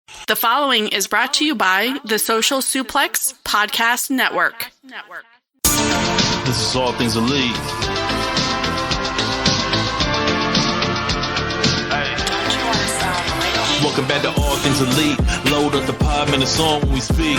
The following is brought to you by the Social Suplex Podcast Network. This is All Things Elite. Welcome back to All Things Elite. Load up the pod, man, it's on when we speak.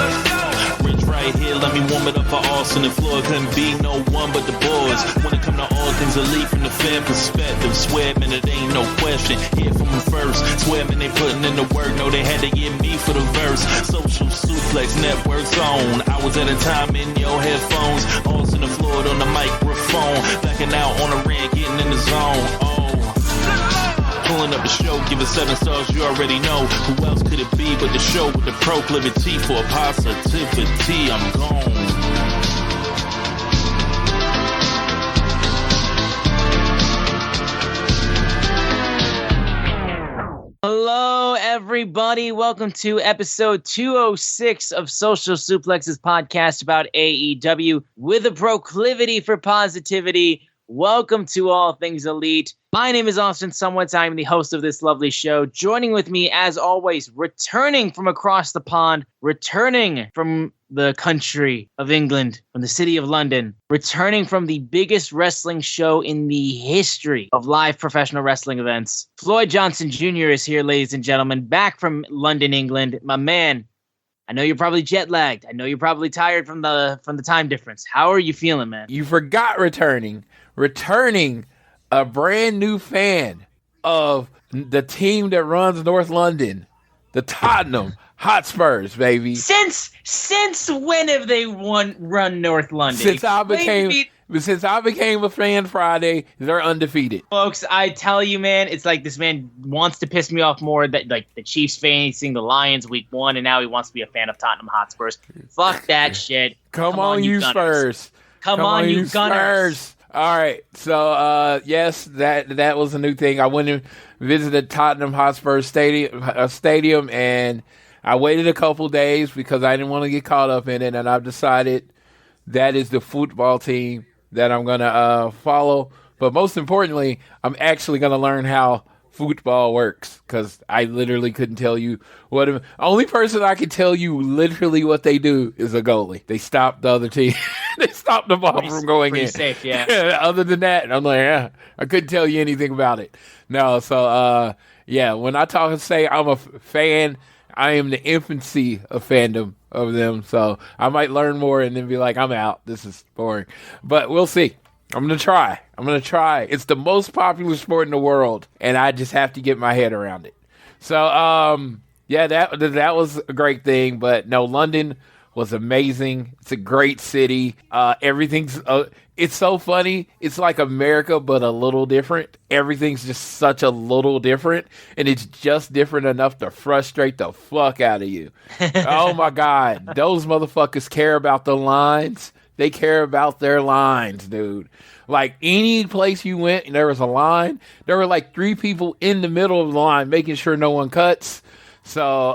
Rich right here, let me warm it up for Austin and Floyd. Couldn't be no one but the boys. When it come to All Things Elite from the fan perspective, swear, man, it ain't no question. Hear from them first. Swear, man, they putting in the work. No, they had to get me for the verse. Social Suplex Network zone. Hours at a time in your headphones. Austin and Floyd on the microphone. Backing out on the rant, getting in the zone. Pulling up the show, give it 7 stars, you already know. Who else could it be but the show with the proclivity for positivity? I'm gone. Hello, everybody. Welcome to episode 206 of Social Suplex's podcast about AEW with a proclivity for positivity. Welcome to All Things Elite. My name is Austin Somewhat. I'm the host of this lovely show. Joining with me, as always, returning from across the pond, returning from the country of England, from the city of London, returning from the biggest wrestling show in the history of live professional wrestling events. Floyd Johnson Jr. is here, ladies and gentlemen, back from London, England. My man, I know you're probably jet lagged. I know you're probably tired from the time difference. How are you feeling, man? You forgot returning a brand new fan of the team that runs North London, the Tottenham Hotspurs, baby. Since when have they run North London? Since I became a fan Friday, they're undefeated. Folks, I tell you, man, it's like this man wants to piss me off more that like the Chiefs facing the Lions week 1, and now he wants to be a fan of Tottenham Hotspurs. Fuck that shit. Come on, you Spurs. Come on, you Gunners. All right, so yes, that was a new thing. I went and visited Tottenham Hotspur Stadium, and I waited a couple days because I didn't want to get caught up in it, and I've decided that is the football team that I'm going to follow. But most importantly, I'm actually going to learn how football works because I literally couldn't tell you what. Only person I can tell you literally what they do is a goalie. They stop the other team. They stop the ball from going in. Safe, yeah. Other than that, I'm like, I couldn't tell you anything about it. No, so yeah. When I say I'm a fan, I am the infancy of fandom of them. So I might learn more and then be like, I'm out. This is boring. But we'll see. I'm going to try. It's the most popular sport in the world, and I just have to get my head around it. So, yeah, that was a great thing. But no, London was amazing. It's a great city. Everything's it's so funny. It's like America, but a little different. Everything's just such a little different, and it's just different enough to frustrate the fuck out of you. Oh, my God. Those motherfuckers care about the lines. They care about their lines, dude. Like, any place you went and there was a line, there were like 3 people in the middle of the line making sure no one cuts. So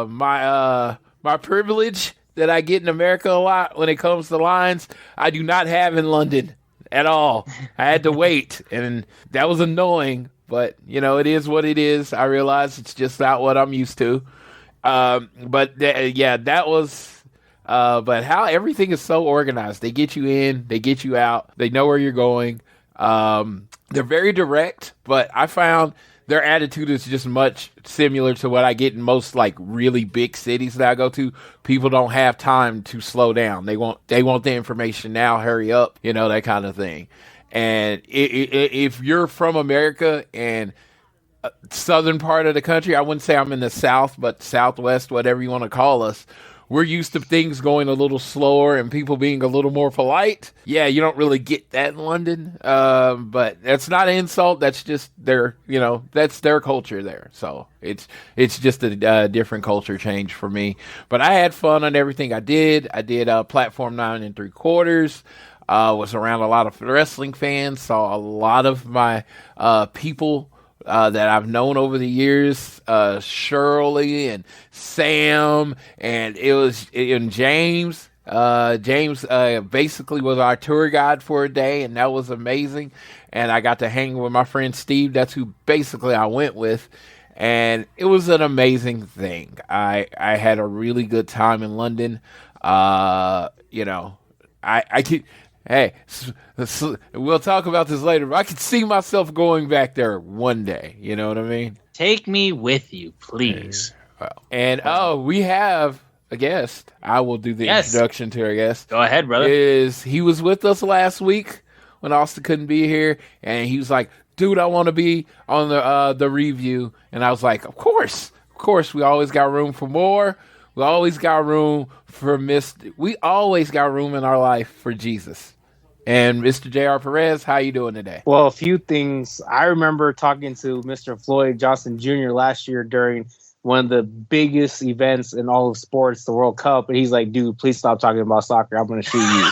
my privilege that I get in America a lot when it comes to lines, I do not have in London at all. I had to wait, and that was annoying. But, you know, it is what it is. I realize it's just not what I'm used to. That was... but how everything is so organized. They get you in, they get you out, they know where you're going. They're very direct, but I found their attitude is just much similar to what I get in most like really big cities that I go to. People don't have time to slow down. They want the information now, hurry up, you know, that kind of thing. And if you're from America and southern part of the country, I wouldn't say I'm in the South, but Southwest, whatever you want to call us, we're used to things going a little slower and people being a little more polite. Yeah, you don't really get that in London. But that's not an insult. That's just that's their culture there. So it's just a different culture change for me. But I had fun on everything I did. I did Platform 9 3/4. Was around a lot of wrestling fans. Saw a lot of my people that I've known over the years, Shirley and Sam, and James. James basically was our tour guide for a day, and that was amazing. And I got to hang with my friend Steve. That's who basically I went with. and it was an amazing thing. I had a really good time in London. You know, I could. Hey, we'll talk about this later, but I could see myself going back there one day. You know what I mean? Take me with you, please. And we have a guest. I will do the introduction to our guest. Go ahead, brother. He was with us last week when Austin couldn't be here, and he was like, "Dude, I want to be on the review." And I was like, "Of course. We always got room for more. We always got room for We always got room in our life for Jesus." And Mr. J.R. Perez, how you doing today? Well, a few things. I remember talking to Mr. Floyd Austin Jr. last year during one of the biggest events in all of sports, the World Cup. And he's like, "Dude, please stop talking about soccer. I'm going to shoot you."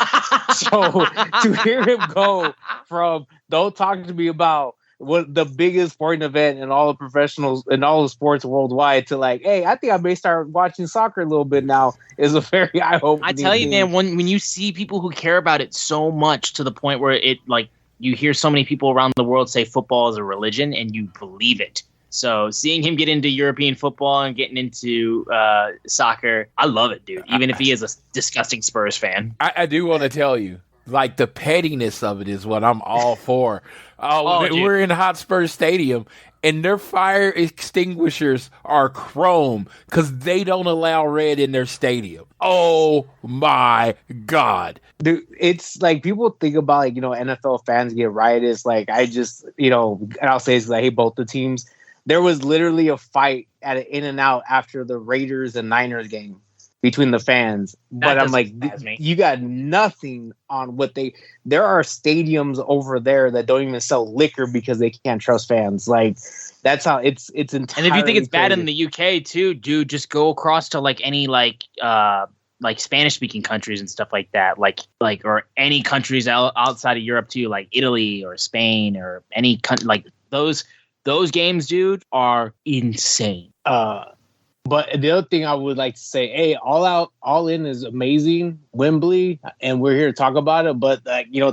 So to hear him go from "don't talk to me about what the biggest sporting event in all the professionals and all the sports worldwide" to like, "Hey, I think I may start watching soccer a little bit now," is a very eye-opening I tell you, thing. man, when you see people who care about it so much to the point where it, like, you hear so many people around the world say football is a religion and you believe it. So seeing him get into European football and getting into soccer, I love it, dude. Even if he is a disgusting Spurs fan. I do want to tell you, like, the pettiness of it is what I'm all for. We're in Hotspur Stadium, and their fire extinguishers are chrome because they don't allow red in their stadium. Oh, my God. Dude, it's like people think about, like, NFL fans get riotous. Like, I just, and I'll say this because I hate both the teams. There was literally a fight at an In-N-Out after the Raiders and Niners game between the fans. But I'm like, you got nothing on what there are stadiums over there that don't even sell liquor because they can't trust fans. Like, that's how it's entirely. And if you think it's bad crazy. in the UK too, dude, just go across to like any like Spanish speaking countries and stuff like that. Like or any countries outside of Europe too, like Italy or Spain or any country, like those games, dude, are insane. But the other thing I would like to say, hey, All In is amazing, Wembley, and we're here to talk about it. But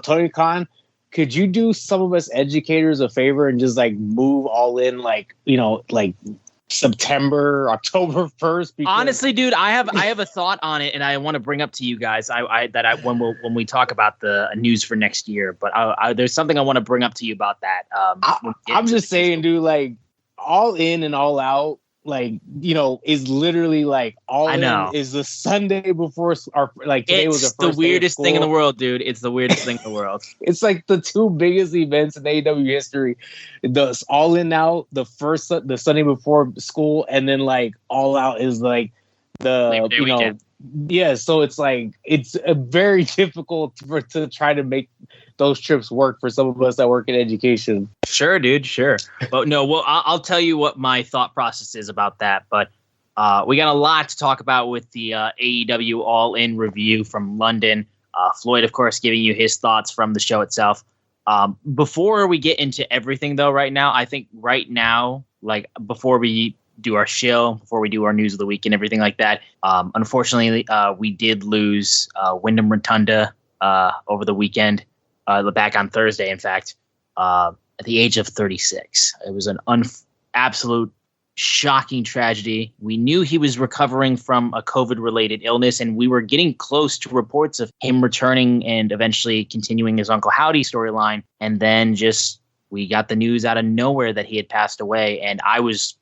Tony Khan, could you do some of us educators a favor and just like move All In, like September, October 1st? Honestly, dude, I have a thought on it, and I want to bring up to you guys. When we talk about the news for next year, but there's something I want to bring up to you about that. I'm just saying, dude, like All In and All Out, like, is literally like All In is the Sunday before our, like, today was the first weirdest thing in the world, dude. It's the weirdest thing in the world. It's like the two biggest events in AEW history. The All In Out, the Sunday before school, and then like All Out is like the weekend. Yeah, so it's like it's very difficult to try to make those trips work for some of us that work in education. Sure, dude. Sure. But no, well, I'll tell you what my thought process is about that. But we got a lot to talk about with the AEW All In review from London. Floyd, of course, giving you his thoughts from the show itself. Before we get into everything, though, right now, I think right now, like before we do our show, before we do our news of the week and everything like that, unfortunately, we did lose Wyndham Rotunda over the weekend. Back on Thursday, in fact, at the age of 36. It was an absolute shocking tragedy. We knew he was recovering from a COVID-related illness, and we were getting close to reports of him returning and eventually continuing his Uncle Howdy storyline. And then we got the news out of nowhere that he had passed away. And I was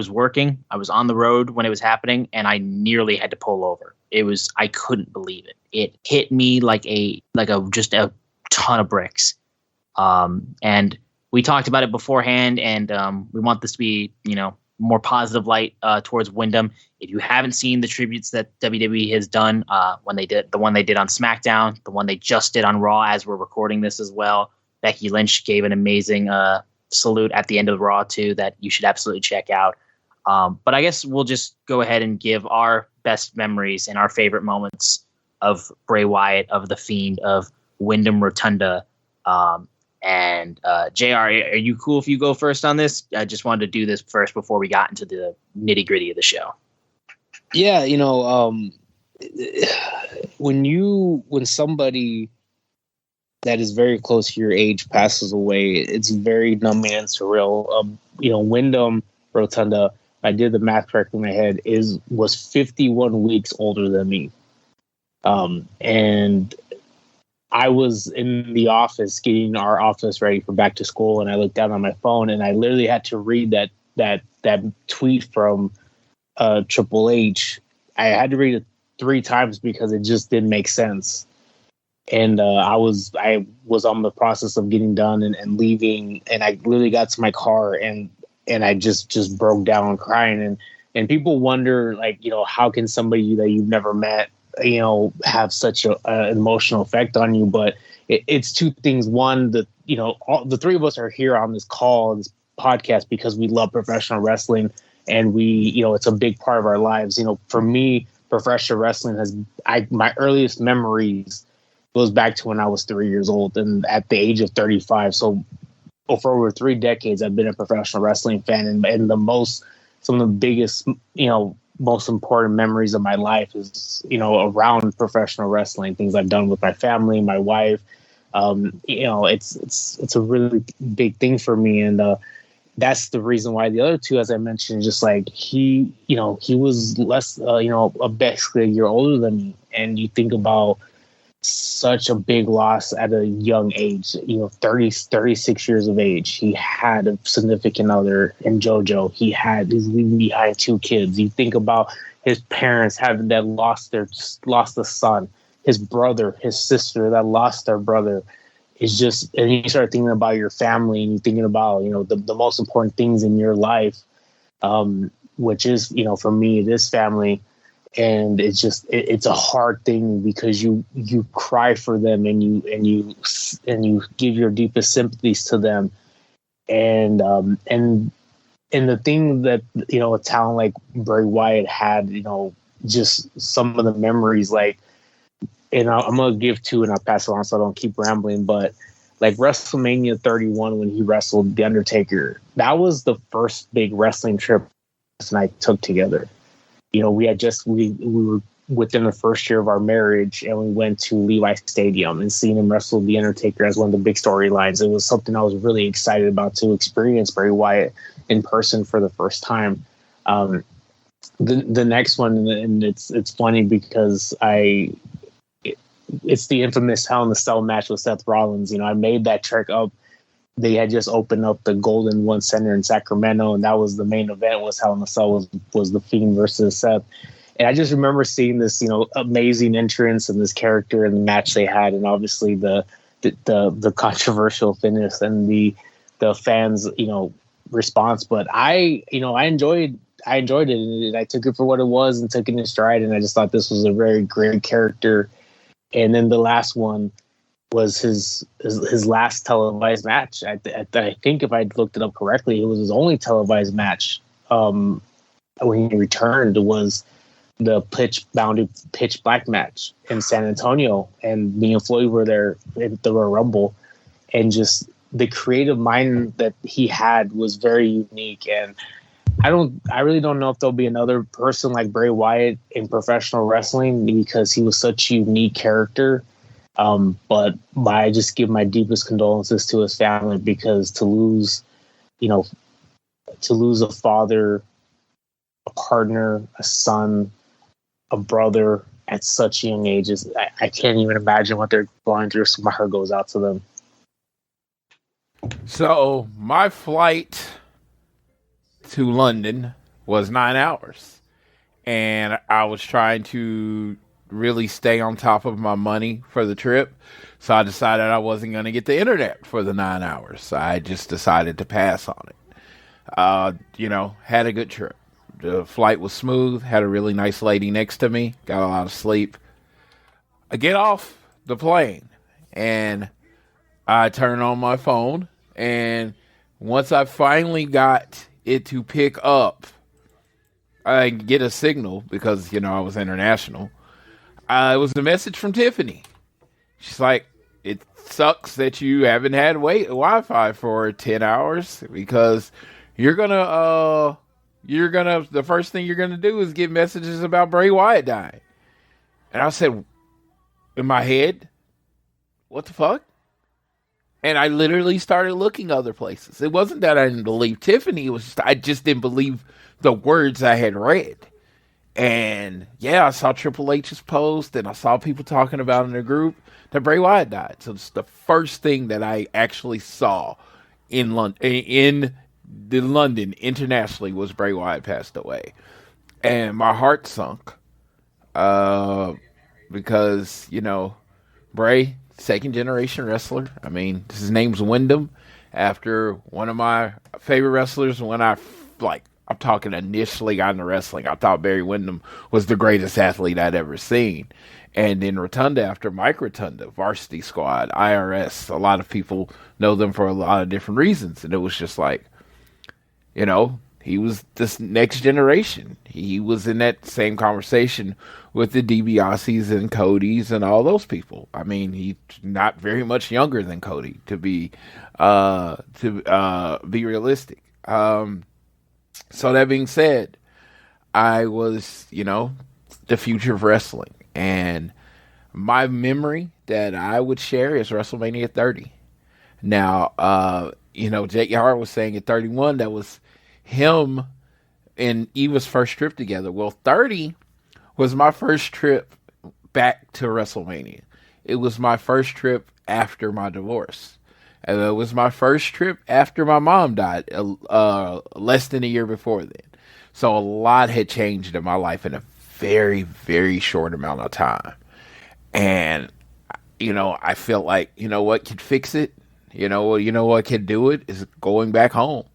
working. I was on the road when it was happening, and I nearly had to pull over. I couldn't believe it. It hit me like a ton of bricks. And we talked about it beforehand, and we want this to be, more positive light towards Wyndham. If you haven't seen the tributes that WWE has done, when they did the one they did on SmackDown, the one they just did on Raw as we're recording this as well, Becky Lynch gave an amazing salute at the end of Raw too that you should absolutely check out. But I guess we'll just go ahead and give our best memories and our favorite moments of Bray Wyatt, of The Fiend, of Wyndham Rotunda. And JR, are you cool if you go first on this? I just wanted to do this first before we got into the nitty gritty of the show. Yeah, when somebody that is very close to your age passes away, it's very numbing and surreal. Wyndham Rotunda, I did the math correctly in my head, was 51 weeks older than me. And I was in the office getting our office ready for back to school, and I looked down on my phone, and I literally had to read that tweet from Triple H. I had to read it 3 times because it just didn't make sense. And I was on the process of getting done and leaving, and I literally got to my car and I just broke down crying. And people wonder, like, how can somebody that you've never met, have such an emotional effect on you? But it's 2 things. One, that all the 3 of us are here on this call, this podcast, because we love professional wrestling, and we, it's a big part of our lives. For me, professional wrestling my earliest memories goes back to when I was 3 years old, and at the age of 35. So for over 3 decades, I've been a professional wrestling fan, and some of the biggest, most important memories of my life is, around professional wrestling, things I've done with my family, my wife. It's a really big thing for me. And that's the reason why the other 2, as I mentioned, just like he was less, basically a year older than me. And you think about such a big loss at a young age, 36 years of age. He had a significant other in JoJo. He's leaving behind 2 kids. You think about his parents that lost a son, his brother, his sister that lost their brother. It's just, and you start thinking about your family, and you're thinking about, the most important things in your life, which is, for me, it is family. And it's just, it's a hard thing because you cry for them, and you give your deepest sympathies to them. And the thing that, a talent like Bray Wyatt had, just some of the memories, like, and I'm going to give 2 and I'll pass it on so I don't keep rambling, but like WrestleMania 31, when he wrestled The Undertaker, that was the first big wrestling trip and I took together. We were within the first year of our marriage, and we went to Levi Stadium, and seeing him wrestle The Undertaker as one of the big storylines. It was something I was really excited about, to experience Bray Wyatt in person for the first time. The next one, and it's funny because it's the infamous Hell in a Cell match with Seth Rollins. I made that trek up. They had just opened up the Golden One Center in Sacramento, and that was the main event. Was Hell in a Cell was the Fiend versus Seth. And I just remember seeing this, amazing entrance and this character and the match they had, and obviously the controversial finish and the fans, response. But I enjoyed it, and I took it for what it was and took it in stride. And I just thought this was a very great character. And then the last one was his last televised match. I think if I looked it up correctly, it was his only televised match. When he returned, was the pitch black match in San Antonio, and me and Floyd were there at the Royal Rumble, and just the creative mind that he had was very unique. And I really don't know if there'll be another person like Bray Wyatt in professional wrestling, because he was such a unique character. But I just give my deepest condolences to his family, because to lose a father, a partner, a son, a brother at such young ages, I can't even imagine what they're going through. So my heart goes out to them. So my flight to London was 9 hours, and I was trying to really stay on top of my money for the trip. So I decided I wasn't going to get the internet for the 9 hours. So I just decided to pass on it. Had a good trip. The flight was smooth. Had a really nice lady next to me. Got a lot of sleep. I get off the plane, and I turn on my phone. And once I finally got it to pick up, I get a signal, because, I was international. It was a message from Tiffany. She's like, it sucks that you haven't had Wi-Fi for 10 hours, because the first thing you're gonna do is get messages about Bray Wyatt dying. And I said, in my head, what the fuck? And I literally started looking other places. It wasn't that I didn't believe Tiffany. It was just, I just didn't believe the words I had read. And yeah, I saw Triple H's post, and I saw people talking about in the group that Bray Wyatt died. So it's the first thing that I actually saw in London internationally was Bray Wyatt passed away. And my heart sunk because, you know, Bray, second generation wrestler. I mean, his name's Wyndham, after one of my favorite wrestlers. When I'm talking initially got into wrestling, I thought Barry Windham was the greatest athlete I'd ever seen. And in Rotunda, after Mike Rotunda, Varsity Squad, IRS, a lot of people know them for a lot of different reasons. And it was just like, you know, he was this next generation. He was in that same conversation with the DiBiase's and Cody's and all those people. I mean, he's not very much younger than Cody, to be realistic. So that being said, I was, you know, the future of wrestling. And my memory that I would share is WrestleMania 30. Now, you know, Jake Hart was saying at 31, that was him and Eva's first trip together. Well, 30 was my first trip back to WrestleMania. It was my first trip after my divorce. And it was my first trip after my mom died, less than a year before then. So a lot had changed in my life in a very, very short amount of time. And, you know, I felt like, you know what could fix it? You know what could do it is going back home.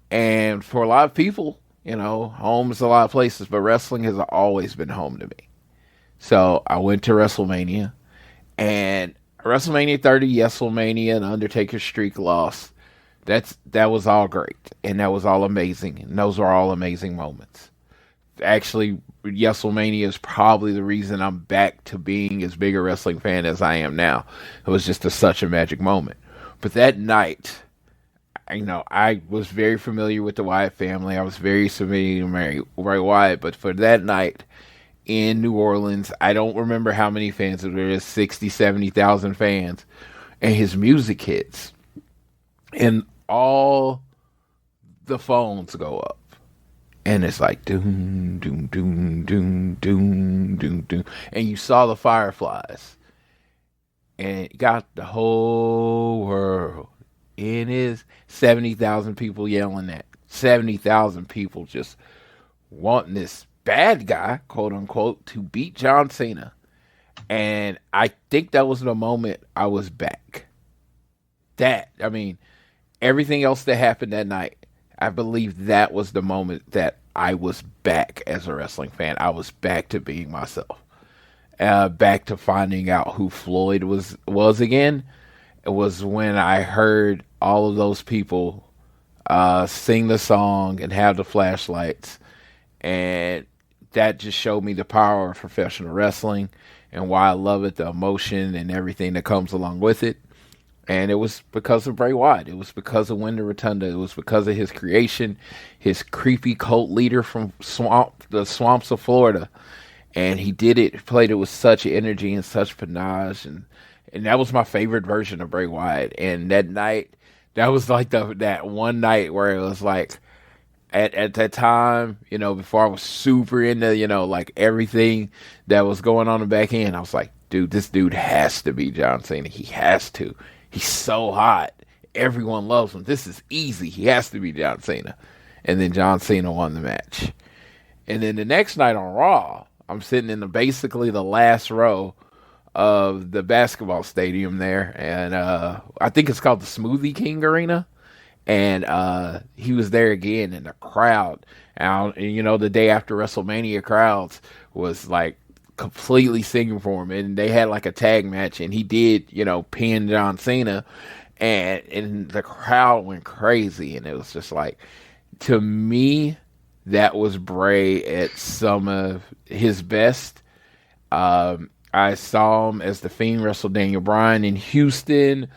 And for a lot of people, you know, home is a lot of places, but wrestling has always been home to me. So I went to WrestleMania, and WrestleMania 30, WrestleMania, and Undertaker's streak lost. That was all great, and that was all amazing, and those were all amazing moments. Actually, WrestleMania is probably the reason I'm back to being as big a wrestling fan as I am now. It was just such a magic moment. But that night, you know, I was very familiar with the Wyatt family. I was very familiar with Bray Wyatt. But for that night in New Orleans, I don't remember how many fans. There was 60, 70,000 fans. And his music hits. And all the phones go up. And it's like, doom, doom, doom, doom, doom, doom, doom. And you saw the Fireflies. And it got the whole world. It is 70,000 people yelling at 70,000 people just wanting this bad guy, quote unquote, to beat John Cena. And I think that was the moment I was back. Everything else that happened that night, I believe that was the moment that I was back as a wrestling fan. I was back to being myself. Back to finding out who Floyd was again. It was when I heard all of those people sing the song and have the flashlights. And that just showed me the power of professional wrestling and why I love it, the emotion and everything that comes along with it. And it was because of Bray Wyatt. It was because of Wendell Rotunda. It was because of his creation, his creepy cult leader from the swamps of Florida. And he did it, played it with such energy and such panache. And that was my favorite version of Bray Wyatt. And that night, that was like that one night where it was like, at that time, you know, before I was super into, you know, like everything that was going on in the back end, I was like, dude, this dude has to be John Cena. He has to. He's so hot. Everyone loves him. This is easy. He has to be John Cena. And then John Cena won the match. And then the next night on Raw, I'm sitting in basically the last row of the basketball stadium there. And I think it's called the Smoothie King Arena. And he was there again, and the crowd, and you know, the day after WrestleMania crowds was like completely singing for him, and they had like a tag match, and he did, you know, pin John Cena, and the crowd went crazy, and it was just like, to me, that was Bray at some of his best. I saw him as The Fiend wrestle Daniel Bryan in Houston.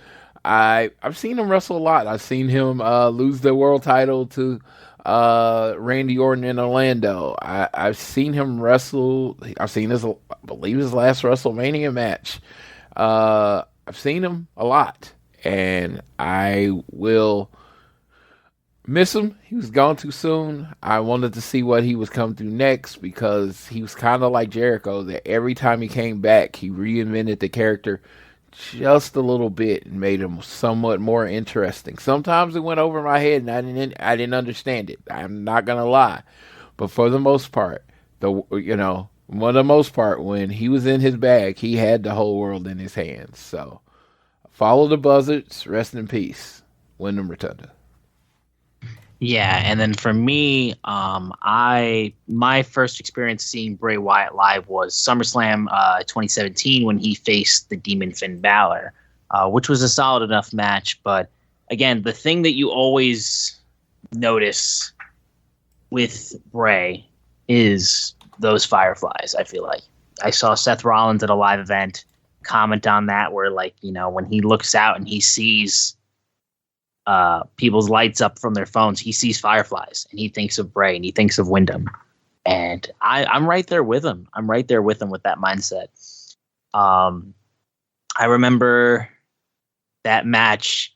I've seen him wrestle a lot. I've seen him lose the world title to Randy Orton in Orlando. I've seen him wrestle. I've seen his, I believe, his last WrestleMania match. I've seen him a lot, and I will miss him. He was gone too soon. I wanted to see what he was coming through next because he was kind of like Jericho, that every time he came back, he reinvented the character just a little bit and made him somewhat more interesting. Sometimes it went over my head and I didn't understand it. I'm not gonna lie, but for the most part, when he was in his bag, he had the whole world in his hands. So follow the buzzards. Rest in peace, Wyndham Rotunda. Yeah, and then for me, my first experience seeing Bray Wyatt live was SummerSlam 2017 when he faced the Demon Finn Balor, which was a solid enough match. But again, the thing that you always notice with Bray is those fireflies. I feel like I saw Seth Rollins at a live event comment on that, where when he looks out and he sees people's lights up from their phones, he sees fireflies and he thinks of Bray and he thinks of Wyndham. And I'm right there with him. I'm right there with him with that mindset. I remember that match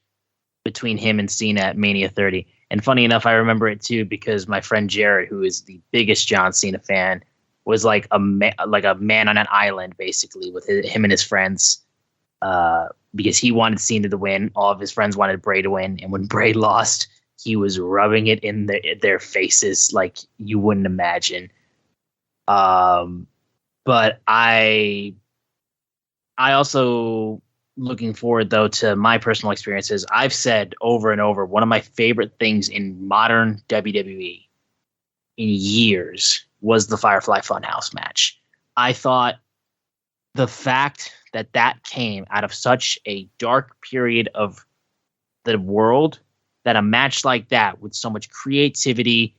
between him and Cena at Mania 30. And funny enough, I remember it too because my friend Jared, who is the biggest John Cena fan, was like a man on an island, basically, with him and his friends. Because he wanted Cena to win. All of his friends wanted Bray to win. And when Bray lost, he was rubbing it in their faces like you wouldn't imagine. But I also, looking forward, though, to my personal experiences, I've said over and over, one of my favorite things in modern WWE in years was the Firefly Funhouse match. I thought the fact that came out of such a dark period of the world, that a match like that with so much creativity,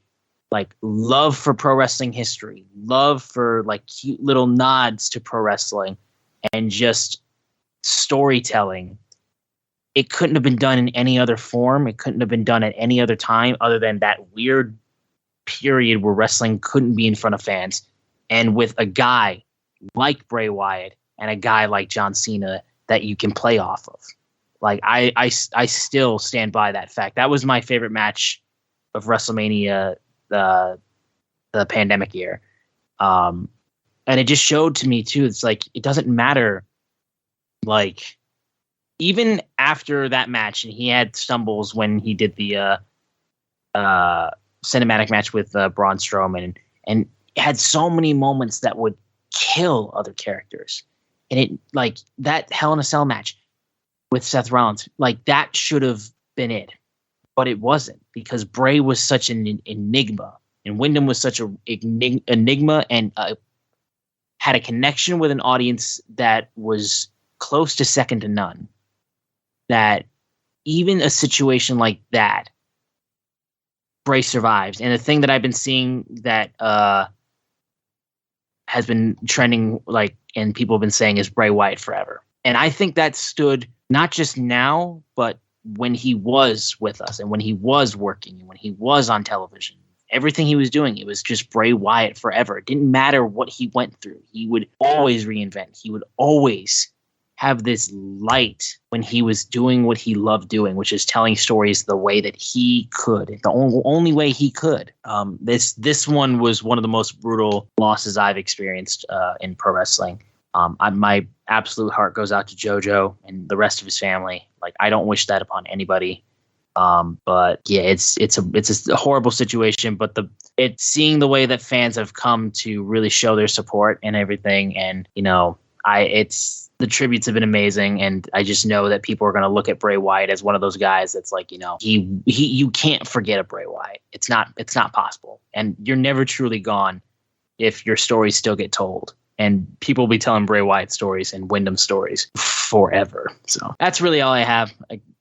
like love for pro wrestling history, love for like cute little nods to pro wrestling, and just storytelling, it couldn't have been done in any other form. It couldn't have been done at any other time other than that weird period where wrestling couldn't be in front of fans. And with a guy like Bray Wyatt and a guy like John Cena that you can play off of. Like, I still stand by that fact. That was my favorite match of WrestleMania, the pandemic year. And it just showed to me too, it's like, it doesn't matter. Like, even after that match, and he had stumbles when he did the cinematic match with Braun Strowman, and had so many moments that would kill other characters. And it, like, that Hell in a Cell match with Seth Rollins, like, that should have been it. But it wasn't, because Bray was such an enigma, and Wyndham was such an enigma, and had a connection with an audience that was close to second to none. That even a situation like that, Bray survives. And the thing that I've been seeing that has been trending, like, and people have been saying, is Bray Wyatt forever. And I think that stood not just now, but when he was with us, and when he was working, and when he was on television, everything he was doing, it was just Bray Wyatt forever. It didn't matter what he went through. He would always reinvent. He would always have this light when he was doing what he loved doing, which is telling stories the way that he could, the only way he could. This one was one of the most brutal losses I've experienced in pro wrestling. My absolute heart goes out to JoJo and the rest of his family. Like, I don't wish that upon anybody. But yeah, it's a horrible situation, but it's seeing the way that fans have come to really show their support and everything. And, the tributes have been amazing, and I just know that people are going to look at Bray Wyatt as one of those guys that's like, you can't forget a Bray Wyatt. It's not possible, and you're never truly gone if your stories still get told, and people will be telling Bray Wyatt stories and Wyndham stories forever. So that's really all I have.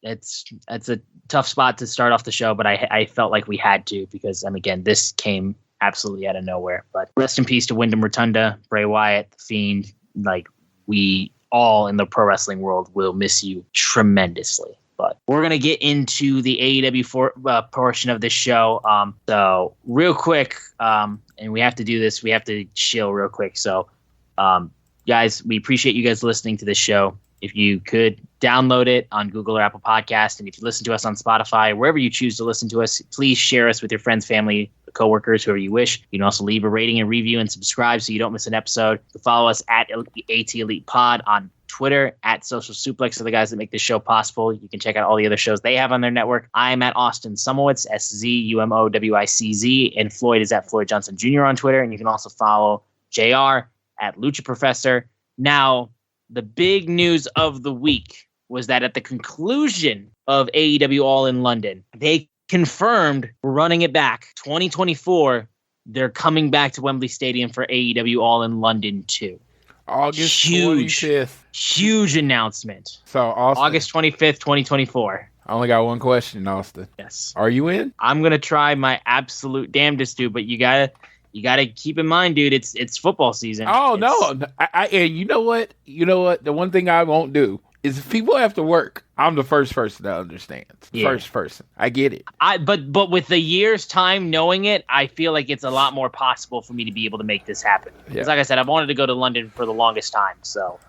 It's a tough spot to start off the show, but I felt like we had to, because again, this came absolutely out of nowhere. But rest in peace to Wyndham Rotunda, Bray Wyatt, The Fiend. Like, we all in the pro wrestling world will miss you tremendously. But we're going to get into the AEW portion of this show. So real quick, and we have to do this, we have to chill real quick. So guys, we appreciate you guys listening to this show. if you could download it on Google or Apple Podcast, and if you listen to us on Spotify, wherever you choose to listen to us, please share us with your friends, family, coworkers, whoever you wish. You can also leave a rating and review and subscribe so you don't miss an episode. Follow us at AT Elite Pod on Twitter, at Social Suplex are the guys that make this show possible. You can check out all the other shows they have on their network. I'm at Austin Sumowicz, SZUMOWICZ, and Floyd is at Floyd Johnson Jr. on Twitter. And you can also follow JR at Lucha Professor. Now, the big news of the week was that at the conclusion of AEW All in London, they confirmed we're running it back. 2024, they're coming back to Wembley Stadium for AEW All in London 2. August 25th. Huge announcement. So, Austin, August 25th, 2024. I only got one question, Austin. Yes. Are you in? I'm going to try my absolute damnedest, dude, but you got to keep in mind, dude, it's football season. Oh, no. And you know what? The one thing I won't do is if people have to work, I'm the first person that understands. First person. I get it. But with the year's time knowing it, I feel like it's a lot more possible for me to be able to make this happen. Because like I said, I've wanted to go to London for the longest time. So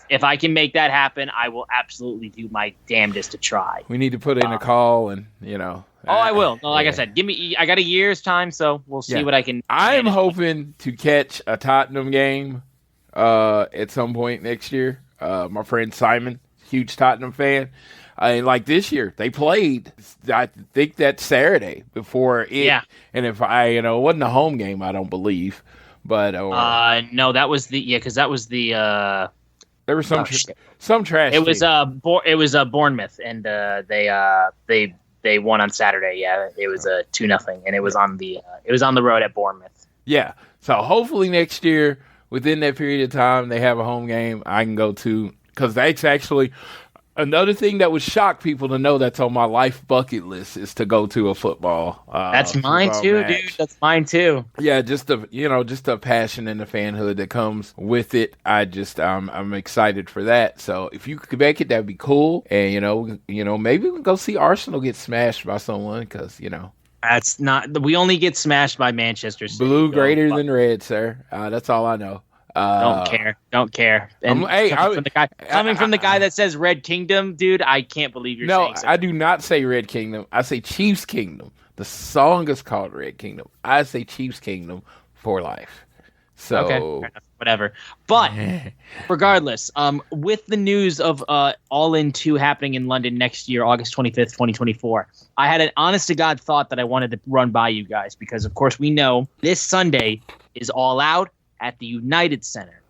if I can make that happen, I will absolutely do my damnedest to try. We need to put in a call and, I will. No, like I said, I got a year's time, so we'll see what I can. I'm hoping to catch a Tottenham game at some point next year. My friend Simon, huge Tottenham fan. Like this year, they played, I think that Saturday before it. Yeah. And if it wasn't a home game, I don't believe. But no, that was because that was the there was some trash. It was Bournemouth, and they won on Saturday. Yeah, it was 2-0, and it was on the road at Bournemouth. Yeah. So hopefully next year, within that period of time, they have a home game I can go to, because that's actually another thing that would shock people to know that's on my life bucket list is to go to a football. That's mine too, match. Dude. That's mine too. Yeah, just the passion and the fanhood that comes with it. I'm excited for that. So if you could make it, that'd be cool. And maybe we can go see Arsenal get smashed by someone, because That's not. We only get smashed by Manchester City. Blue greater than red, sir. That's all I know. Don't care. And coming from the guy that says Red Kingdom, dude, I can't believe you're saying so. I do not say Red Kingdom. I say Chiefs Kingdom. The song is called Red Kingdom. I say Chiefs Kingdom for life. So okay, whatever. But regardless, with the news of All In 2 happening in London next year, August 25th, 2024, I had an honest to God thought that I wanted to run by you guys, because of course we know this Sunday is All Out at the United Center.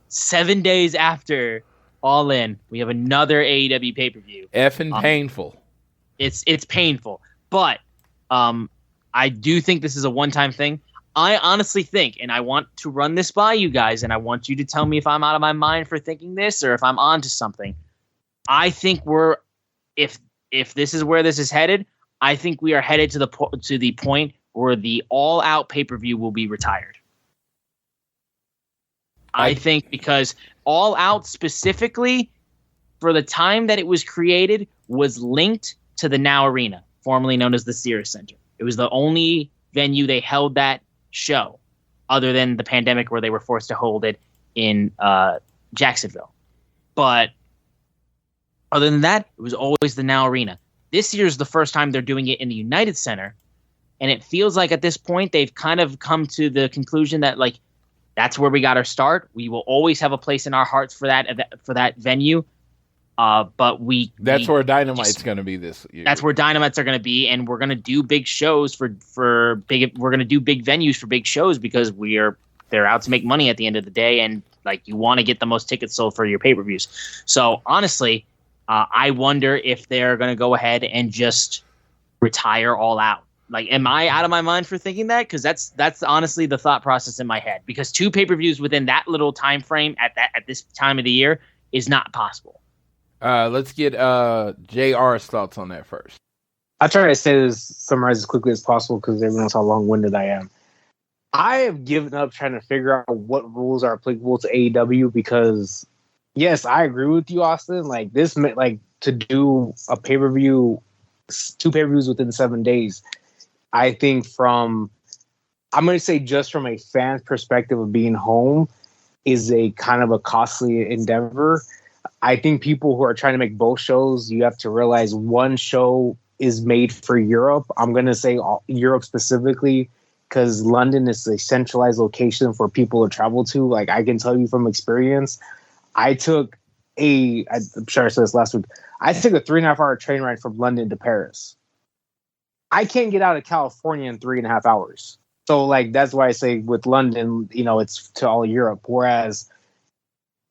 7 days after All In, we have another AEW pay-per-view. Effing painful. It's painful, but I do think this is a one-time thing. I honestly think, and I want to run this by you guys, and I want you to tell me if I'm out of my mind for thinking this or if I'm onto something. I think if this is where this is headed, I think we are headed to the point where the All Out pay-per-view will be retired. I think because All Out specifically, for the time that it was created, was linked to the Now Arena, formerly known as the Sears Center. It was the only venue they held that show, other than the pandemic where they were forced to hold it in Jacksonville. But other than that, it was always the Now Arena. This year's the first time they're doing it in the United Center, and it feels like at this point they've kind of come to the conclusion that that's where we got our start. We will always have a place in our hearts for that venue. But that's where Dynamite's going to be this year. That's where Dynamites are going to be, and we're going to do big shows we're going to do big venues for big shows, because they're out to make money at the end of the day, and you want to get the most tickets sold for your pay-per-views. So honestly, I wonder if they're going to go ahead and just retire All Out. Am I out of my mind for thinking that? Because that's honestly the thought process in my head. Because 2 pay-per-views within that little time frame at this time of the year is not possible. Let's get JR's thoughts on that first. I'll try to summarize as quickly as possible, because everyone knows how long-winded I am. I have given up trying to figure out what rules are applicable to AEW, because yes, I agree with you, Austin. This meant to do a pay-per-view, 2 pay-per-views within 7 days. I think I'm going to say just from a fan perspective of being home is a kind of a costly endeavor. I think people who are trying to make both shows, you have to realize one show is made for Europe. I'm going to say Europe specifically, because London is a centralized location for people to travel to. Like, I can tell you from experience, I'm sure I said this last week, I took a 3.5-hour train ride from London to Paris. I can't get out of California in 3.5 hours. So, like, that's why I say with London, it's to all Europe, whereas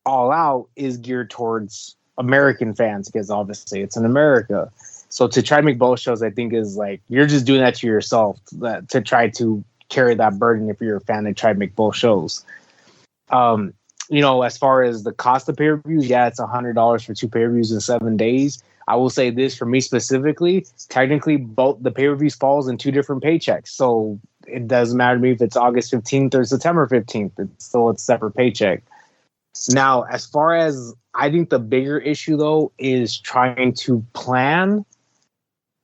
All Out is geared towards American fans, because obviously it's in America. So to try to make both shows, I think, is like, you're just doing that to yourself, to try to carry that burden if you're a fan and try to make both shows. As far as the cost of pay-per-views, yeah, it's $100 for 2 pay-per-views in 7 days. I will say this, for me specifically, technically both the pay-per-views falls in 2 different paychecks. So it doesn't matter to me if it's August 15th or September 15th. It's still a separate paycheck. Now, as far as, I think the bigger issue, though, is trying to plan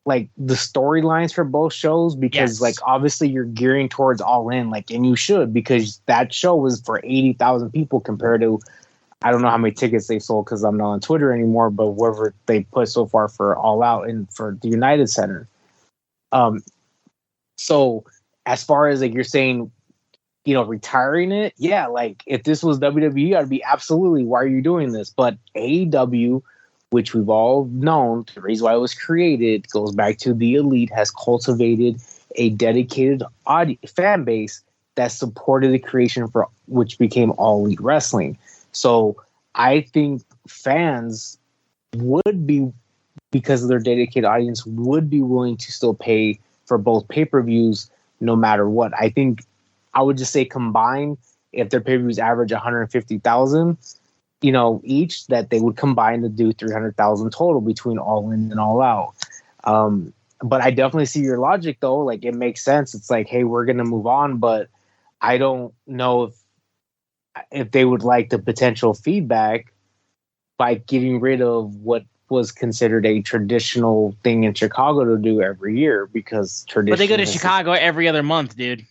like the storylines for both shows, because like obviously you're gearing towards All In, like, and you should, because that show was for 80,000 people compared to, I don't know how many tickets they sold because I'm not on Twitter anymore, but whatever they put so far for All Out and for the United Center. So as far as like you're saying, retiring it, yeah, like if this was WWE, I'd be absolutely, why are you doing this? But AEW, which we've all known, the reason why it was created goes back to the Elite has cultivated a dedicated fan base that supported the creation for which became All Elite Wrestling. So I think fans would be, because of their dedicated audience, would be willing to still pay for both pay-per-views no matter what. I think I would just say combined, if their pay-per-views average 150,000, each, that they would combine to do 300,000 total between All In and All Out. But I definitely see your logic, though. Like, it makes sense. It's like, hey, we're going to move on, but I don't know if they would like the potential feedback by getting rid of what was considered a traditional thing in Chicago to do every year, because tradition. But they go to Chicago every other month, dude.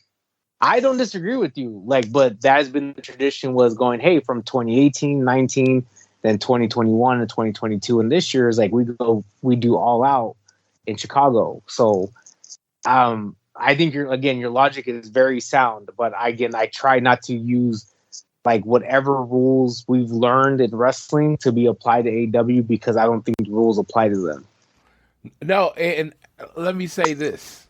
I don't disagree with you, but that has been the tradition, was going, hey, from 2018, 19, then 2021 and 2022, and this year is like we do All Out in Chicago. So I think your logic is very sound, but I try not to use like whatever rules we've learned in wrestling to be applied to AEW, because I don't think the rules apply to them. No, and let me say this.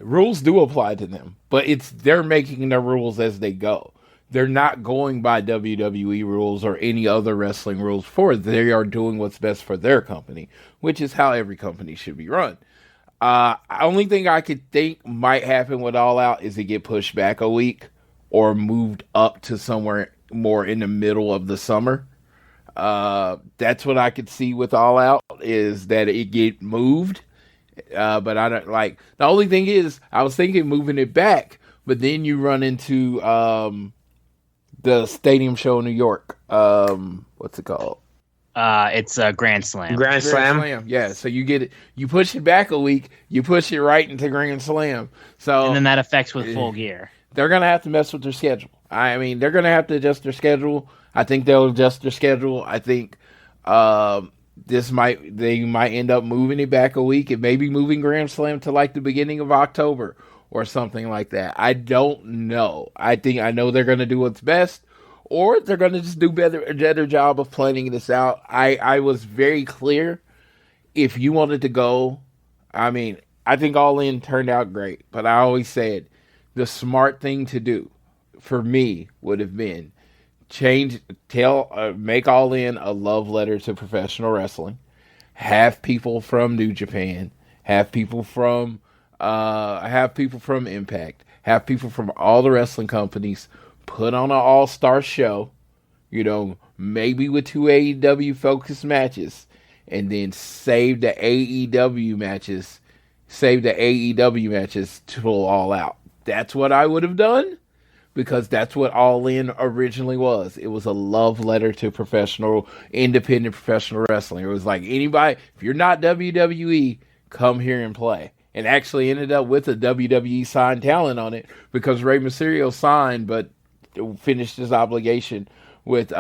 Rules do apply to them, but they're making their rules as they go. They're not going by WWE rules or any other wrestling rules they are doing what's best for their company, which is how every company should be run. Only thing I could think might happen with All Out is it get pushed back a week or moved up to somewhere more in the middle of the summer. That's what I could see with All Out, is that it get moved. But I don't like, the only thing is I was thinking moving it back, but then you run into the stadium show in New York. What's it called? It's a Grand Slam. Grand Slam. Yeah. So you push it back a week, you push it right into Grand Slam. So and then that affects with Full Gear. They're gonna have to mess with their schedule. I mean, they're gonna have to adjust their schedule. I think they'll adjust their schedule. I think they might end up moving it back a week and maybe moving Grand Slam to like the beginning of October or something like that. I don't know. I know they're going to do what's best, or they're going to just do a better job of planning this out. I was very clear. If you wanted to go, I mean, I think All In turned out great, but I always said the smart thing to do for me would have been make All In a love letter to professional wrestling. Have people from New Japan, have people from Impact, have people from all the wrestling companies put on an all-star show, maybe with 2 AEW focused matches, and then save the AEW matches to All Out. That's what I would have done. Because that's what All In originally was. It was a love letter to independent professional wrestling. It was like, anybody, if you're not WWE, come here and play. And actually ended up with a WWE signed talent on it, because Rey Mysterio signed, but finished his obligation with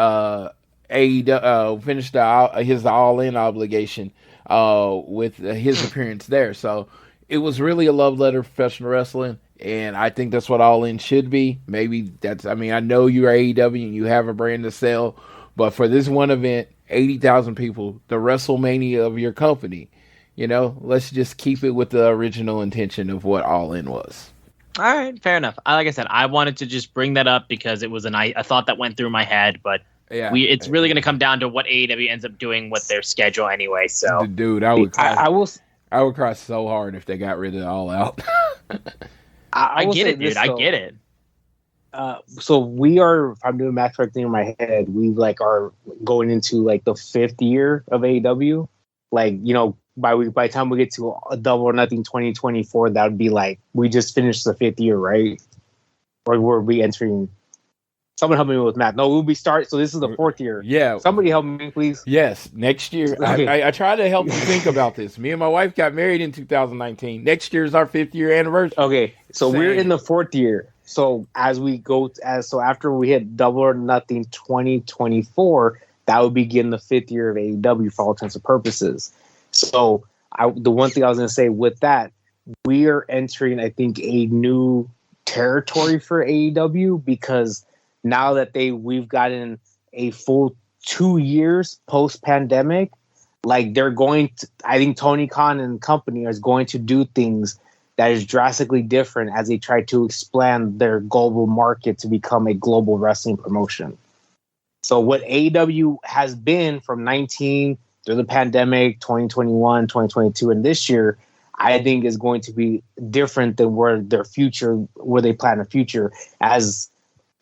finished his All In obligation with his appearance there. So it was really a love letter for professional wrestling, and I think that's what All In should be. Maybe I know you're AEW and you have a brand to sell, but for this one event, 80,000 people, the Wrestlemania of your company, let's just keep it with the original intention of what All In was. All right, fair enough. Like I said, I wanted to just bring that up because it was a thought that went through my head, but it's really going to come down to what AEW ends up doing with their schedule anyway. So, dude, I would cry so hard if they got rid of All Out. I get it, dude. I get it. So we are. If I'm doing math correctly in my head, we are going into the 5th year of AEW. By the time we get to a Double or Nothing 2024, that would be we just finished the 5th year, right? Or were we entering? Someone help me with math. No, we'll be start. So this is the 4th year. Yeah. Somebody help me, please. Yes, next year. Okay. I try to help you think about this. Me and my wife got married in 2019. Next year is our 5th year anniversary. Okay, so we're in the 4th year. So after we hit Double or Nothing 2024, that would begin the 5th year of AEW for all intents and purposes. So the one thing I was going to say with that, we are entering, I think, a new territory for AEW because now that we've gotten a full 2 years post-pandemic, they're going to, I think Tony Khan and company is going to do things that is drastically different as they try to expand their global market to become a global wrestling promotion. So what AEW has been from 19 through the pandemic, 2021, 2022, and this year, I think is going to be different than where they plan a future. As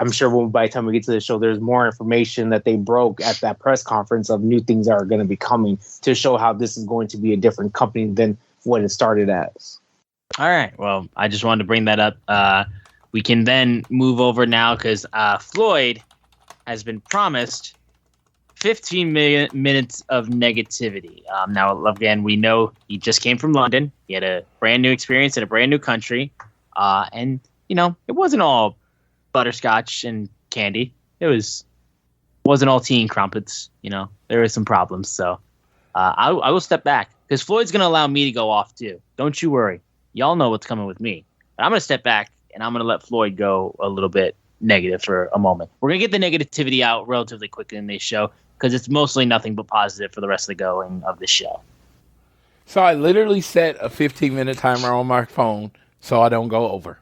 I'm sure by the time we get to the show, there's more information that they broke at that press conference of new things that are going to be coming to show how this is going to be a different company than what it started as. All right. Well, I just wanted to bring that up. We can then move over now because Floyd has been promised 15 minutes of negativity. Now, again, we know he just came from London. He had a brand new experience in a brand new country. And, it wasn't all butterscotch and candy. Wasn't all tea and crumpets. There were some problems. So I will step back because Floyd's going to allow me to go off too. Don't you worry. Y'all know what's coming with me. But I'm going to step back and I'm going to let Floyd go a little bit negative for a moment. We're going to get the negativity out relatively quickly in this show because it's mostly nothing but positive for the rest of the going of this show. So I literally set a 15-minute timer on my phone so I don't go over.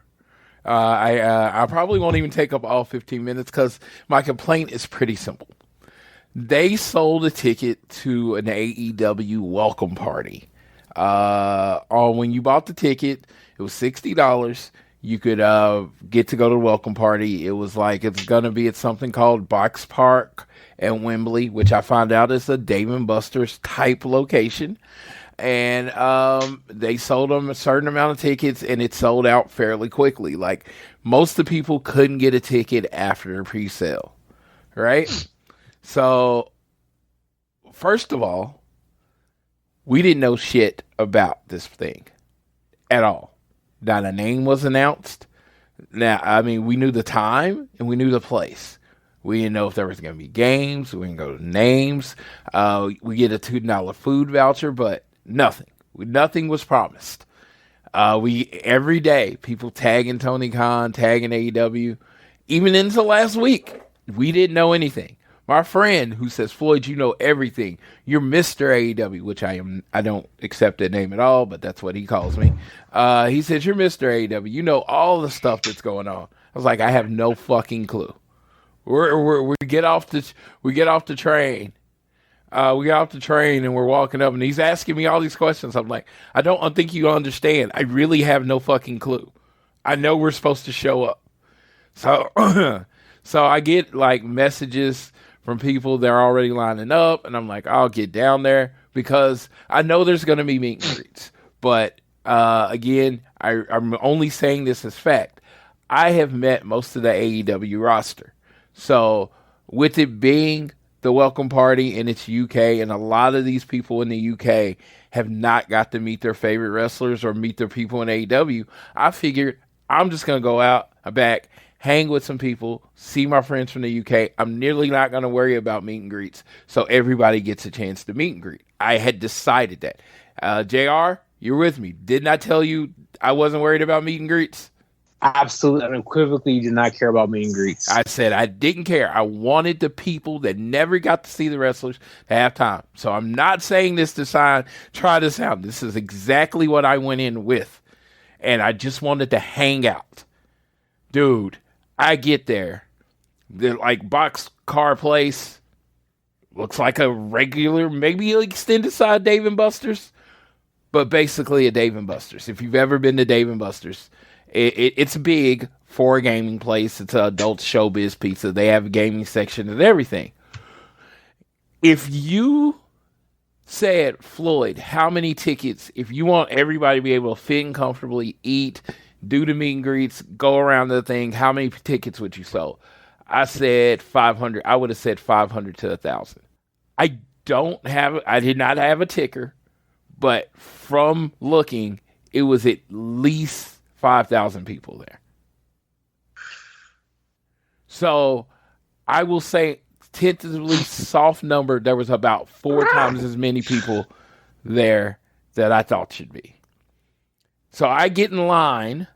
I probably won't even take up all 15 minutes because my complaint is pretty simple. They sold a ticket to an AEW welcome party. When you bought the ticket, it was $60. You could get to go to the welcome party. It was it's going to be at something called Box Park at Wembley, which I found out is a Dave & Buster's type location. And they sold them a certain amount of tickets, and it sold out fairly quickly. Most of the people couldn't get a ticket after the pre-sale, right? So, first of all, we didn't know shit about this thing at all. Not a name was announced. Now, we knew the time and we knew the place. We didn't know if there was going to be games. We didn't go to names. We get a $2 food voucher, but nothing. Nothing was promised. Every day, people tagging Tony Khan, tagging AEW. Even into last week, we didn't know anything. My friend who says, Floyd, you know everything. You're Mr. AEW, which I am. I don't accept that name at all, but that's what he calls me. He says, you're Mr. AEW. You know all the stuff that's going on. I was like, I have no fucking clue. We get off the train. We get off the train and we're walking up and he's asking me all these questions. I'm like, I don't think you understand. I really have no fucking clue. I know we're supposed to show up. So I get messages from people, they're already lining up, and I'm like, I'll get down there because I know there's going to be meet and greets. But again, I'm only saying this as fact. I have met most of the AEW roster. So with it being the welcome party and it's UK, and a lot of these people in the UK have not got to meet their favorite wrestlers or meet their people in AEW, I figured I'm just going to go out back, hang with some people, see my friends from the UK. I'm nearly not going to worry about meet and greets, so everybody gets a chance to meet and greet. I had decided that. JR, you're with me. Didn't I tell you I wasn't worried about meet and greets? Absolutely, unequivocally, you did not care about meet and greets. I said I didn't care. I wanted the people that never got to see the wrestlers to have time. So I'm not saying this to try to sound. This is exactly what I went in with. And I just wanted to hang out. Dude, I get there. The box car place looks like a regular, maybe extended side Dave & Buster's, but basically a Dave & Buster's. If you've ever been to Dave & Buster's, it's big for a gaming place. It's an adult showbiz pizza. They have a gaming section and everything. If you said, Floyd, how many tickets, if you want everybody to be able to fit in comfortably, eat, do the meet and greets, go around the thing, how many tickets would you sell? I said 500. I would have said 500 to 1,000. I did not have a ticker, but from looking, it was at least 5,000 people there. So I will say, tentatively soft number, there was about 4 times as many people there that I thought should be. So I get in line.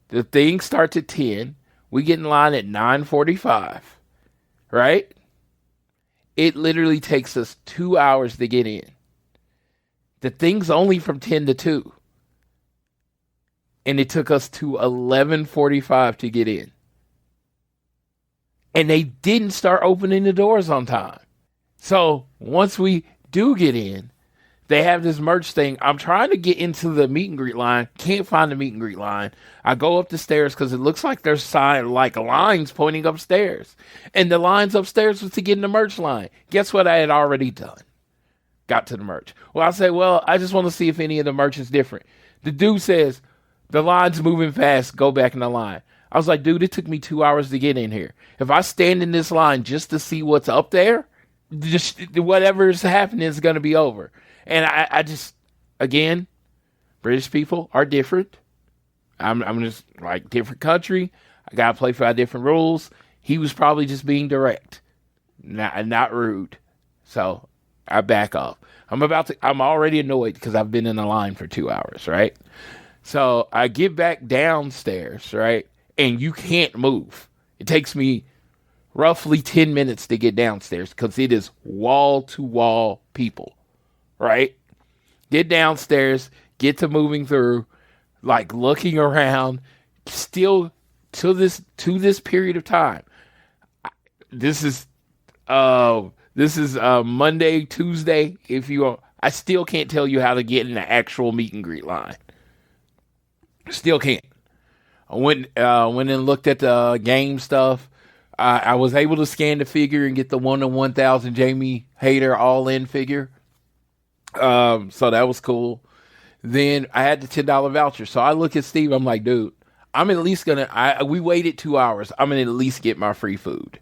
The thing starts at 10. We get in line at 9:45. Right? It literally takes us 2 hours to get in. The thing's only from 10 to 2. And it took us to 11:45 to get in. And they didn't start opening the doors on time. So once we do get in, they have this merch thing. I'm trying to get into the meet and greet line. Can't find the meet and greet line. I go up the stairs because it looks like there's lines pointing upstairs. And the lines upstairs was to get in the merch line. Guess what I had already done? Got to the merch. Well, I say, I just want to see if any of the merch is different. The dude says, the line's moving fast. Go back in the line. I was like, dude, it took me 2 hours to get in here. If I stand in this line just to see what's up there, just whatever's happening is going to be over. And I just, again, British people are different. I'm just different country. I got to play by different rules. He was probably just being direct, not rude. So I back off. I'm already annoyed because I've been in a line for 2 hours, right? So I get back downstairs, right? And you can't move. It takes me roughly 10 minutes to get downstairs because it is wall-to-wall people, right? Get downstairs, get to moving through, looking around, still to this period of time. This is Monday, Tuesday. I still can't tell you how to get in the actual meet and greet line. Still can't. I went and looked at the game stuff. I was able to scan the figure and get the 1 to 1,000 Jamie Hayter all-in figure. So that was cool. Then I had the $10 voucher. So I look at Steve. I'm like, dude, I'm at least we waited 2 hours. I'm going to at least get my free food.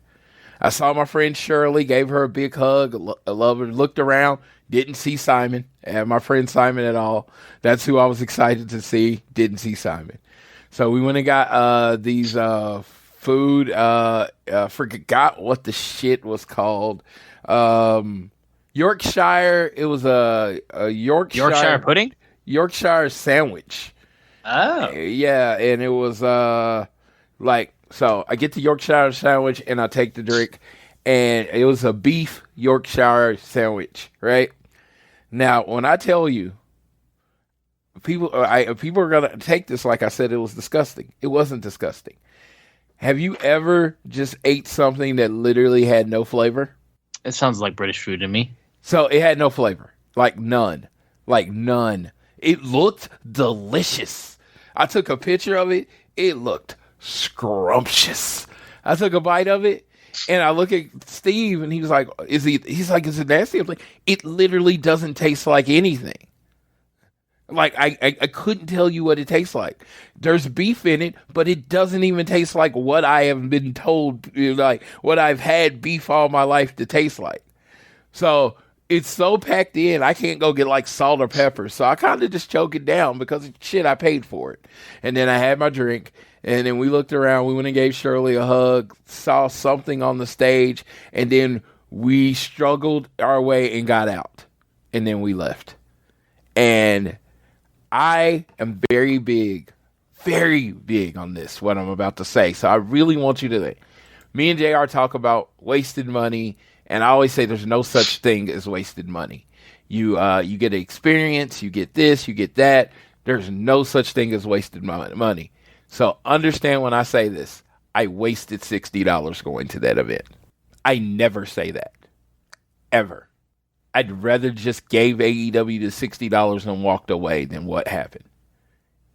I saw my friend Shirley, gave her a big hug. I love her. Looked around, didn't see Simon. My friend Simon at all. That's who I was excited to see. Didn't see Simon. So we went and got these food. Forgot what the shit was called. Yorkshire. It was a Yorkshire pudding. Yorkshire sandwich. Oh. Yeah, and it was so I get the Yorkshire sandwich and I take the drink, and it was a beef Yorkshire sandwich, right? Now, when I tell you, people are gonna take this like I said it was disgusting. It wasn't disgusting. Have you ever just ate something that literally had no flavor? It sounds like British food to me. So it had no flavor, none. It looked delicious. I took a picture of it. It looked scrumptious. I took a bite of it, and I look at Steve, and he was like, is it nasty? I'm like, it literally doesn't taste like anything. I couldn't tell you what it tastes like. There's beef in it, but it doesn't even taste like what I have been told, what I've had beef all my life to taste like. So it's so packed in, I can't go get salt or pepper. So I kind of just choke it down because shit, I paid for it. And then I had my drink, And then we looked around. We went and gave Shirley a hug, saw something on the stage, and then we struggled our way and got out. And then we left. And I am very big on this, what I'm about to say. So I really want you to think. Me and JR talk about wasted money, and I always say there's no such thing as wasted money. You get an experience, you get this, you get that. There's no such thing as wasted money. So understand when I say this, I wasted $60 going to that event. I never say that. Ever. I'd rather just gave AEW the $60 and walked away than what happened.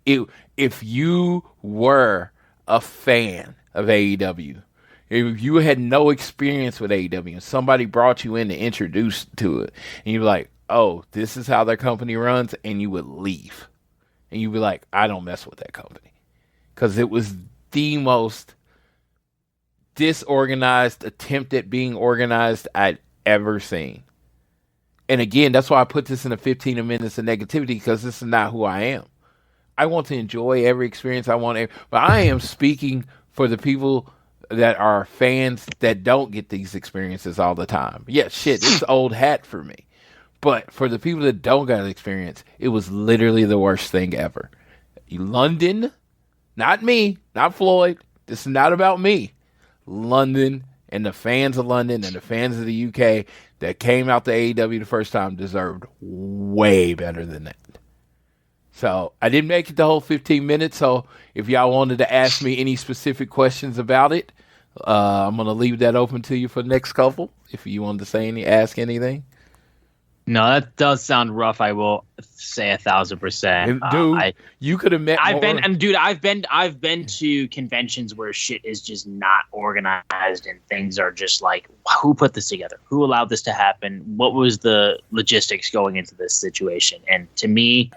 If you were a fan of AEW, if you had no experience with AEW and somebody brought you in to introduce to it, and you're like, oh, this is how their company runs, and you would leave. And you'd be like, I don't mess with that company. Because it was the most disorganized attempt at being organized I'd ever seen. And again, that's why I put this in the 15 minutes of negativity, because this is not who I am. I want to enjoy every experience. But I am speaking for the people that are fans that don't get these experiences all the time. Yeah, shit, it's old hat for me. But for the people that don't got an experience, it was literally the worst thing ever. London, not me, not Floyd. This is not about me. London and the fans of London and the fans of the UK that came out to AEW the first time deserved way better than that. So I didn't make it the whole 15 minutes. So if y'all wanted to ask me any specific questions about it, I'm going to leave that open to you for the next couple. If you wanted to say ask anything. No, that does sound rough. I will say 1,000%. Dude, you could have met. I've been to conventions where shit is just not organized and things are just like, who put this together? Who allowed this to happen? What was the logistics going into this situation? And to me,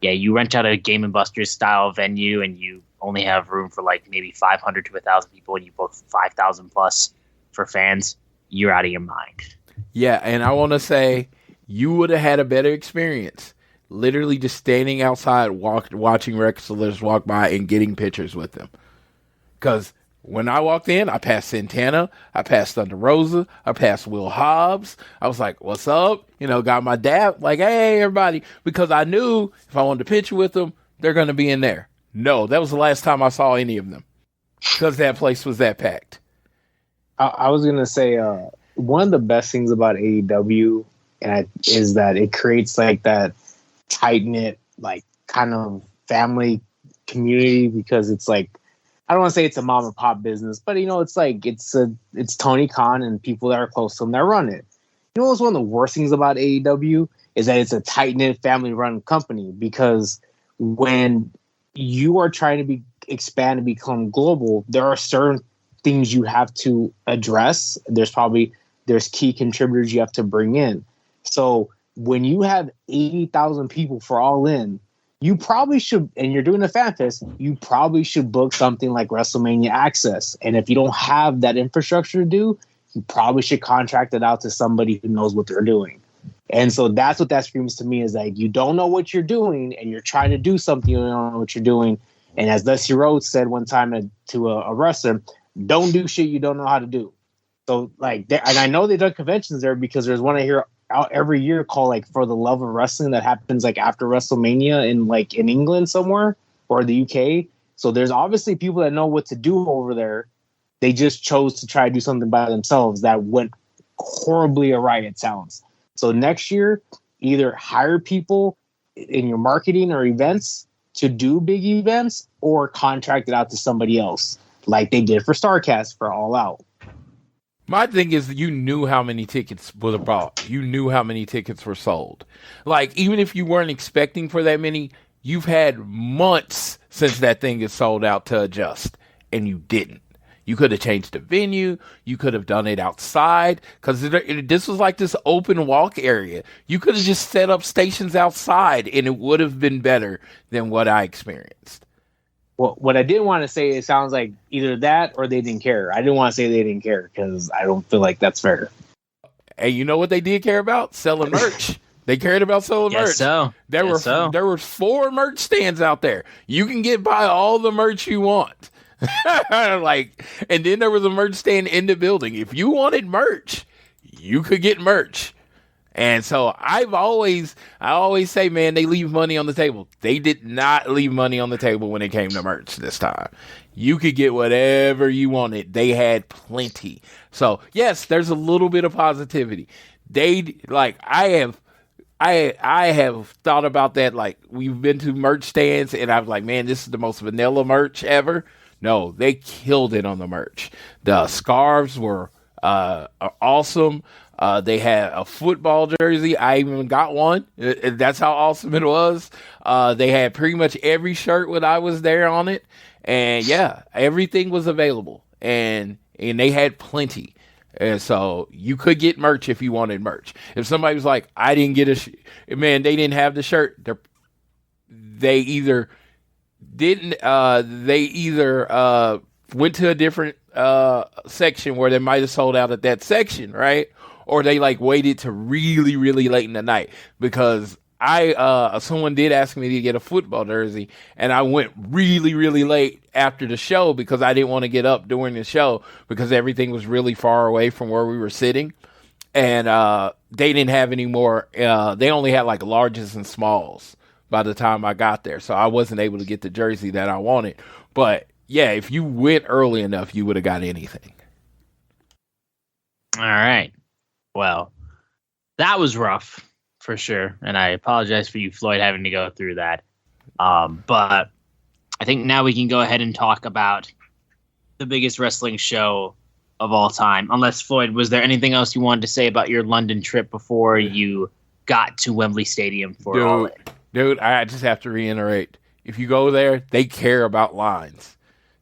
yeah, you rent out a Game & Buster's style venue and you only have room for like maybe 500 to 1,000 people, and you book 5,000 plus for fans. You're out of your mind. Yeah, and I want to say, you would have had a better experience literally just standing outside watching wrestlers walk by and getting pictures with them. Because when I walked in, I passed Santana, I passed Thunder Rosa, I passed Will Hobbs. I was like, what's up? Got my dap, like, hey, everybody. Because I knew if I wanted a picture with them, they're going to be in there. No, that was the last time I saw any of them. Because that place was that packed. I was going to say, one of the best things about AEW is that it creates like that tight-knit, like kind of family community, because it's like, I don't want to say it's a mom and pop business, but it's like it's Tony Khan and people that are close to him that run it. What's one of the worst things about AEW is that it's a tight-knit family run company, because when you are trying to expand and become global, there are certain things you have to address. There's key contributors you have to bring in. So when you have 80,000 people for All In, you probably should, and you're doing a fan fest, you probably should book something like WrestleMania Access. And if you don't have that infrastructure to do, you probably should contract it out to somebody who knows what they're doing. And so that's what that screams to me, is like, you don't know what you're doing and you're trying to do something, you don't know what you're doing. And as Dusty Rhodes said one time to a wrestler, don't do shit you don't know how to do. So like, and I know they've done conventions there, because there's one I hear out every year called like For the Love of Wrestling that happens like after WrestleMania in England somewhere, or the UK. So there's obviously people that know what to do over there. They just chose to try to do something by themselves that went horribly awry, it sounds. So next year, either hire people in your marketing or events to do big events, or contract it out to somebody else, like they did for StarCast for All Out. My thing is, you knew how many tickets were bought. You knew how many tickets were sold. Like, even if you weren't expecting for that many, you've had months since that thing is sold out to adjust, and you didn't. You could have changed the venue. You could have done it outside, because this was like this open walk area. You could have just set up stations outside, and it would have been better than what I experienced. Well, what I didn't want to say, it sounds like either that or they didn't care. I didn't want to say they didn't care, because I don't feel like that's fair. Hey, you know what they did care about? Selling merch. They cared about selling merch. So. There were 4 merch stands out there. You can buy all the merch you want. Like, and then there was a merch stand in the building. If you wanted merch, you could get merch. And so I always say, man, they leave money on the table. They did not leave money on the table when it came to merch this time. You could get whatever you wanted. They had plenty. So yes, there's a little bit of positivity. I have thought about that. Like, we've been to merch stands and I was like, man, this is the most vanilla merch ever. No, they killed it on the merch. The scarves were awesome. They had a football jersey. I even got one. That's how awesome it was. They had pretty much every shirt when I was there on it. And yeah, everything was available. And they had plenty. And so you could get merch if you wanted merch. If somebody was like, I didn't get man, they didn't have the shirt. They either went to a different section where they might have sold out at that section, right? Or they like waited to really, really late in the night, because someone did ask me to get a football jersey, and I went really, really late after the show because I didn't want to get up during the show because everything was really far away from where we were sitting, and they didn't have any more. They only had like larges and smalls by the time I got there, so I wasn't able to get the jersey that I wanted. But yeah, if you went early enough, you would have got anything. All right. Well, that was rough for sure, and I apologize for you, Floyd, having to go through that. But I think now we can go ahead and talk about the biggest wrestling show of all time. Unless, Floyd, was there anything else you wanted to say about your London trip before you got to Wembley Stadium for All In? Dude, I just have to reiterate, if you go there, they care about lines.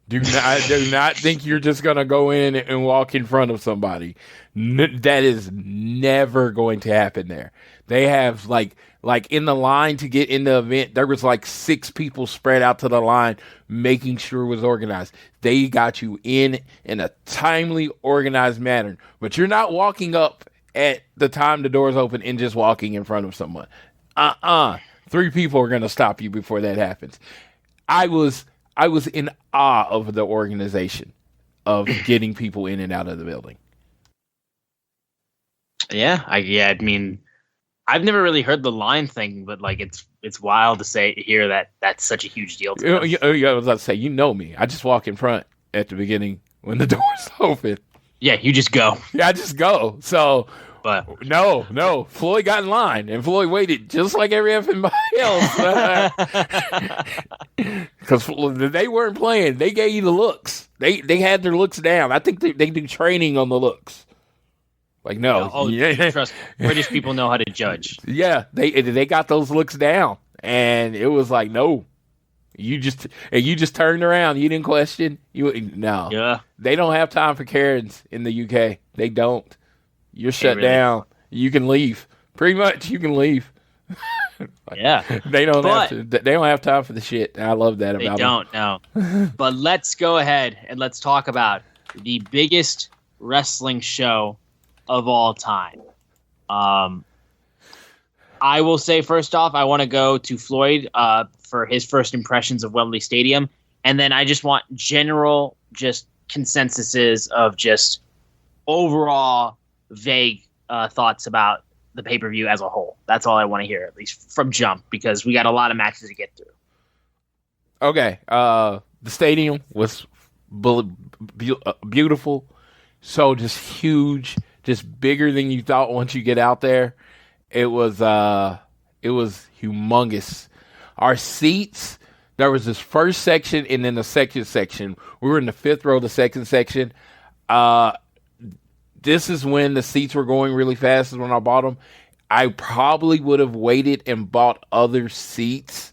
Do not think you're just going to go in and walk in front of somebody. That is never going to happen there. They have like in the line to get in the event, there was like 6 people spread out to the line, making sure it was organized. They got you in a timely, organized manner. But you're not walking up at the time the doors open and just walking in front of someone. 3 people are going to stop you before that happens. I was in awe of the organization of getting people in and out of the building. Yeah, I mean, I've never really heard the line thing, but like it's wild to hear that that's such a huge deal to them. I was about to say, you know me. I just walk in front at the beginning when the doors open. Yeah, you just go. Yeah, I just go. So, but no. Floyd got in line, and Floyd waited just like everybody else. Because they weren't playing. They gave you the looks. They had their looks down. I think they do training on the looks. Like, no. Trust me, British people know how to judge. Yeah, they got those looks down, and it was like, no. You just turned around. You didn't question. No. Yeah. They don't have time for Karens in the UK. They don't. You're shut down. You can leave. Pretty much, you can leave. Yeah. They don't have time for the shit. I love that about them. They don't, no. But let's go ahead and let's talk about the biggest wrestling show of all time. I will say, first off, I want to go to Floyd for his first impressions of Wembley Stadium. And then I just want general just consensuses of just overall vague thoughts about the pay-per-view as a whole. That's all I want to hear, at least from jump, because we got a lot of matches to get through. Okay. The stadium was beautiful. So just huge, just bigger than you thought once you get out there. It was humongous. Our seats, there was this first section and then the second section. We were in the 5th row, the second section. This is when the seats were going really fast, is when I bought them. I probably would have waited and bought other seats,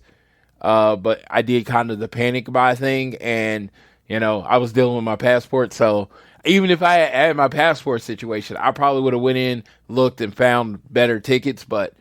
but I did kind of the panic buy thing, and I was dealing with my passport, so even if I had my passport situation, I probably would have went in, looked, and found better tickets, but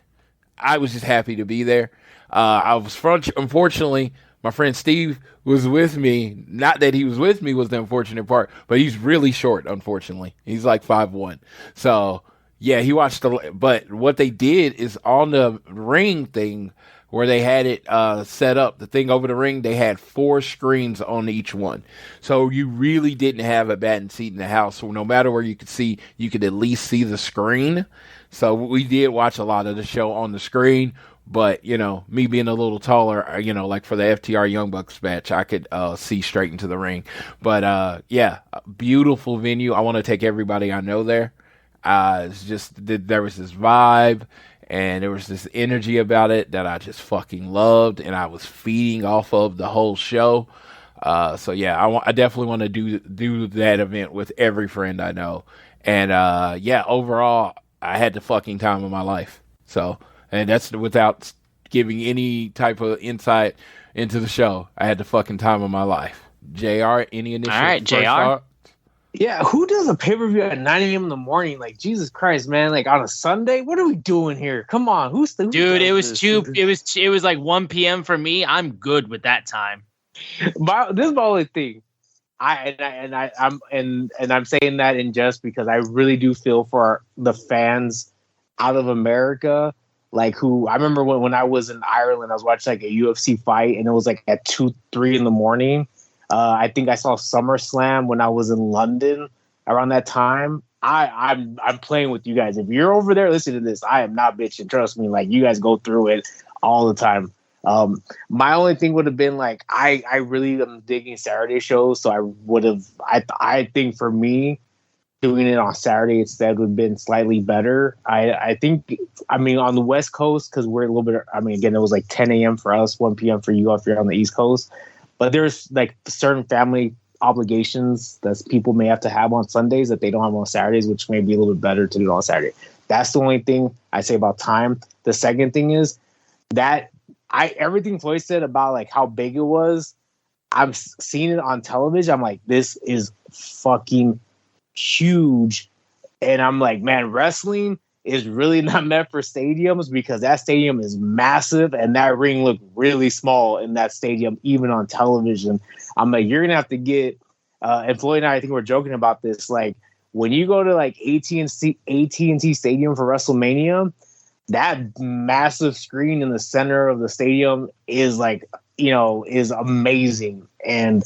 I was just happy to be there. Unfortunately, my friend Steve was with me. Not that he was with me was the unfortunate part, but he's really short, unfortunately. He's like 5'1". So, yeah, he watched but what they did is on the ring thing, where they had it set up, the thing over the ring, they had 4 screens on each one. So you really didn't have a bad seat in the house. So no matter where you could see, you could at least see the screen. So we did watch a lot of the show on the screen. But, me being a little taller, like for the FTR Young Bucks match, I could see straight into the ring. But, beautiful venue. I want to take everybody I know there. It's just, there was this vibe and there was this energy about it that I just fucking loved. And I was feeding off of the whole show. I definitely want to do that event with every friend I know. And, overall, I had the fucking time of my life. So... And that's without giving any type of insight into the show. I had the fucking time of my life. JR, any initial? All right, JR. Thought? Yeah, who does a pay-per-view at 9 a.m. in the morning? Like, Jesus Christ, man! Like on a Sunday, what are we doing here? Come on, who's the dude? It was It was like 1 p.m. for me. I'm good with that time. This is my only thing. I'm saying that in jest because I really do feel for the fans out of America. Like I remember when I was in Ireland, I was watching like a UFC fight and it was like at 2-3 in the morning. I think I saw SummerSlam when I was in London around that time. I'm playing with you guys. If you're over there listening to this, I am not bitching. Trust me. Like you guys go through it all the time. My only thing would have been like, I really am digging Saturday shows. So I think for me, doing it on Saturday instead would have been slightly better. I think, on the West Coast, because we're a little bit, again, it was like 10 a.m. for us, 1 p.m. for you if you're on the East Coast. But there's like certain family obligations that people may have to have on Sundays that they don't have on Saturdays, which may be a little bit better to do it on Saturday. That's the only thing I say about time. The second thing is that everything Floyd said about like how big it was, I'm seeing it on television. I'm like, this is fucking huge. And I'm like, man, wrestling is really not meant for stadiums because that stadium is massive and that ring looked really small in that stadium, even on television. I'm like, you're gonna have to get and Floyd and I think we're joking about this, like when you go to like AT&T Stadium for WrestleMania, that massive screen in the center of the stadium is like, is amazing. And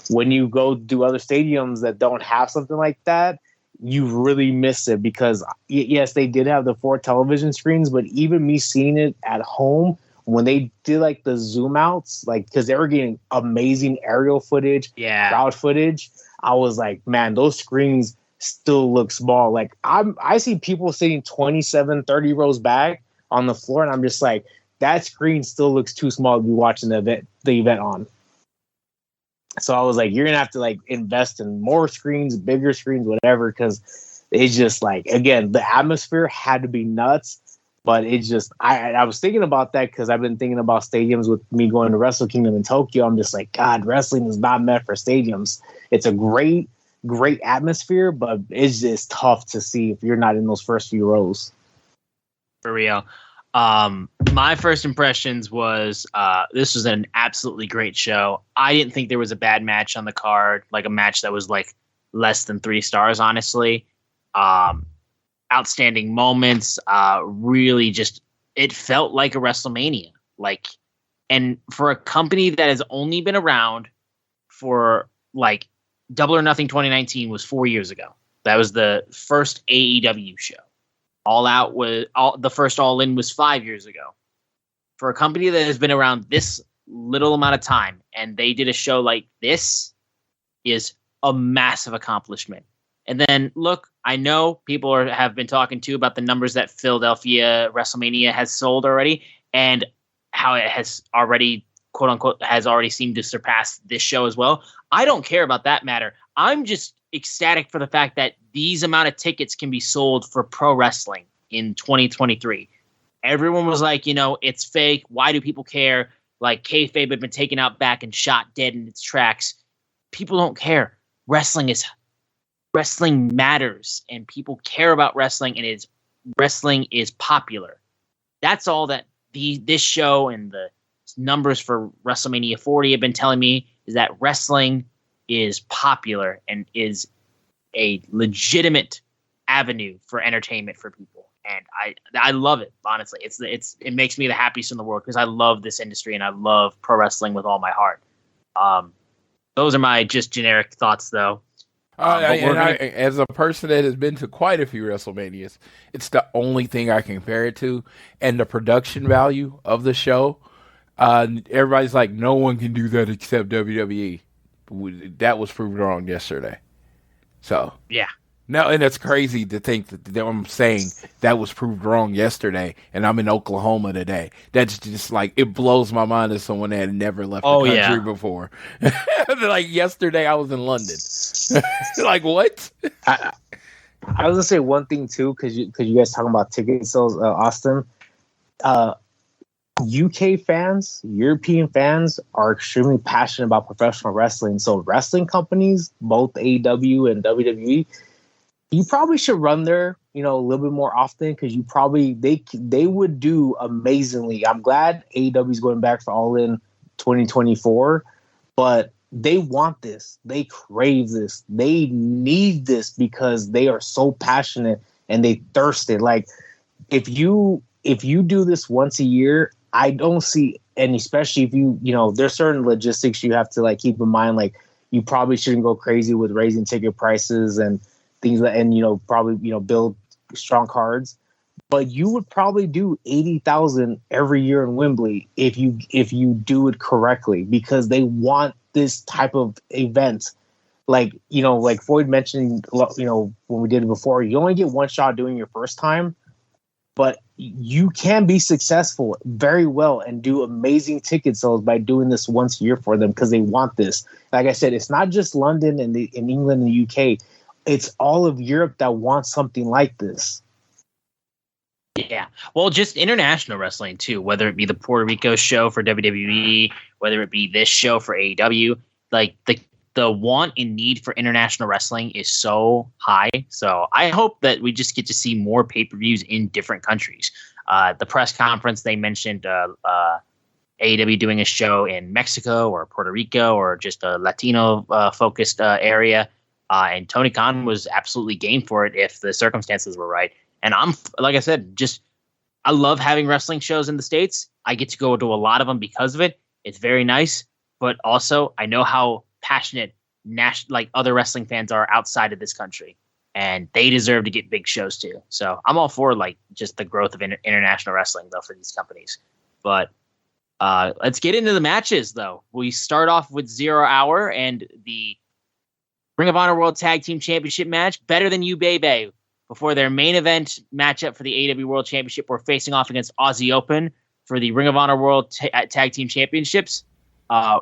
when you go do other stadiums that don't have something like that, you really miss it because yes, they did have the 4 television screens, but even me seeing it at home when they did like the zoom outs, like because they were getting amazing aerial footage, crowd footage, I was like, man, those screens still look small. Like I see people sitting 27, 30 rows back on the floor, and I'm just like, that screen still looks too small to be watching the event on. So I was like, you're going to have to like invest in more screens, bigger screens, whatever. Cause it's just like, again, the atmosphere had to be nuts, but it's just, I was thinking about that cause I've been thinking about stadiums with me going to Wrestle Kingdom in Tokyo. I'm just like, God, wrestling is not meant for stadiums. It's a great atmosphere, but it's just tough to see if you're not in those first few rows. For real. My first impressions was this was an absolutely great show. I didn't think there was a bad match on the card, like a match that was like less than 3 stars, honestly. Outstanding moments. Really just, it felt like a WrestleMania. Like, and for a company that has only been around for like Double or Nothing 2019 was 4 years ago. That was the first AEW show. All Out was the first All In was 5 years ago. For a company that has been around this little amount of time and they did a show like this is a massive accomplishment. And then look, I know people have been talking too about the numbers that Philadelphia WrestleMania has sold already and how it has already, quote unquote, has already seemed to surpass this show as well. I don't care about that matter. I'm just ecstatic for the fact that these amount of tickets can be sold for pro wrestling in 2023. Everyone was like, it's fake. Why do people care? Like kayfabe had been taken out back and shot dead in its tracks. People don't care. Wrestling matters and people care about wrestling and wrestling is popular. That's all that this show and the numbers for WrestleMania 40 have been telling me is that wrestling is popular and is a legitimate avenue for entertainment for people. and I love it. Honestly, it makes me the happiest in the world because I love this industry and I love pro wrestling with all my heart. Those are my just generic thoughts, though. As a person that has been to quite a few WrestleManias, it's the only thing I can compare it to, and the production value of the show. Everybody's like, no one can do that except WWE. That was proved wrong yesterday. So yeah. No, and it's crazy to think that I'm saying that was proved wrong yesterday, and I'm in Oklahoma today. That's just like, it blows my mind as someone that had never left the country before. Like yesterday, I was in London. Like, what? I was gonna say one thing too, because you guys talking about ticket sales, Austin. UK fans, European fans are extremely passionate about professional wrestling. So wrestling companies, both AEW and WWE, you probably should run there, a little bit more often, because they would do amazingly. I'm glad AEW is going back for All In 2024, but they want this. They crave this. They need this because they are so passionate and they thirst it. Like, if you do this once a year, I don't see, and especially if there's certain logistics you have to like keep in mind. Like, you probably shouldn't go crazy with raising ticket prices and things like, and probably build strong cards. But you would probably do 80,000 every year in Wembley if you do it correctly, because they want this type of event. Like like Floyd mentioned, when we did it before, you only get one shot doing your first time, but you can be successful very well and do amazing ticket sales by doing this once a year for them, because they want this. Like I said, it's not just London and in England and the UK. It's all of Europe that wants something like this. Yeah. Well, just international wrestling too, whether it be the Puerto Rico show for WWE, whether it be this show for AEW, like the want and need for international wrestling is so high. So I hope that we just get to see more pay-per-views in different countries. The press conference, they mentioned AEW doing a show in Mexico or Puerto Rico or just a Latino focused area. And Tony Khan was absolutely game for it if the circumstances were right. And I'm, like I said, I love having wrestling shows in the States. I get to go to a lot of them because of it. It's very nice. But also, I know how passionate other wrestling fans are outside of this country. And they deserve to get big shows too. So I'm all for just the growth of international wrestling, though, for these companies. But let's get into the matches, though. We start off with 0 Hour and the Ring of Honor World Tag Team Championship match, Better Than You, Baby. Before their main event matchup for the AEW World Championship, we're facing off against Aussie Open for the Ring of Honor World Tag Team Championships.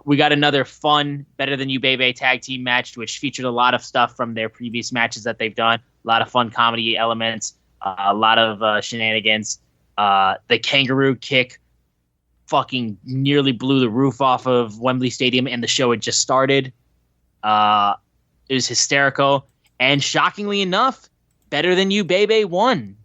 We got another fun Better Than You, Baby tag team match, which featured a lot of stuff from their previous matches that they've done. A lot of fun comedy elements, a lot of shenanigans. The kangaroo kick fucking nearly blew the roof off of Wembley Stadium, and the show had just started. It was hysterical. And shockingly enough, Better Than You, Baby won.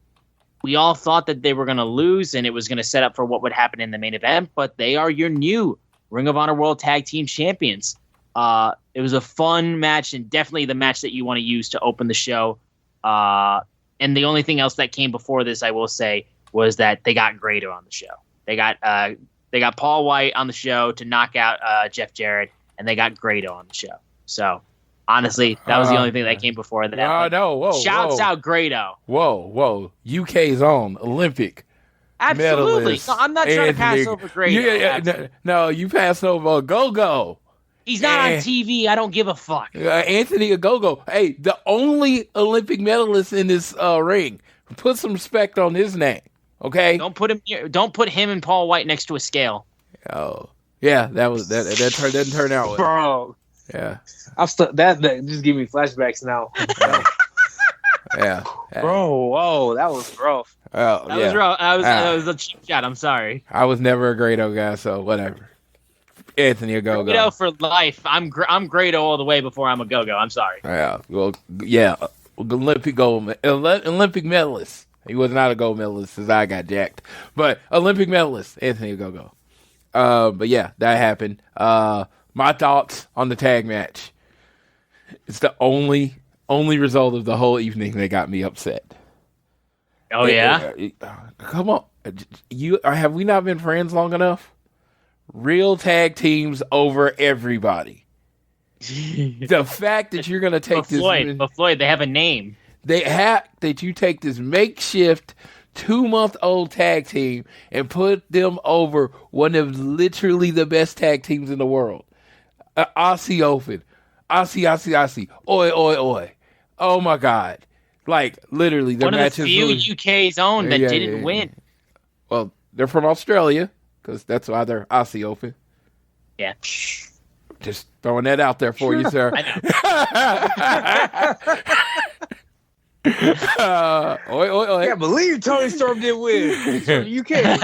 We all thought that they were going to lose and it was going to set up for what would happen in the main event, but they are your new Ring of Honor World Tag Team Champions. It was a fun match and definitely the match that you want to use to open the show. And the only thing else that came before this, I will say, was that they got Grado on the show. They got Paul Wyatt on the show to knock out Jeff Jarrett, and they got Grado on the show. So honestly, that was the only thing that came before that. Shouts out Grado. Whoa. UK's on Olympic. Absolutely. No, I'm not trying to pass over Grado. No, you pass over Go-Go. He's not on TV. I don't give a fuck. Anthony Ogogo. Hey, the only Olympic medalist in this ring. Put some respect on his name, okay? Don't put him and Paul Wyatt next to a scale. Oh, yeah, that didn't turn out well. Bro. Yeah. That just give me flashbacks now. Yeah. Bro, whoa, that was rough. Oh, that was rough. That was a cheap shot. I'm sorry. I was never a Grado guy, so whatever. Anthony a go-go. Grado for life. I'm Grado all the way before I'm a go-go. I'm sorry. Yeah. Well, yeah. Olympic medalist. He was not a gold medalist since I got jacked, but Olympic medalist Anthony a go-go. But yeah, that happened. My thoughts on the tag match. It's the only result of the whole evening that got me upset. Oh yeah. Come on, have we not been friends long enough? Real tag teams over everybody. The fact that you're gonna take but Floyd, they have a name. That you take this makeshift 2-month-old tag team and put them over one of literally the best tag teams in the world. Aussie Open. Aussie. Oi, oi, oi. Oh my God. Like, literally, the matches. One of the few UK's own that didn't win. Well, they're from Australia, because that's why they're Aussie Open. Yeah. Just throwing that out there for you, sir. I can't believe Tony Storm did win. You can't.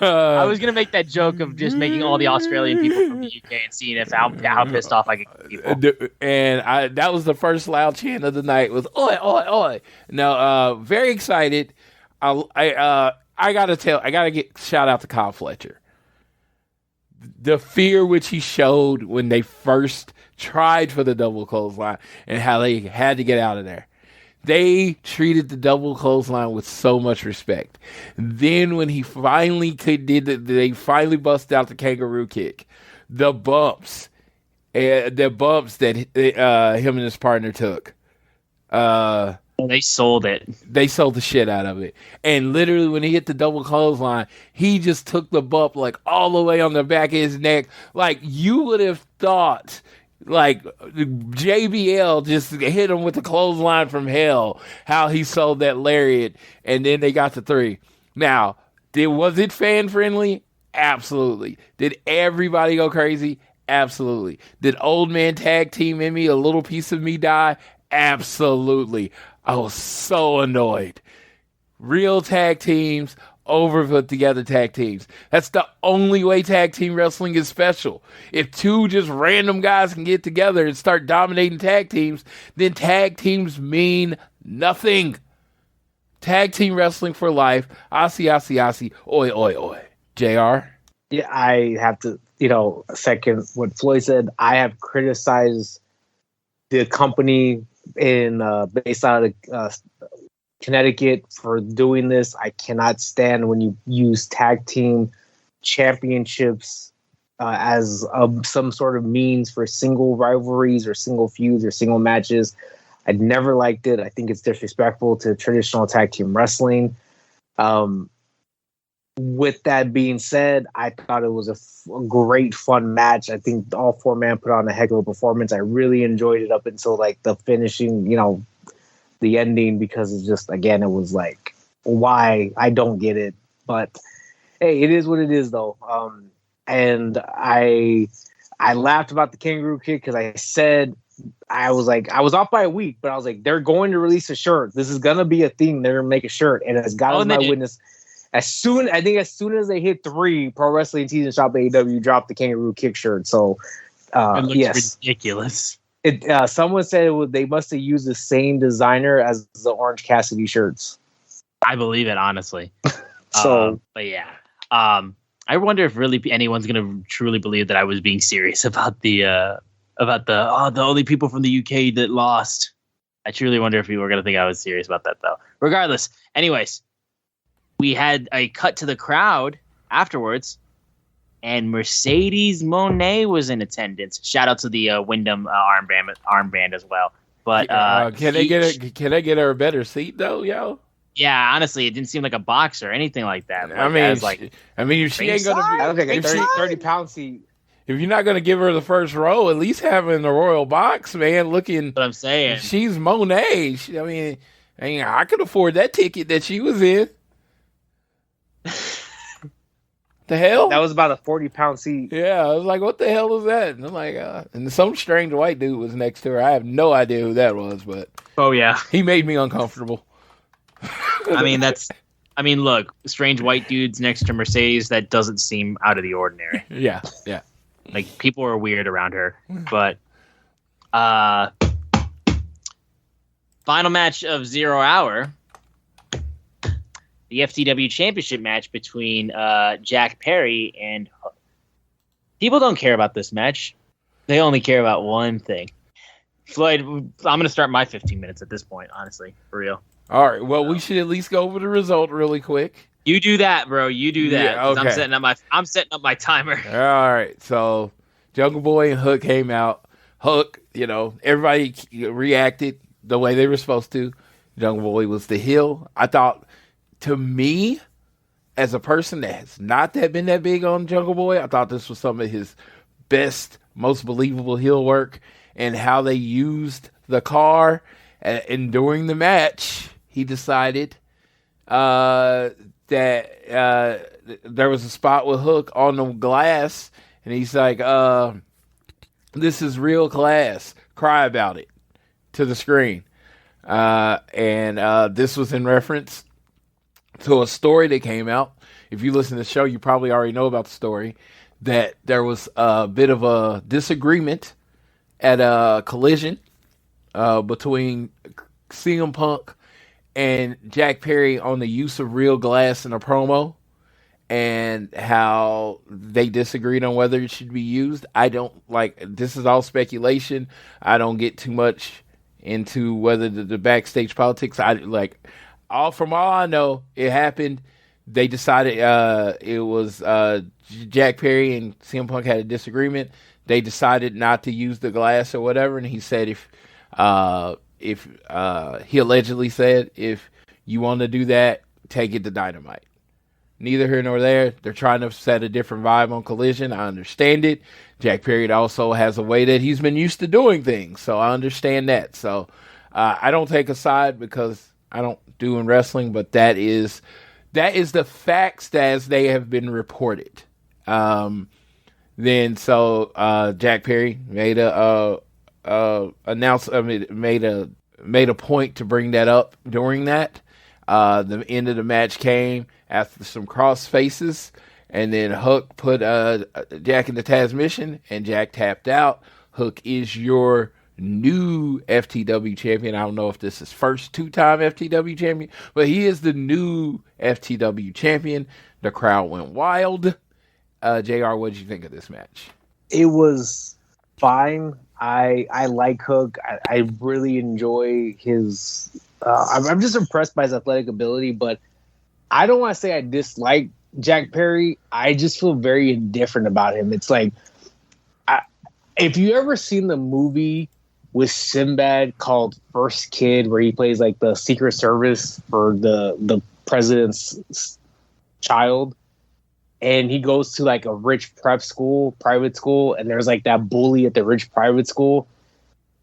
I was gonna make that joke of just making all the Australian people from the UK and seeing how pissed off I could get people. And that was the first loud chant of the night. Was oi oi oi. Now, very excited. I gotta get shout out to Kyle Fletcher. The fear which he showed when they first tried for the double clothesline and how they had to get out of there. They treated the double clothesline with so much respect. Then when he finally they finally busted out the kangaroo kick. The bumps that him and his partner took. They sold it. They sold the shit out of it. And literally when he hit the double clothesline, he just took the bump like all the way on the back of his neck. Like you would have thought like JBL just hit him with the clothesline from hell, how he sold that lariat, and then they got the 3. Now, was it fan friendly? Absolutely. Did everybody go crazy? Absolutely. Did old man tag team in me, a little piece of me die? Absolutely. I was so annoyed. Real tag teams over put together tag teams. That's the only way tag team wrestling is special. If 2 just random guys can get together and start dominating tag teams, then tag teams mean nothing. Tag team wrestling for life. Aussie. Oi, oi, oi. JR? Yeah, I have to, second what Floyd said. I have criticized the company based out of Connecticut for doing this. I cannot stand when you use tag team championships as some sort of means for single rivalries or single feuds or single matches. I'd never liked it. I think it's disrespectful to traditional tag team wrestling. With that being said, I thought it was a great, fun match. I think all 4 men put on a heck of a performance. I really enjoyed it up until like the finishing, the ending, because it's just, again, it was like, why? I don't get it. But hey, it is what it is, though. And I laughed about the kangaroo kick because I said, I was off by a week, but I was like, they're going to release a shirt. This is going to be a thing. They're going to make a shirt. And as God is my witness, as soon as they hit 3, Pro Wrestling Tees and Shop AEW dropped the kangaroo kick shirt. So, it looks ridiculous. Someone said they must have used the same designer as the Orange Cassidy shirts. I believe it, honestly. But yeah. I wonder if really anyone's gonna truly believe that I was being serious about the only people from the UK that lost. I truly wonder if people were gonna think I was serious about that, though. Regardless, anyways, we had a cut to the crowd afterwards. And Mercedes Moné was in attendance. Shout out to the Wyndham armband as well. But can I get her a better seat though, yo? Yeah, honestly, it didn't seem like a box or anything like that. Like, if she ain't gonna be, I don't think a 30-pound seat. If you're not gonna give her the first row, at least have her in the royal box, man. Looking, what I'm saying, she's Moné. I could afford that ticket that she was in. The hell? That was about a 40-pound seat. Yeah, I was like, what the hell is that? And I'm like, and some strange white dude was next to her. I have no idea who that was, but oh yeah, he made me uncomfortable. Look, strange white dudes next to Mercedes, that doesn't seem out of the ordinary. Yeah. Like, people are weird around her. But final match of 0 Hour. The FTW Championship match between Jack Perry and Hook. People don't care about this match. They only care about one thing. Floyd, I'm going to start my 15 minutes at this point, honestly, for real. All right. Well, we should at least go over the result really quick. You do that, bro. You do that. Yeah, okay. I'm setting up my timer. All right. So Jungle Boy and Hook came out. Hook, everybody reacted the way they were supposed to. Jungle Boy was the heel. I thought, to me, as a person that has not been that big on Jungle Boy, I thought this was some of his best, most believable heel work, and how they used the car. And during the match, he decided that there was a spot with Hook on the glass, and he's like, this is real class. Cry about it to the screen. And this was in reference to a story that came out. If you listen to the show, you probably already know about the story, that there was a bit of a disagreement at a collision between CM Punk and Jack Perry on the use of real glass in a promo, and how they disagreed on whether it should be used. This is all speculation. I don't get too much into whether the backstage politics. From all I know, it happened. They decided it was Jack Perry and CM Punk had a disagreement. They decided not to use the glass or whatever, and he said if he allegedly said, if you want to do that, take it to Dynamite. Neither here nor there. They're trying to set a different vibe on Collision. I understand it. Jack Perry also has a way that he's been used to doing things, so I understand that. So I don't take a side because I don't do in wrestling, but that is the facts as they have been reported. Jack Perry made made a point to bring that up during that. The end of the match came after some cross faces, and then Hook put Jack in the transmission, and Jack tapped out. Hook is your new FTW champion. I don't know if this is first two-time FTW champion, but he is the new FTW champion. The crowd went wild. JR, what did you think of this match? It was fine. I like Hook. I really enjoy his. I'm just impressed by his athletic ability, but I don't want to say I dislike Jack Perry. I just feel very indifferent about him. It's like, if you ever seen the movie with Sinbad called First Kid, where he plays like the Secret Service for the president's child, and he goes to like a rich private school, and there's like that bully at the rich private school.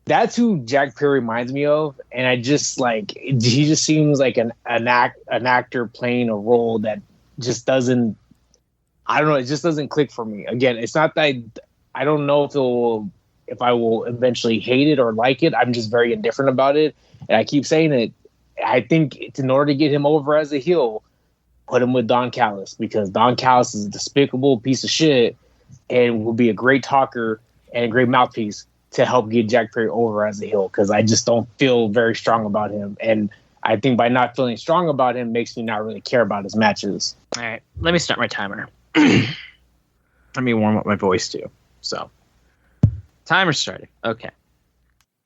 That's who Jack Perry reminds me of, and I just he just seems like an actor playing a role that just doesn't. I don't know. It just doesn't click for me. Again, it's not that I don't know if I will eventually hate it or like it. I'm just very indifferent about it, and I keep saying it. I think in order to get him over as a heel, put him with Don Callis, because Don Callis is a despicable piece of shit and will be a great talker and a great mouthpiece to help get Jack Perry over as a heel, because I just don't feel very strong about him. And I think by not feeling strong about him makes me not really care about his matches. All right, let me start my timer. Let me warm up my voice too. So, timer started. Okay.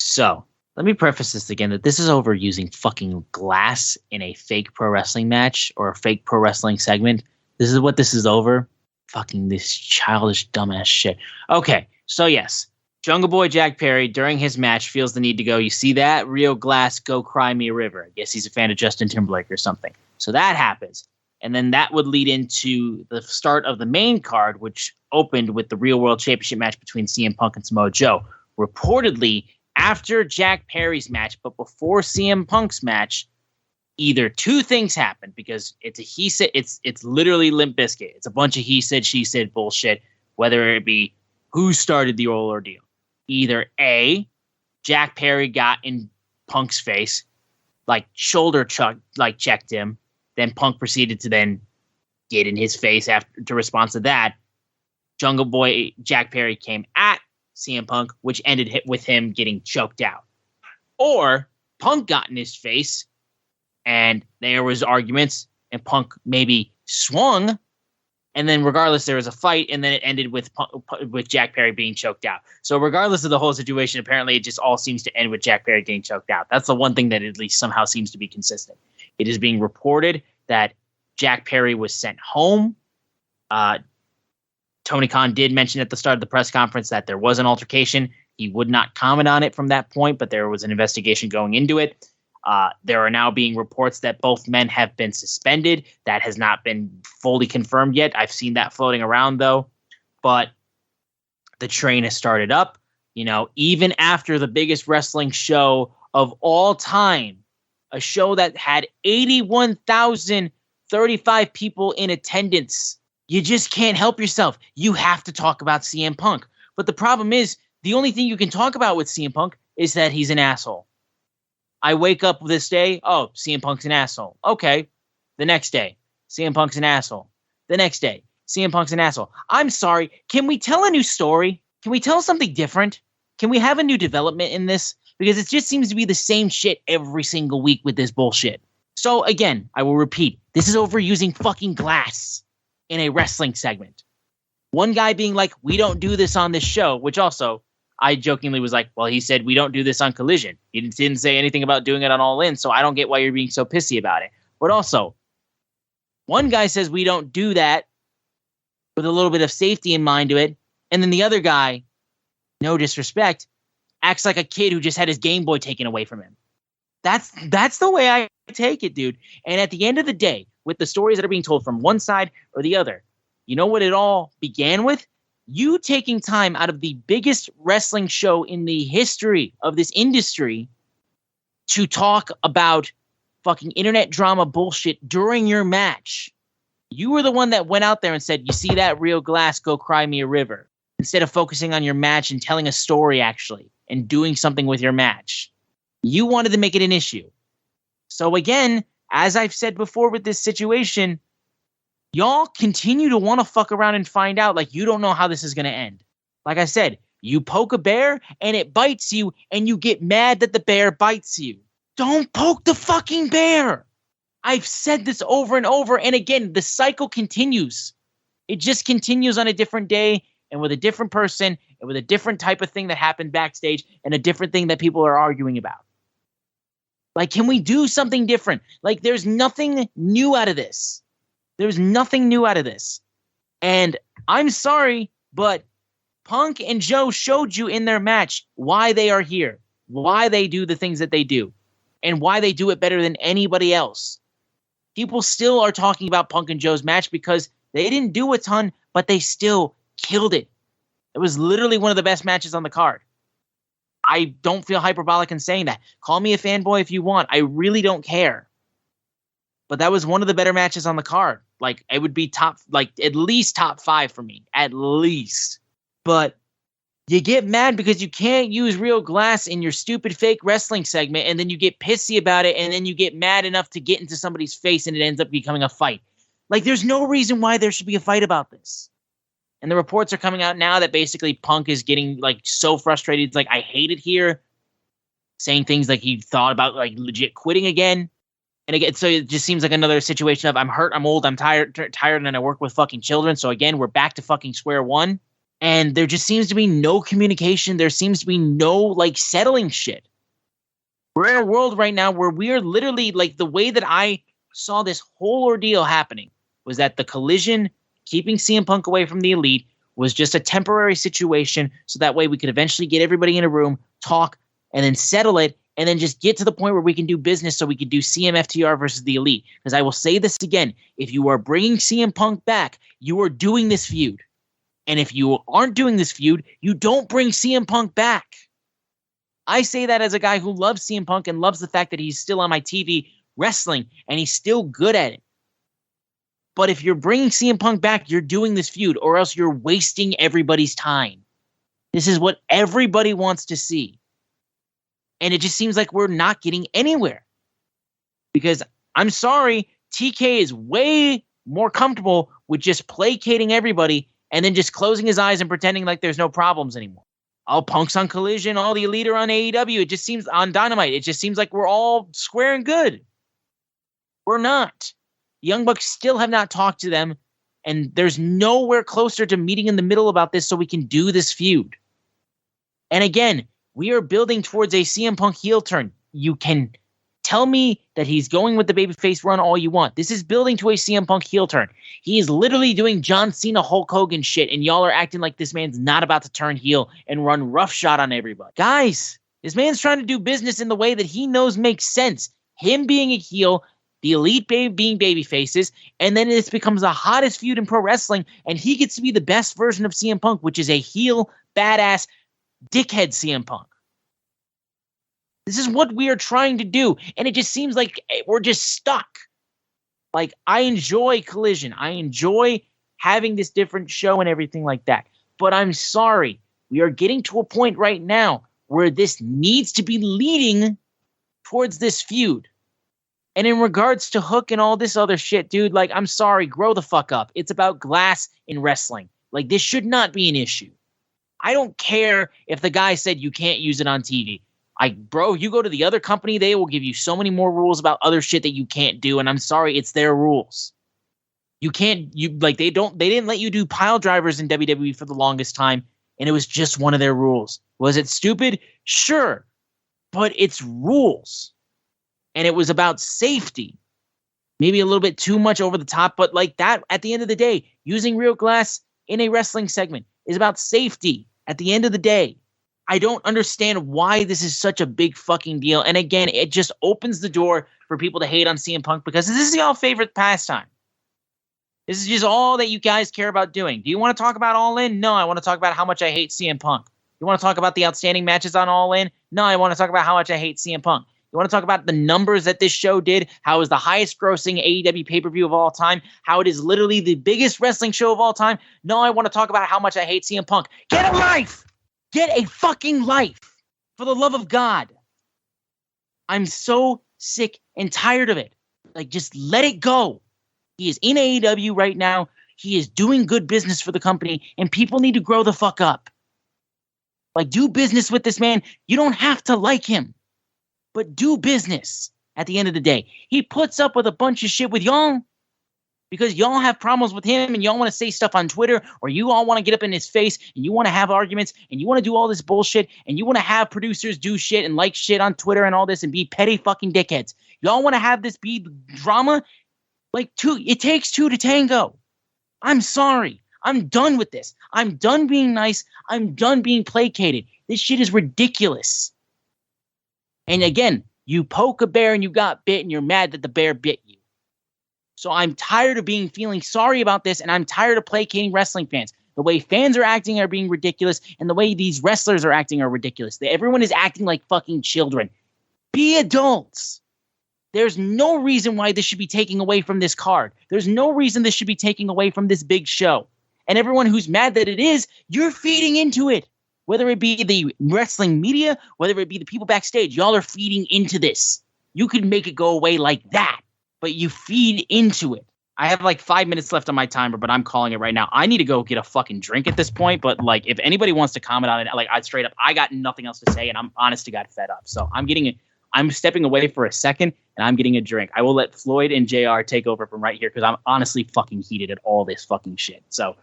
So, let me preface this again, that this is over using fucking glass in a fake pro wrestling match or a fake pro wrestling segment. This is what this is over. Fucking this childish, dumbass shit. Okay, so yes. Jungle Boy Jack Perry, during his match, feels the need to go, you see that? Real glass, go cry me a river. I guess he's a fan of Justin Timberlake or something. So that happens. And then that would lead into the start of the main card, which opened with the Real World Championship match between CM Punk and Samoa Joe. Reportedly, after Jack Perry's match, but before CM Punk's match, either two things happened, because it's a he said, it's literally Limp Bizkit. It's a bunch of he said, she said bullshit, whether it be who started the whole ordeal. Either A, Jack Perry got in Punk's face, checked him. Then Punk proceeded to then get in his face to respond to that. Jungle Boy Jack Perry came at CM Punk, which ended with him getting choked out. Or Punk got in his face, and there was arguments, and Punk maybe swung And then regardless, there was a fight, and then it ended with Jack Perry being choked out. So regardless of the whole situation, apparently it just all seems to end with Jack Perry getting choked out. That's the one thing that at least somehow seems to be consistent. It is being reported that Jack Perry was sent home. Tony Khan did mention at the start of the press conference that there was an altercation. He would not comment on it from that point, but there was an investigation going into it. There are now being reports that both men have been suspended. That has not been fully confirmed yet. I've seen that floating around, though. But the train has started up. You know, even after the biggest wrestling show of all time, a show that had 81,035 people in attendance, you just can't help yourself. You have to talk about CM Punk. But the problem is, the only thing you can talk about with CM Punk is that he's an asshole. I wake up this day, oh, CM Punk's an asshole. Okay. The next day, CM Punk's an asshole. The next day, CM Punk's an asshole. I'm sorry. Can we tell a new story? Can we tell something different? Can we have a new development in this? Because it just seems to be the same shit every single week with this bullshit. So again, I will repeat, this is overusing fucking glass in a wrestling segment. One guy being like, we don't do this on this show, which also I jokingly was like, well, he said we don't do this on Collision. He didn't say anything about doing it on All In, so I don't get why you're being so pissy about it. But also, one guy says we don't do that with a little bit of safety in mind to it, and then the other guy, no disrespect, acts like a kid who just had his Game Boy taken away from him. That's the way I take it, dude. And at the end of the day, with the stories that are being told from one side or the other, you know what it all began with? You taking time out of the biggest wrestling show in the history of this industry to talk about fucking internet drama bullshit during your match. You were the one that went out there and said, you see that real glass, go cry me a river. Instead of focusing on your match and telling a story, actually, and doing something with your match. You wanted to make it an issue. So again, as I've said before with this situation, y'all continue to want to fuck around and find out like you don't know how this is going to end. Like I said, you poke a bear and it bites you and you get mad that the bear bites you. Don't poke the fucking bear. I've said this over and over. And again, the cycle continues. It just continues on a different day and with a different person and with a different type of thing that happened backstage and a different thing that people are arguing about. Like, can we do something different? Like, there's nothing new out of this. There's nothing new out of this. And I'm sorry, but Punk and Joe showed you in their match why they are here, why they do the things that they do, and why they do it better than anybody else. People still are talking about Punk and Joe's match because they didn't do a ton, but they still killed it. It was literally one of the best matches on the card. I don't feel hyperbolic in saying that. Call me a fanboy if you want. I really don't care. But that was one of the better matches on the card. Like, it would be at least top 5 for me. At least. But you get mad because you can't use real glass in your stupid fake wrestling segment, and then you get pissy about it, and then you get mad enough to get into somebody's face, and it ends up becoming a fight. Like, there's no reason why there should be a fight about this. And the reports are coming out now that basically Punk is getting, like, so frustrated. It's like, I hate it here. Saying things like he thought about, like, legit quitting again. And again, so it just seems like another situation of I'm hurt, I'm old, I'm tired, and I work with fucking children. So again, we're back to fucking square one. And there just seems to be no communication. There seems to be no, like, settling shit. We're in a world right now where we are literally, like, the way that I saw this whole ordeal happening was that the Collision keeping CM Punk away from the Elite was just a temporary situation. So that way we could eventually get everybody in a room, talk, and then settle it. And then just get to the point where we can do business so we can do CMFTR versus the Elite. Because I will say this again. If you are bringing CM Punk back, you are doing this feud. And if you aren't doing this feud, you don't bring CM Punk back. I say that as a guy who loves CM Punk and loves the fact that he's still on my TV wrestling and he's still good at it. But if you're bringing CM Punk back, you're doing this feud or else you're wasting everybody's time. This is what everybody wants to see. And it just seems like we're not getting anywhere. Because I'm sorry, TK is way more comfortable with just placating everybody and then just closing his eyes and pretending like there's no problems anymore. All Punk's on Collision, all the Elite are on AEW. It just seems on Dynamite. It just seems like we're all square and good. We're not. The Young Bucks still have not talked to them And there's nowhere closer to meeting in the middle about this so we can do this feud. And again, we are building towards a CM Punk heel turn. You can tell me that he's going with the babyface run all you want. This is building to a CM Punk heel turn. He is literally doing John Cena, Hulk Hogan shit, and y'all are acting like this man's not about to turn heel and run roughshod on everybody. Guys, this man's trying to do business in the way that he knows makes sense. Him being a heel, the Elite being baby faces, and then this becomes the hottest feud in pro wrestling, and he gets to be the best version of CM Punk, which is a heel, badass, dickhead CM Punk. This is what we are trying to do, and it just seems like we're just stuck. Like, I enjoy Collision. I enjoy having this different show and everything like that, but I'm sorry. We are getting to a point right now where this needs to be leading towards this feud. And in regards to Hook and all this other shit, dude, like, I'm sorry, grow the fuck up. It's about glass in wrestling. Like, this should not be an issue. I don't care if the guy said you can't use it on TV. Bro, you go to the other company, they will give you so many more rules about other shit that you can't do, and I'm sorry, it's their rules. They didn't let you do pile drivers in WWE for the longest time, and it was just one of their rules. Was it stupid? Sure. But it's rules. And it was about safety. Maybe a little bit too much over the top, but like that, at the end of the day, using real glass in a wrestling segment is about safety at the end of the day. I don't understand why this is such a big fucking deal. And again, it just opens the door for people to hate on CM Punk because this is y'all favorite pastime. This is just all that you guys care about doing. Do you want to talk about All In? No, I want to talk about how much I hate CM Punk. You want to talk about the outstanding matches on All In? No, I want to talk about how much I hate CM Punk. You want to talk about the numbers that this show did? How it was the highest grossing AEW pay-per-view of all time? How it is literally the biggest wrestling show of all time? No, I want to talk about how much I hate CM Punk. Get a life! Get a fucking life! For the love of God. I'm so sick and tired of it. Like, just let it go. He is in AEW right now. He is doing good business for the company, and people need to grow the fuck up. Like, do business with this man. You don't have to like him. But do business at the end of the day. He puts up with a bunch of shit with y'all because y'all have problems with him and y'all want to say stuff on Twitter or you all want to get up in his face and you want to have arguments and you want to do all this bullshit and you want to have producers do shit and like shit on Twitter and all this and be petty fucking dickheads. Y'all want to have this be drama? It takes two to tango. I'm sorry. I'm done with this. I'm done being nice. I'm done being placated. This shit is ridiculous. And again, you poke a bear and you got bit and you're mad that the bear bit you. So I'm tired of feeling sorry about this, and I'm tired of placating wrestling fans. The way fans are acting are being ridiculous, and the way these wrestlers are acting are ridiculous. Everyone is acting like fucking children. Be adults. There's no reason why this should be taking away from this card. There's no reason this should be taking away from this big show. And everyone who's mad that it is, you're feeding into it. Whether it be the wrestling media, whether it be the people backstage, y'all are feeding into this. You could make it go away like that, but you feed into it. I have like 5 minutes left on my timer, but I'm calling it right now. I need to go get a fucking drink at this point, but like if anybody wants to comment on it, like I got nothing else to say, and I'm honest to God fed up. So I'm stepping away for a second, and I'm getting a drink. I will let Floyd and JR take over from right here because I'm honestly fucking heated at all this fucking shit. So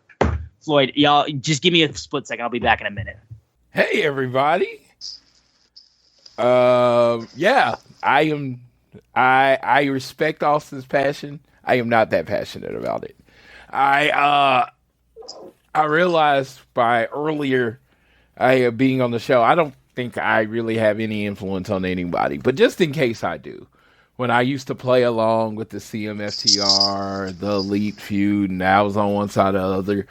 Floyd, y'all just give me a split second. I'll be back in a minute. Hey, everybody. Yeah, I respect Austin's passion. I am not that passionate about it. I realized by earlier being on the show, I don't think I really have any influence on anybody, but just in case I do, when I used to play along with the CMFTR, the Elite feud, and I was on one side or the other,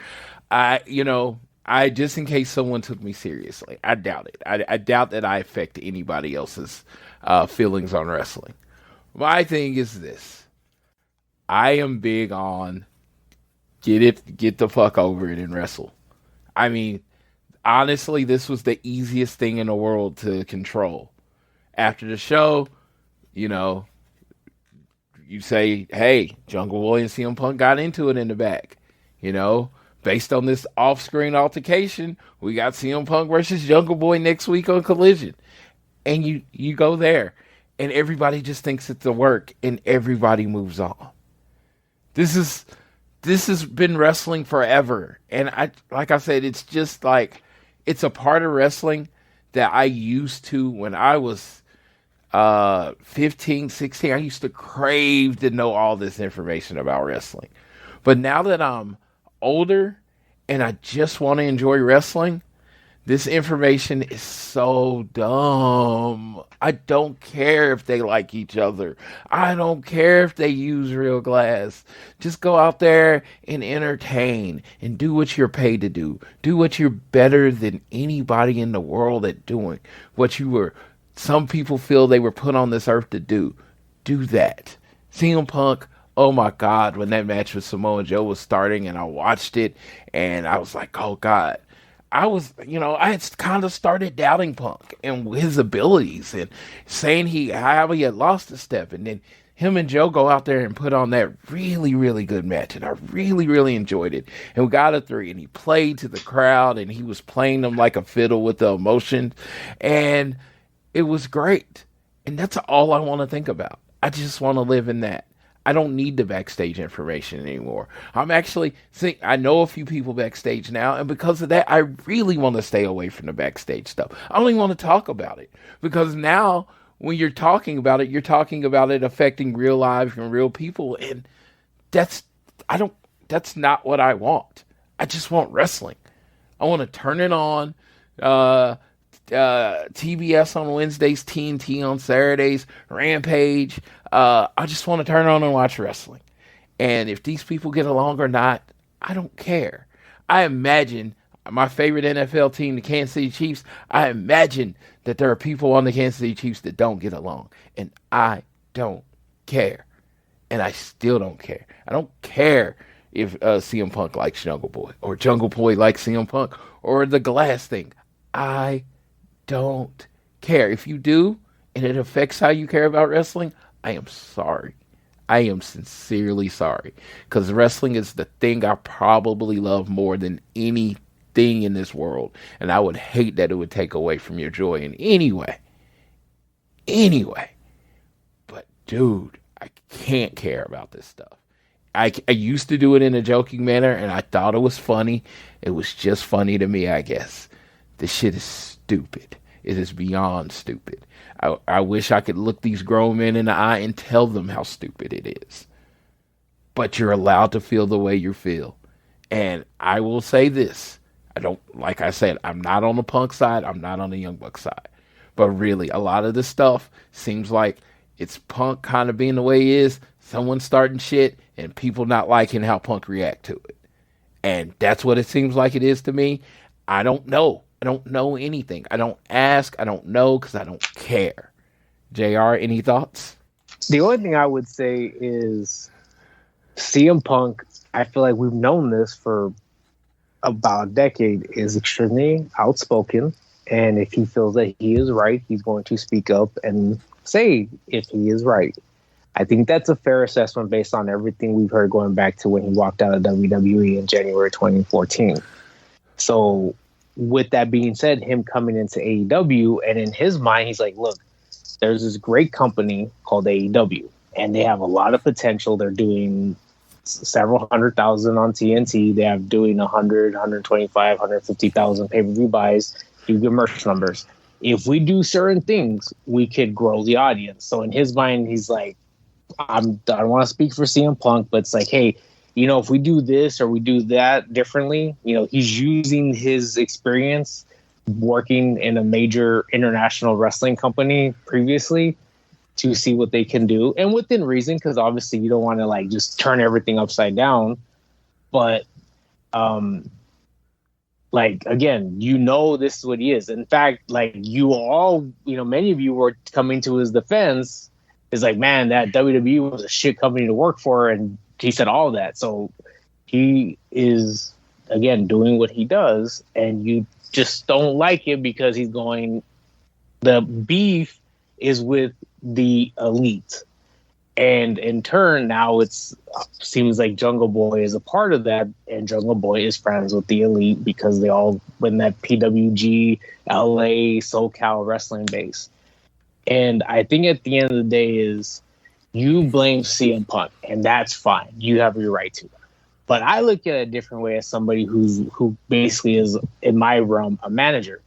I just in case someone took me seriously, I doubt it. I doubt that I affect anybody else's feelings on wrestling. My thing is this. I am big on get the fuck over it and wrestle. I mean, honestly, this was the easiest thing in the world to control. After the show, you say, hey, Jungle Boy and CM Punk got into it in the back, Based on this off-screen altercation, we got CM Punk versus Jungle Boy next week on Collision. And you go there, and everybody just thinks it's a work, and everybody moves on. This is this has been wrestling forever. And like I said, it's just like, it's a part of wrestling that I used to when I was 15, 16. I used to crave to know all this information about wrestling. But now that I'm older and I just want to enjoy wrestling, this information is so dumb. I don't care if they like each other. I don't care if they use real glass. Just go out there and entertain and do what you're paid to do. Do what you're better than anybody in the world at doing. What you were, some people feel they were put on this earth to do. Do that. CM Punk, oh my God, when that match with Samoa Joe was starting and I watched it and I was like, oh God. I had kind of started doubting Punk and his abilities and saying how he had lost a step. And then him and Joe go out there and put on that really, really good match. And I really, really enjoyed it. And we got a 3 and he played to the crowd and he was playing them like a fiddle with the emotion. And it was great. And that's all I want to think about. I just want to live in that. I don't need the backstage information anymore. I know a few people backstage now, and because of that, I really want to stay away from the backstage stuff. I don't even want to talk about it, because now when you're talking about it affecting real lives and real people, and that's not what I want. I just want wrestling. I want to turn it on, TBS on Wednesdays, TNT on Saturdays, Rampage. I just want to turn on and watch wrestling. And if these people get along or not, I don't care. I imagine my favorite NFL team, the Kansas City Chiefs, I imagine that there are people on the Kansas City Chiefs that don't get along. And I don't care. And I still don't care. I don't care if CM Punk likes Jungle Boy, or Jungle Boy likes CM Punk, or the glass thing. I don't care. If you do, and it affects how you care about wrestling, I am sorry. I am sincerely sorry. Because wrestling is the thing I probably love more than anything in this world. And I would hate that it would take away from your joy in any way. Anyway. But dude, I can't care about this stuff. I used to do it in a joking manner, and I thought it was funny. It was just funny to me, I guess. This shit is stupid. It is beyond stupid. I wish I could look these grown men in the eye and tell them how stupid it is. But you're allowed to feel the way you feel. And I will say this. Like I said, I'm not on the Punk side. I'm not on the Young Buck side. But really, a lot of this stuff seems like it's Punk kind of being the way he is. Someone starting shit and people not liking how Punk react to it. And that's what it seems like it is to me. I don't know. I don't know anything. I don't ask. I don't know because I don't care. JR, any thoughts? The only thing I would say is CM Punk, I feel like we've known this for about a decade, is extremely outspoken. And if he feels that he is right, he's going to speak up and say if he is right. I think that's a fair assessment based on everything we've heard going back to when he walked out of WWE in January 2014. So with that being said, him coming into AEW, and in his mind, he's like, look, there's this great company called AEW, and they have a lot of potential. They're doing several 100,000 on TNT. They have doing 100, 125, 150,000 pay-per-view buys, do good merch numbers. If we do certain things, we could grow the audience. So in his mind, he's like, I don't want to speak for CM Punk, but it's like, hey, if we do this or we do that differently, he's using his experience working in a major international wrestling company previously to see what they can do. And within reason, because obviously you don't want to just turn everything upside down. But again, this is what he is. In fact, you all, many of you were coming to his defense. It's like, man, that WWE was a shit company to work for. And he said all that. So he is, again, doing what he does, and you just don't like it because he's going, the beef is with the elite. And in turn, now seems like Jungle Boy is a part of that, and Jungle Boy is friends with the elite because they all win that PWG, LA, SoCal wrestling base. And I think at the end of the day is, you blame CM Punk, and that's fine. You have your right to. But I look at it a different way as somebody who basically is, in my realm, a manager.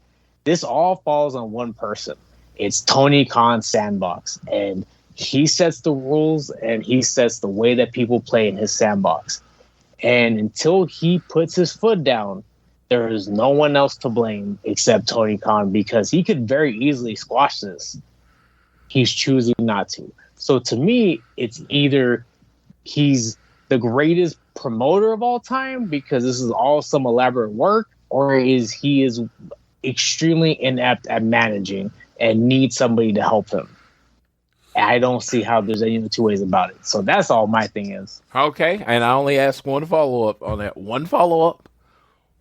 This all falls on one person. It's Tony Khan's sandbox. And he sets the rules and he sets the way that people play in his sandbox. And until he puts his foot down, there is no one else to blame except Tony Khan, because he could very easily squash this. He's choosing not to. So to me, it's either he's the greatest promoter of all time because this is all some elaborate work, or he is extremely inept at managing and needs somebody to help him. I don't see how there's any two ways about it. So that's all my thing is. Okay, and I only ask one follow-up on that. One follow-up.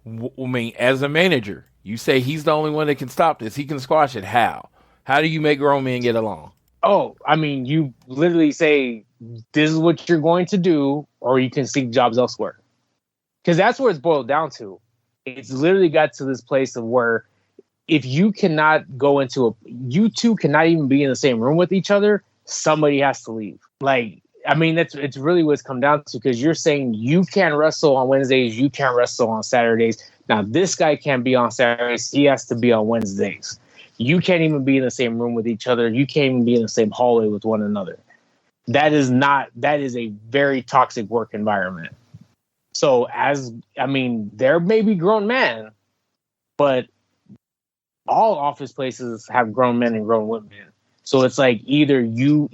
I mean, as a manager, you say he's the only one that can stop this. He can squash it. How? How do you make grown men get along? Oh, I mean, you literally say, this is what you're going to do, or you can seek jobs elsewhere. Because that's where it's boiled down to. It's literally got to this place of where if you cannot you two cannot even be in the same room with each other, somebody has to leave. Like, I mean, it's really what it's come down to, because you're saying you can't wrestle on Wednesdays, you can't wrestle on Saturdays. Now, this guy can't be on Saturdays, he has to be on Wednesdays. You can't even be in the same room with each other. You can't even be in the same hallway with one another. That is a very toxic work environment. So there may be grown men, but all office places have grown men and grown women. So it's like either you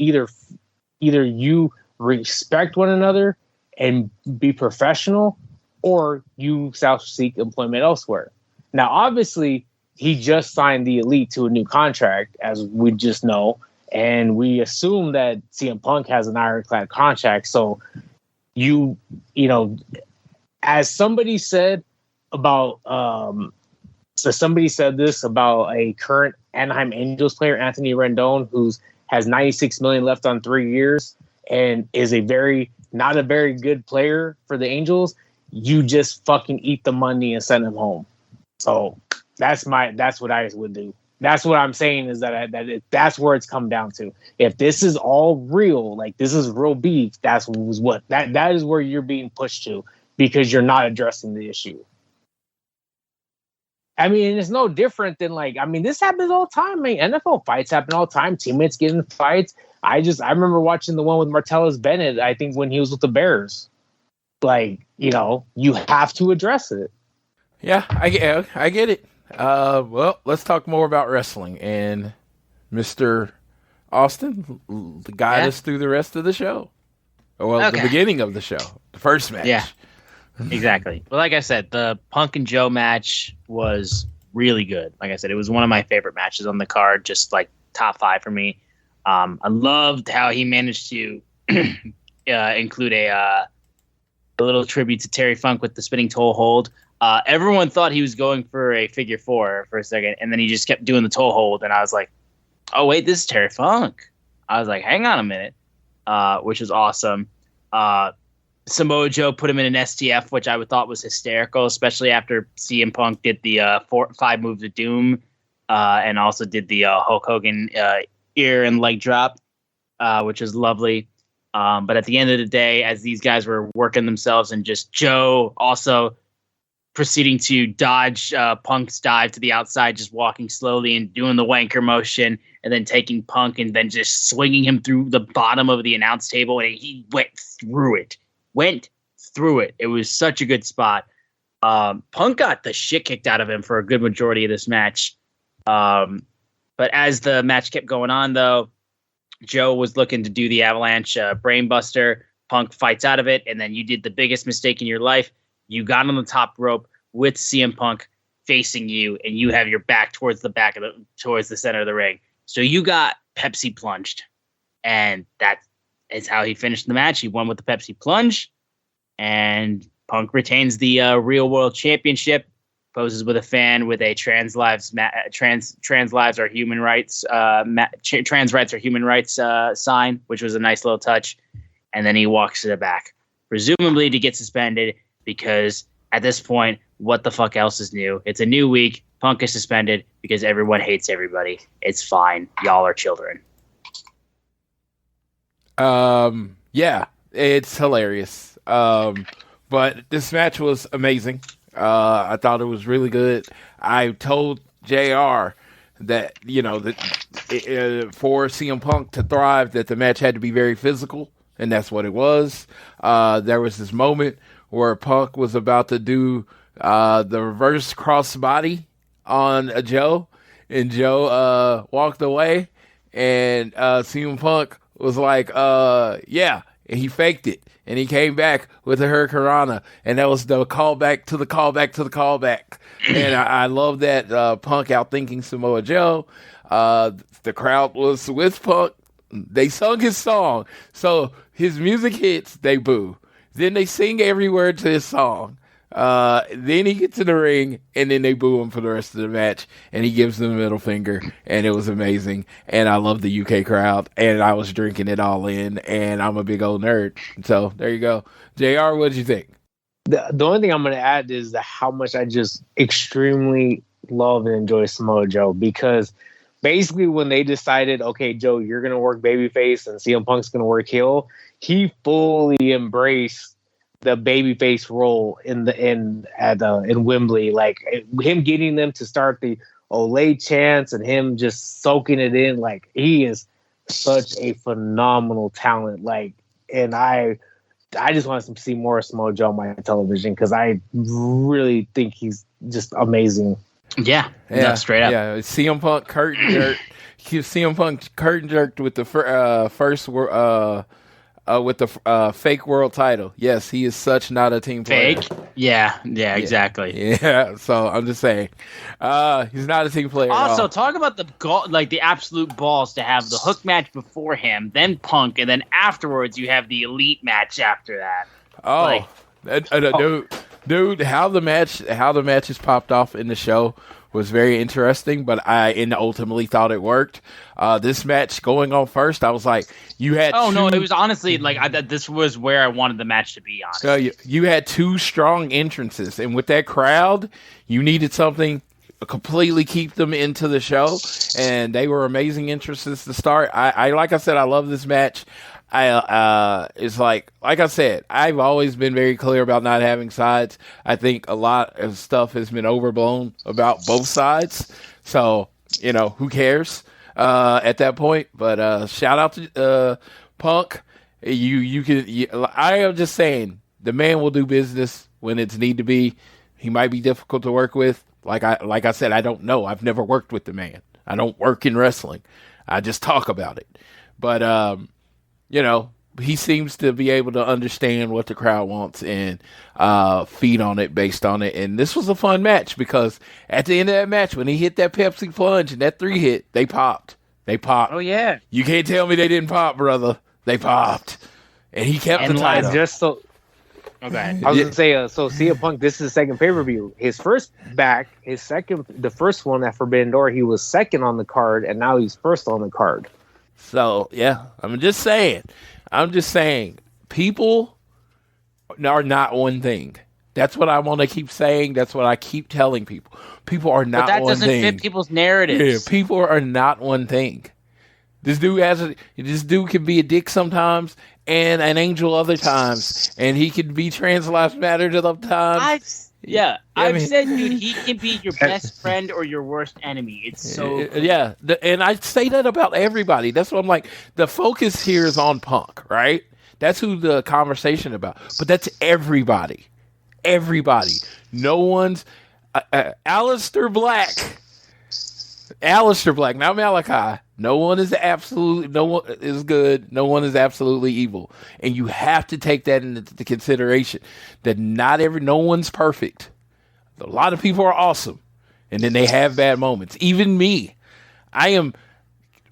respect one another and be professional, or you seek employment elsewhere. Now, obviously, he just signed the Elite to a new contract, as we just know, and we assume that CM Punk has an ironclad contract. So you know, as somebody said about somebody said this about a current Anaheim Angels player, Anthony Rendon, who has $96 million left on 3 years and is not a very good player for the Angels. You just fucking eat the money and send him home. So that's what I would do. That's what I'm saying, is that's where it's come down to. If this is all real, like this is real beef, that is where you're being pushed to, because you're not addressing the issue. I mean, it's no different than this happens all the time. I mean, NFL fights happen all the time. Teammates get in fights. I remember watching the one with Martellus Bennett, I think, when he was with the Bears. You have to address it. Yeah, I get it. Well, let's talk more about wrestling. And Mr. Austin, guide us through the rest of the show. Well, the beginning of the show, the first match. Yeah, exactly. Well, like I said, the Punk and Joe match was really good. Like I said, it was one of my favorite matches on the card, just like top 5 for me. I loved how he managed to include a little tribute to Terry Funk with the spinning toe hold. Everyone thought he was going for a figure 4 for a second, and then he just kept doing the toe hold, and I was like, oh, wait, this is Terry Funk. I was like, hang on a minute, which was awesome. Samoa Joe put him in an STF, which I thought was hysterical, especially after CM Punk did the 5 moves of doom, and also did the Hulk Hogan ear and leg drop, which was lovely. But at the end of the day, as these guys were working themselves, and just Joe also proceeding to dodge Punk's dive to the outside, just walking slowly and doing the wanker motion, and then taking Punk and then just swinging him through the bottom of the announce table, and he went through it. It was such a good spot. Punk got the shit kicked out of him for a good majority of this match. But as the match kept going on, though, Joe was looking to do the Avalanche Brainbuster. Punk fights out of it, and then you did the biggest mistake in your life. You got on the top rope with CM Punk facing you, and you have your back towards the center of the ring. So you got Pepsi plunged, and that is how he finished the match. He won with the Pepsi plunge, and Punk retains the Real World Championship. Poses with a fan with a trans lives are human rights trans rights are human rights sign, which was a nice little touch. And then he walks to the back, presumably to get suspended, because at this point, what the fuck else is new? It's a new week. Punk is suspended because everyone hates everybody. It's fine. Y'all are children. Yeah, it's hilarious. But this match was amazing. I thought it was really good. I told JR that, for CM Punk to thrive, that the match had to be very physical, and that's what it was. There was this moment where Punk was about to do the reverse crossbody on Joe, and Joe walked away, and CM Punk was like, yeah, and he faked it, and he came back with the Hurricanrana, and that was the callback to the callback to the callback. And I love that Punk outthinking Samoa Joe. The crowd was with Punk. They sung his song. So his music hits, they boo. Then they sing every word to his song. Then he gets in the ring, and then they boo him for the rest of the match, and he gives them the middle finger, and it was amazing. And I love the UK crowd, and I was drinking it all in, and I'm a big old nerd. So there you go. JR, what did you think? The only thing I'm going to add is how much I just extremely love and enjoy Samoa Joe, because basically when they decided, okay, Joe, you're going to work babyface and CM Punk's going to work heel, he fully embraced the babyface role in Wembley. Like him getting them to start the Olay chants and him just soaking it in. Like he is such a phenomenal talent. Like, and I just want to see more Samoa Joe on my television, because I really think he's just amazing. Yeah, no, straight up. Yeah, CM Punk curtain jerk. CM Punk curtain jerked with the first with the fake world title. Yes, he is such not a team player. Fake? Yeah, exactly. Yeah, so I'm just saying, he's not a team player. Also, talk about the absolute balls to have the hook match before him, then Punk, and then afterwards you have the elite match after that. Oh, dude, how the matches popped off in the show was very interesting, but I ultimately thought it worked. This match going on first, I was like, you had. Oh no, it was honestly like this was where I wanted the match to be. Honestly, you had two strong entrances, and with that crowd, you needed something to completely keep them into the show, and they were amazing entrances to start. I like I said, I love this match. It's like I said, I've always been very clear about not having sides. I think a lot of stuff has been overblown about both sides. So, who cares at that point? But shout out to Punk. I am just saying, the man will do business when it's need to be. He might be difficult to work with. Like I said, I don't know. I've never worked with the man. I don't work in wrestling. I just talk about it. But he seems to be able to understand what the crowd wants and feed on it based on it. And this was a fun match, because at the end of that match, when he hit that Pepsi plunge and that 3 hit, they popped. Oh, yeah. You can't tell me they didn't pop, brother. They popped. And he kept the title. Okay. I was going to say, so CM Punk, this is the second pay-per-view. The first one at Forbidden Door, he was second on the card, and now he's first on the card. So, yeah, I'm just saying, people are not one thing. That's what I want to keep saying. That's what I keep telling people. People are not one thing. But that doesn't fit people's narratives. Yeah, people are not one thing. This dude can be a dick sometimes and an angel other times, and he can be trans lives matter to other times. I've said, dude, he can be your best friend or your worst enemy. It's so cool. Yeah, and I say that about everybody. That's what I'm like. The focus here is on Punk, right? That's who the conversation about. But that's everybody. Everybody. No one's Aleister Black, not Malachi. No one is good. No one is absolutely evil. And you have to take that into consideration, that no one's perfect. A lot of people are awesome, and then they have bad moments. Even me.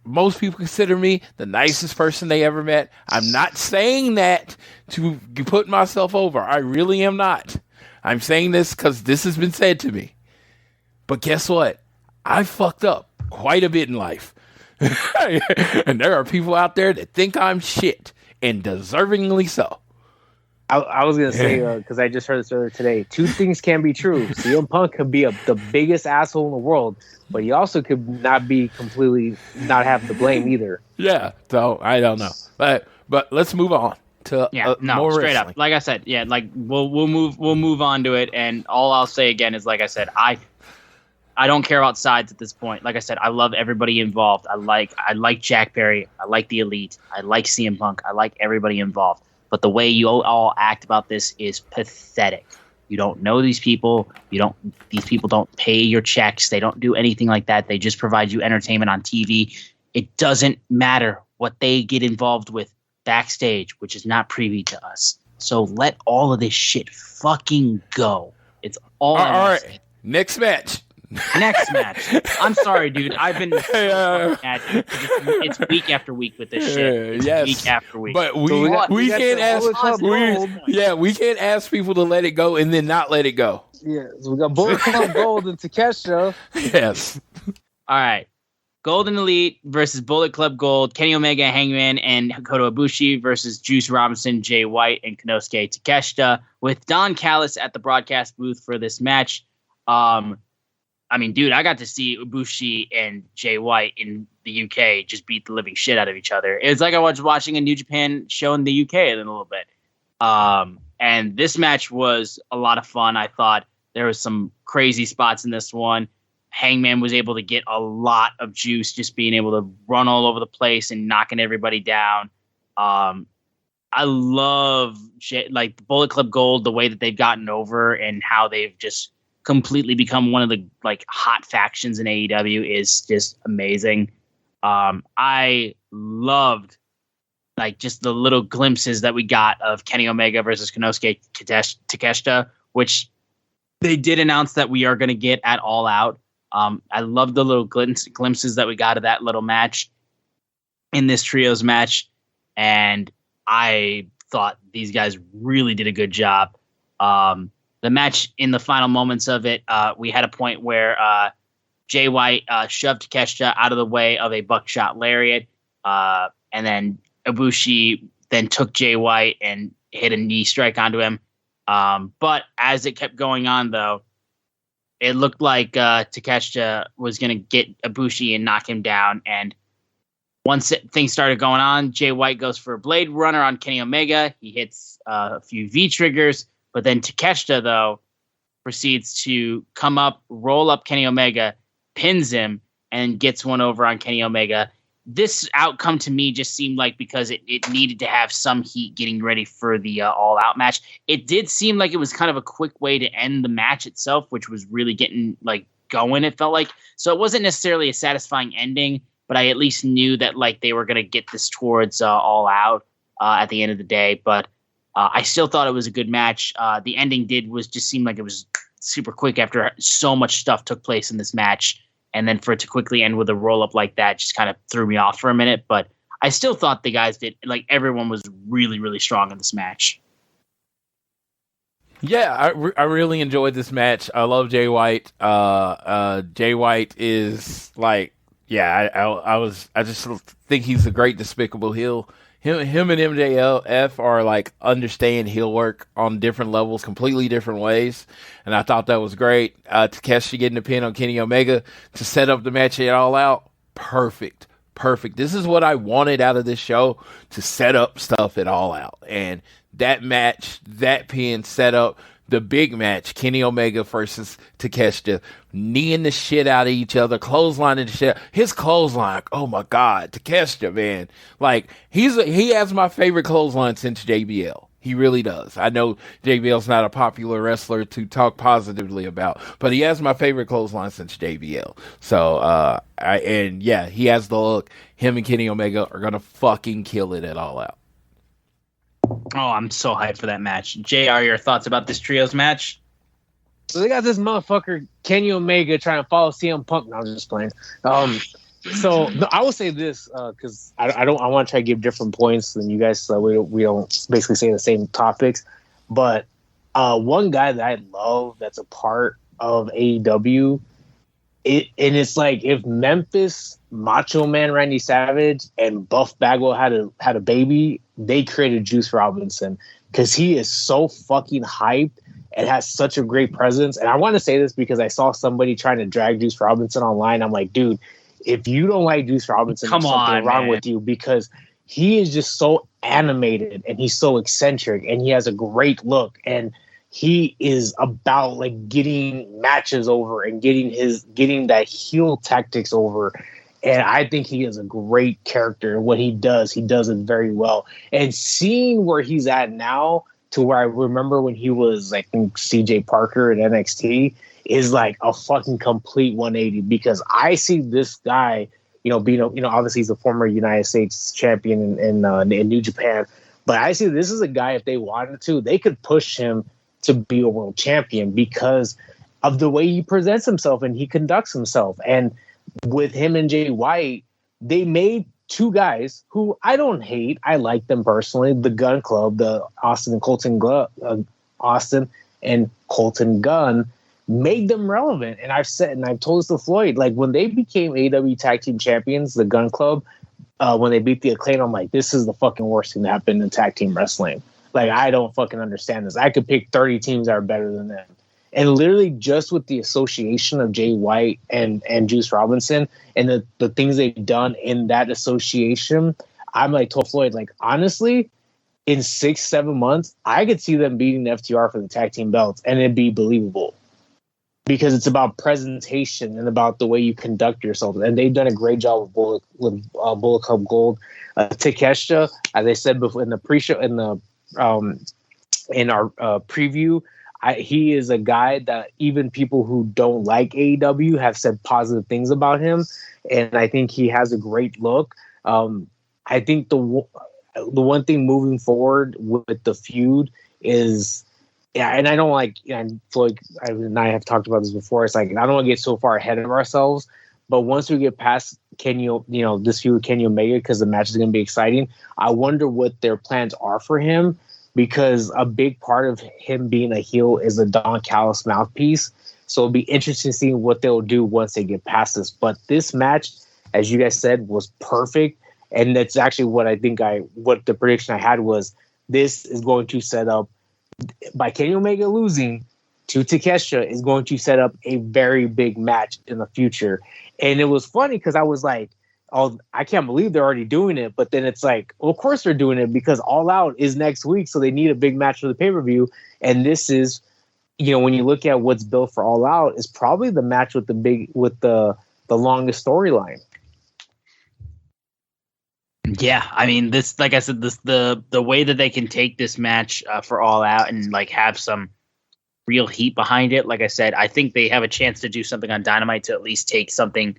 Most people consider me the nicest person they ever met. I'm not saying that to put myself over. I really am not. I'm saying this because this has been said to me. But guess what? I fucked up quite a bit in life. And there are people out there that think I'm shit, and deservingly so. I was going to say, because I just heard this earlier today, two things can be true. CM Punk could be the biggest asshole in the world, but he also could not have the blame either. Yeah, so I don't know. But let's move on. to more straight wrestling. up. Like I said, yeah, like we'll move on to it. And all I'll say again is, like I said, I don't care about sides at this point. Like I said, I love everybody involved. I like Jack Perry. I like the Elite. I like CM Punk. I like everybody involved. But the way you all act about this is pathetic. You don't know these people. These people don't pay your checks. They don't do anything like that. They just provide you entertainment on TV. It doesn't matter what they get involved with backstage, which is not privy to us. So let all of this shit fucking go. It's all right. Next match. Next match. I'm sorry, dude. I've been so mad. It's week after week with this shit. Yes. Week after week. But we can't ask people to let it go and then not let it go. Yeah, so we got Bullet Club Gold and Takeshita. Yes. All right. Golden Elite versus Bullet Club Gold. Kenny Omega, Hangman, and Kota Ibushi versus Juice Robinson, Jay White, and Konosuke Takeshita, with Don Callis at the broadcast booth for this match. I mean, dude, I got to see Ibushi and Jay White in the UK just beat the living shit out of each other. It's like I was watching a New Japan show in the UK in a little bit. And this match was a lot of fun. I thought there was some crazy spots in this one. Hangman was able to get a lot of juice, just being able to run all over the place and knocking everybody down. I love like Bullet Club Gold, the way that they've gotten over and how they've just completely become one of the like hot factions in AEW is just amazing. I loved like just the little glimpses that we got of Kenny Omega versus Konosuke Takeshita, which they did announce that we are going to get at All Out. I love the little glimpses that we got of that little match in this trios match. And I thought these guys really did a good job. The match, in the final moments of it, we had a point where Jay White shoved Takeshita out of the way of a buckshot lariat. And then Ibushi then took Jay White and hit a knee strike onto him. But as it kept going on, though, it looked like Takeshita was going to get Ibushi and knock him down. And once things started going on, Jay White goes for a Blade Runner on Kenny Omega. He hits a few V-triggers. But then Takeshita, though, proceeds to come up, roll up Kenny Omega, pins him, and gets one over on Kenny Omega. This outcome to me just seemed like because it needed to have some heat getting ready for the all-out match. It did seem like it was kind of a quick way to end the match itself, which was really getting like going, it felt like. So it wasn't necessarily a satisfying ending, but I at least knew that like they were going to get this towards all out at the end of the day. But I still thought it was a good match. The ending just seem like it was super quick after so much stuff took place in this match. And then for it to quickly end with a roll-up like that just kind of threw me off for a minute. But I still thought the guys did, like, everyone was really, really strong in this match. Yeah, I really enjoyed this match. I love Jay White. Jay White is, like, yeah, I just think he's a great despicable heel. Him and MJF are like understand heel work on different levels, completely different ways, and I thought that was great. Takeshita getting the pin on Kenny Omega to set up the match at All Out, perfect. This is what I wanted out of this show, to set up stuff at All Out, and that match, that pin set up the big match, Kenny Omega versus Takeshita, kneeing the shit out of each other, clotheslining the shit. His clothesline, oh my God, Takeshita, man. Like, he has my favorite clothesline since JBL. He really does. I know JBL's not a popular wrestler to talk positively about, but he has my favorite clothesline since JBL. So, he has the look. Him and Kenny Omega are going to fucking kill it at All Out. Oh, I'm so hyped for that match. JR, your thoughts about this trios match? So they got this motherfucker Kenny Omega trying to follow CM Punk. No, I'm just playing. So I will say this because I want to try to give different points than you guys. So we don't basically say the same topics. But one guy that I love that's a part of AEW, and it's like if Memphis Macho Man Randy Savage and Buff Bagwell had a baby, they created Juice Robinson because he is so fucking hyped and has such a great presence. And I want to say this because I saw somebody trying to drag Juice Robinson online. I'm like, dude, if you don't like Juice Robinson, there's something wrong with you, because he is just so animated and he's so eccentric and he has a great look and he is about like getting matches over and getting that heel tactics over. And I think he is a great character. What he does it very well. And seeing where he's at now to where I remember when he was like CJ Parker at NXT is like a fucking complete 180 because I see this guy, being, obviously he's a former United States champion in New Japan, but I see this is a guy, if they wanted to, they could push him to be a world champion because of the way he presents himself and he conducts himself. And with him and Jay White, they made two guys who I don't hate. I like them personally. The Gun Club, the Austin and Colton Gunn, made them relevant. And I've told this to Floyd, like when they became AEW Tag Team Champions, the Gun Club, when they beat the Acclaim, I'm like, this is the fucking worst thing that happened in tag team wrestling. Like, I don't fucking understand this. I could pick 30 teams that are better than them. And literally just with the association of Jay White and Juice Robinson and the things they've done in that association, I'm like, told Floyd, like, honestly, in 6-7 months, I could see them beating the FTR for the tag team belts and it'd be believable. Because it's about presentation and about the way you conduct yourself. And they've done a great job with Bullet Club Gold. Takeshita, as I said before in the pre-show, in our preview, he is a guy that even people who don't like AEW have said positive things about him, and I think he has a great look. I think the one thing moving forward with the feud is, and I don't like, Floyd and I have talked about this before. It's like I don't want to get so far ahead of ourselves, but once we get past this feud with Kenny Omega, because the match is going to be exciting, I wonder what their plans are for him. Because a big part of him being a heel is a Don Callis mouthpiece. So it'll be interesting seeing what they'll do once they get past this. But this match, as you guys said, was perfect. And that's actually what the prediction I had was this is going to set up, by Kenny Omega losing to Takeshita, is going to set up a very big match in the future. And it was funny because I was like, oh, I can't believe they're already doing it. But then it's like, well, of course they're doing it because All Out is next week. So they need a big match for the pay-per-view. And this is, when you look at what's built for All Out, is probably the match with the longest storyline. Yeah, I mean, this, like I said, the way that they can take this match for All Out and like have some real heat behind it. Like I said, I think they have a chance to do something on Dynamite to at least take something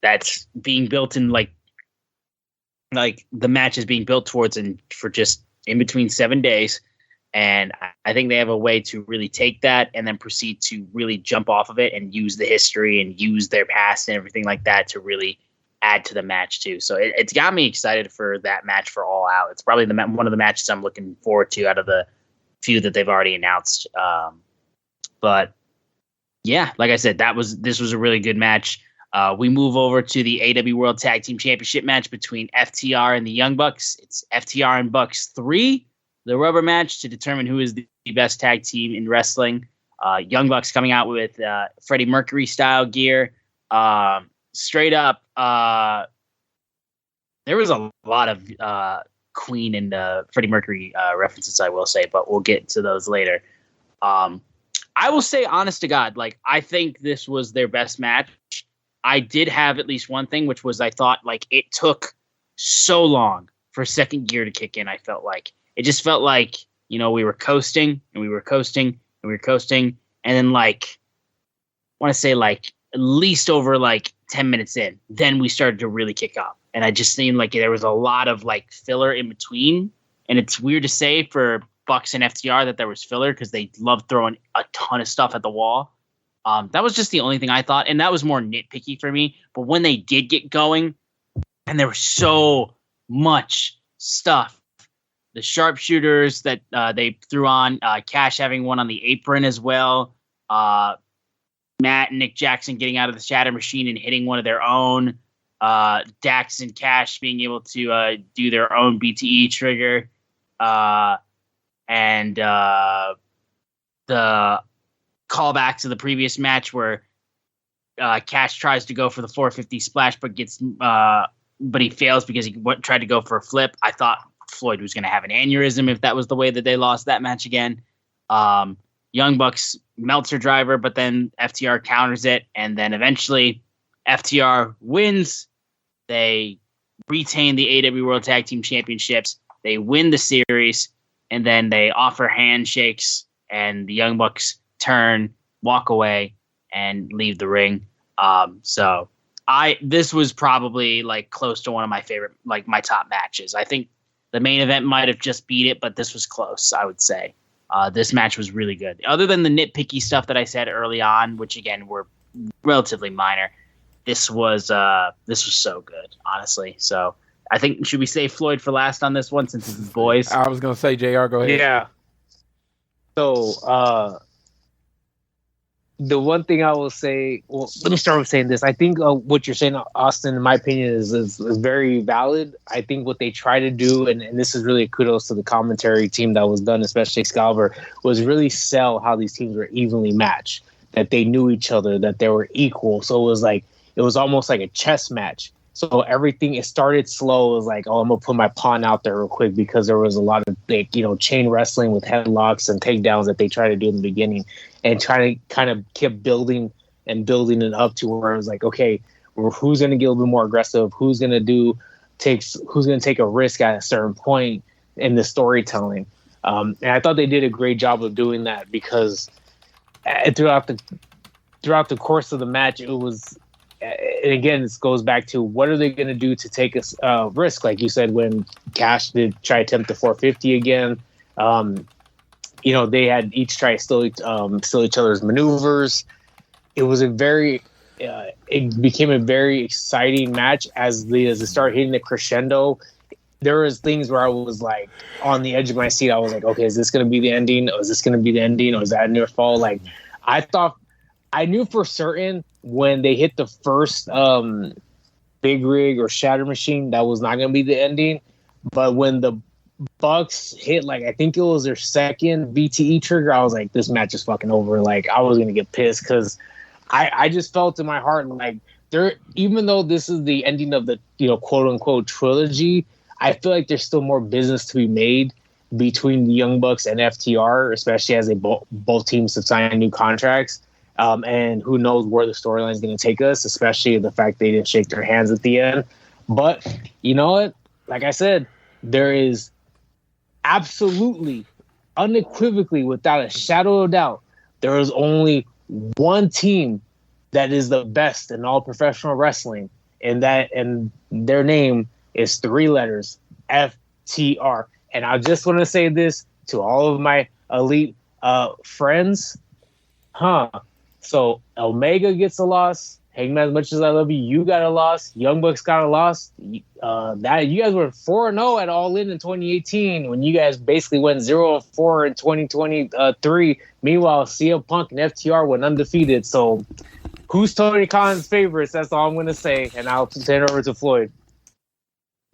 that's being built in like the match is being built towards and for just in between 7 days. And I think they have a way to really take that and then proceed to really jump off of it and use the history and use their past and everything like that to really add to the match too. So it's got me excited for that match for All Out. It's probably one of the matches I'm looking forward to out of the few that they've already announced. But yeah, like I said, this was a really good match. We move over to the AEW World Tag Team Championship match between FTR and the Young Bucks. It's FTR and Bucks 3, the rubber match to determine who is the best tag team in wrestling. Young Bucks coming out with Freddie Mercury style gear. Straight up, there was a lot of Queen and Freddie Mercury references, I will say, but we'll get to those later. I will say, honest to God, like I think this was their best match. I did have at least one thing, which was I thought like it took so long for second gear to kick in. I felt like it just felt like, we were coasting and we were coasting and we were coasting. And then like, I want to say like at least over like 10 minutes in, then we started to really kick up. And I just seemed like there was a lot of like filler in between. And it's weird to say for Bucks and FTR that there was filler because they love throwing a ton of stuff at the wall. That was just the only thing I thought, and that was more nitpicky for me. But when they did get going, and there was so much stuff, the sharpshooters that they threw on, Cash having one on the apron as well, Matt and Nick Jackson getting out of the Shatter Machine and hitting one of their own, Dax and Cash being able to do their own BTE trigger, and the callback to the previous match where Cash tries to go for the 450 splash but gets but he fails because he tried to go for a flip. I thought Floyd was going to have an aneurysm if that was the way that they lost that match again. Young Bucks Meltzer driver, but then FTR counters it, and then eventually FTR wins. They retain the AEW World Tag Team Championships. They win the series, and then they offer handshakes, and the Young Bucks turn, walk away, and leave the ring. So this was probably like close to one of my favorite, like my top matches. I think the main event might have just beat it, but this was close, I would say. This match was really good. Other than the nitpicky stuff that I said early on, which again were relatively minor, this was so good, honestly. So I think, should we save Floyd for last on this one since it's his boys? I was gonna say, JR, go ahead. Yeah. So the one thing I will say, well, let me start with saying this. I think what you're saying, Austin, in my opinion, is very valid. I think what they try to do, and this is really kudos to the commentary team that was done, especially Excalibur, was really sell how these teams were evenly matched, that they knew each other, that they were equal. So it was almost like a chess match. So everything, it started slow. It was like, oh, I'm going to put my pawn out there real quick, because there was a lot of, chain wrestling with headlocks and takedowns that they tried to do in the beginning, and try to kind of keep building it up to where it was like, okay, who's going to get a little bit more aggressive? Who's going to take a risk at a certain point in the storytelling? And I thought they did a great job of doing that, because throughout the course of the match, it was, and again, this goes back to what are they going to do to take a risk? Like you said, when Cash did try to attempt the 450 again, they had each try to steal each other's maneuvers. It was it became a very exciting match as it started hitting the crescendo. There was things where I was like on the edge of my seat. I was like, okay, is this going to be the ending? Or is this going to be the ending? Or is that near fall? Like, I knew for certain when they hit the first big rig or shatter machine, that was not going to be the ending. But when the Bucks hit, like, I think it was their second VTE trigger, I was like, this match is fucking over. Like, I was going to get pissed, because I just felt in my heart, like, even though this is the ending of the, quote unquote trilogy, I feel like there's still more business to be made between the Young Bucks and FTR, especially as they both teams have signed new contracts. And who knows where the storyline is going to take us, especially the fact they didn't shake their hands at the end. But you know what? Like I said, there is absolutely, unequivocally, without a shadow of doubt, there is only one team that is the best in all professional wrestling, and their name is 3 letters, FTR. And I just want to say this to all of my elite friends. So Omega gets a loss. Hangman, as much as I love you, you got a loss. Young Bucks got a loss. That you guys were 4-0 at All In 2018, when you guys basically went 0-4 in 2023. Meanwhile, CM Punk and FTR went undefeated. So who's Tony Khan's favorites? That's all I'm going to say, and I'll turn it over to Floyd.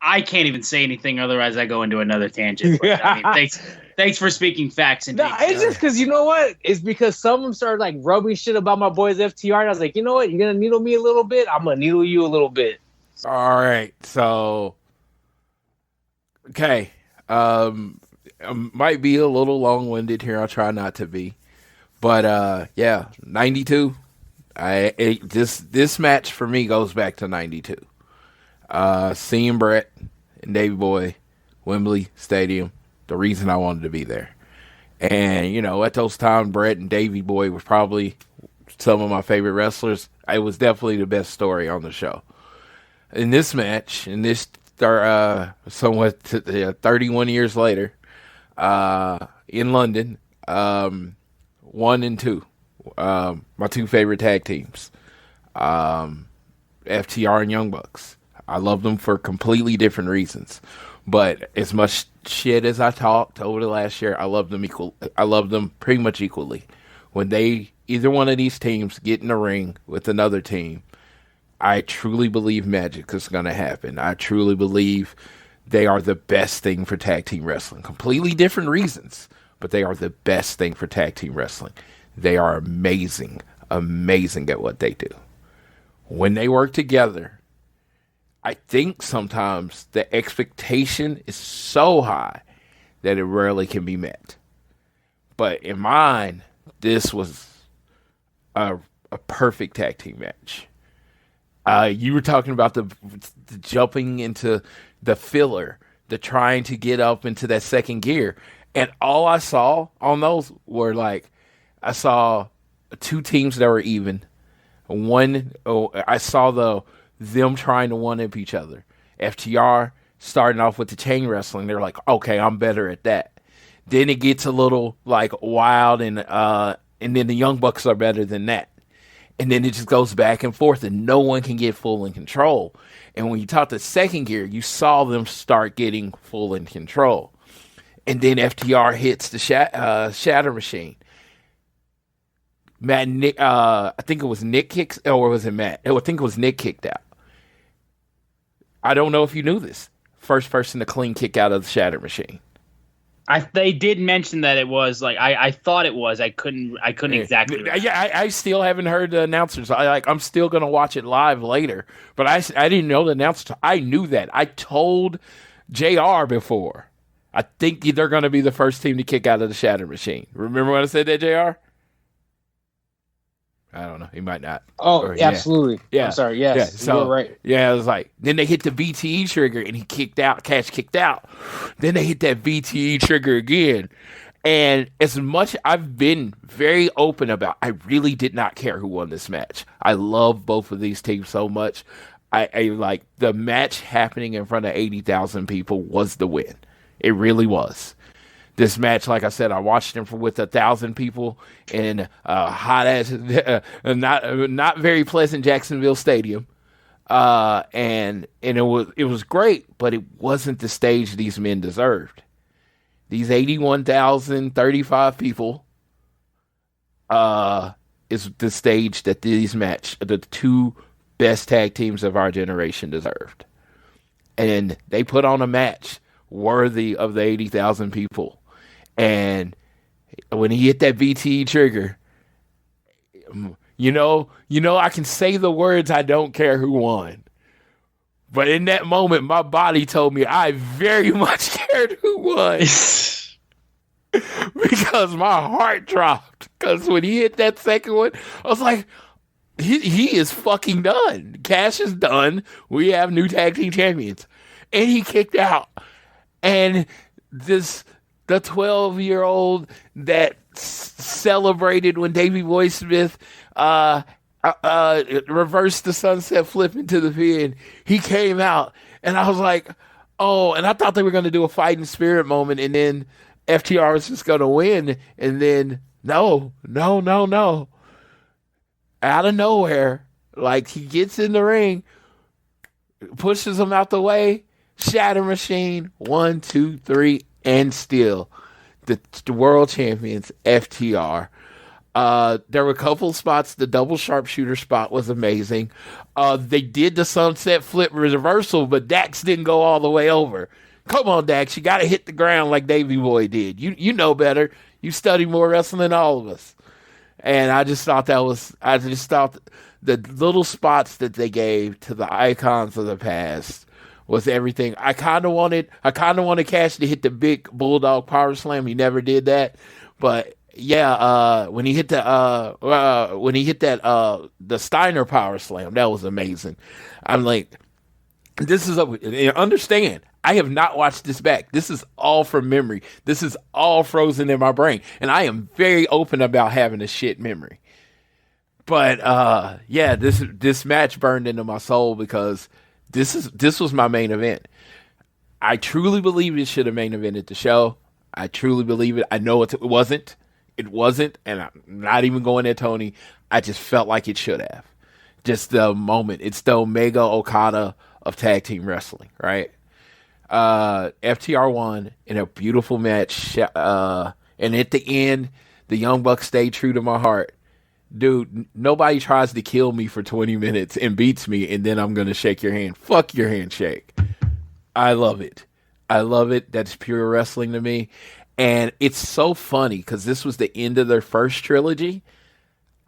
I can't even say anything, otherwise I go into another tangent. I mean, thanks for speaking facts. And it's just because, you know what? It's because some of them started like rubbing shit about my boys FTR, and I was like, you know what? You're gonna needle me a little bit. I'm gonna needle you a little bit. All right. So, okay. Might be a little long-winded here. I'll try not to be. But yeah, 92. This match for me goes back to 92. Seeing Brett and Davey Boy, Wembley Stadium, the reason I wanted to be there. And, at those times, Brett and Davey Boy were probably some of my favorite wrestlers. It was definitely the best story on the show. In this match, somewhat 31 years later, in London, 1 and 2, my 2 favorite tag teams, FTR and Young Bucks. I love them for completely different reasons. But as much shit as I talked over the last year, I love them pretty much equally. When either one of these teams get in the ring with another team, I truly believe magic is going to happen. I truly believe they are the best thing for tag team wrestling. Completely different reasons, but they are the best thing for tag team wrestling. They are amazing at what they do. When they work together, I think sometimes the expectation is so high that it rarely can be met. But in mine, this was a perfect tag team match. You were talking about the jumping into the filler, the trying to get up into that second gear. And all I saw on those were I saw two teams that were even. I saw them trying to one-up each other. FTR starting off with the chain wrestling. They're like, okay, I'm better at that. Then it gets a little wild, and then the Young Bucks are better than that. And then it just goes back and forth, and no one can get full in control. And when you talk to second gear, you saw them start getting full in control. And then FTR hits the Shatter Machine. I think it was Nick kicks, or was it Matt? I think it was Nick kicked out. I don't know if you knew this. First person to clean kick out of the Shatter Machine. They did mention that it was I thought it was. I couldn't exactly remember. Yeah, I still haven't heard the announcers. I'm still gonna watch it live later, but I didn't know the announcers. I knew that. I told JR before. I think they're gonna be the first team to kick out of the Shatter Machine. Remember when I said that, JR? I don't know. He might not. Oh, absolutely. Yeah. I'm sorry. Yes. Yeah. So, you're right. Yeah, it was then they hit the VTE trigger and he kicked out. Cash kicked out. Then they hit that VTE trigger again. And as much I've been very open about, I really did not care who won this match. I love both of these teams so much. I like the match happening in front of 80,000 people was the win. It really was. This match, like I said, I watched him with 1,000 people in a hot ass, not very pleasant Jacksonville Stadium, and it was great, but it wasn't the stage these men deserved. These 81,035 people is the stage that the two best tag teams of our generation deserved, and they put on a match worthy of the 80,000 people. And when he hit that VTE trigger, I can say the words, I don't care who won. But in that moment, my body told me I very much cared who won. Because my heart dropped. Because when he hit that second one, I was like, he is fucking done. Cash is done. We have new tag team champions. And he kicked out. And the 12-year-old that celebrated when Davey Boy Smith reversed the sunset flip into the pin. He came out, and I was like, oh, and I thought they were going to do a fighting spirit moment, and then FTR was just going to win, and then no. Out of nowhere, he gets in the ring, pushes him out the way, Shatter Machine, 1, 2, 3, and still the world champions, FTR. There were a couple spots. The double sharpshooter spot was amazing. They did the sunset flip reversal, but Dax didn't go all the way over. Come on, Dax, you got to hit the ground like Davey Boy did. You know better. You study more wrestling than all of us. And I just thought the little spots that they gave to the icons of the past was everything. I kind of wanted Cash to hit the big bulldog power slam. He never did that, but yeah, when he hit that the Steiner power slam, that was amazing. I'm like, understand. I have not watched this back. This is all from memory. This is all frozen in my brain, and I am very open about having a shit memory. But yeah, this match burned into my soul because this was my main event. I truly believe it should have main evented the show. I truly believe it. I know it wasn't. It wasn't, and I'm not even going there, Tony. I just felt like it should have. Just the moment. It's the Omega Okada of tag team wrestling, right? FTR won in a beautiful match. And at the end, the Young Bucks stayed true to my heart. Dude, nobody tries to kill me for 20 minutes and beats me, and then I'm going to shake your hand. Fuck your handshake. I love it. That's pure wrestling to me. And it's so funny because this was the end of their first trilogy.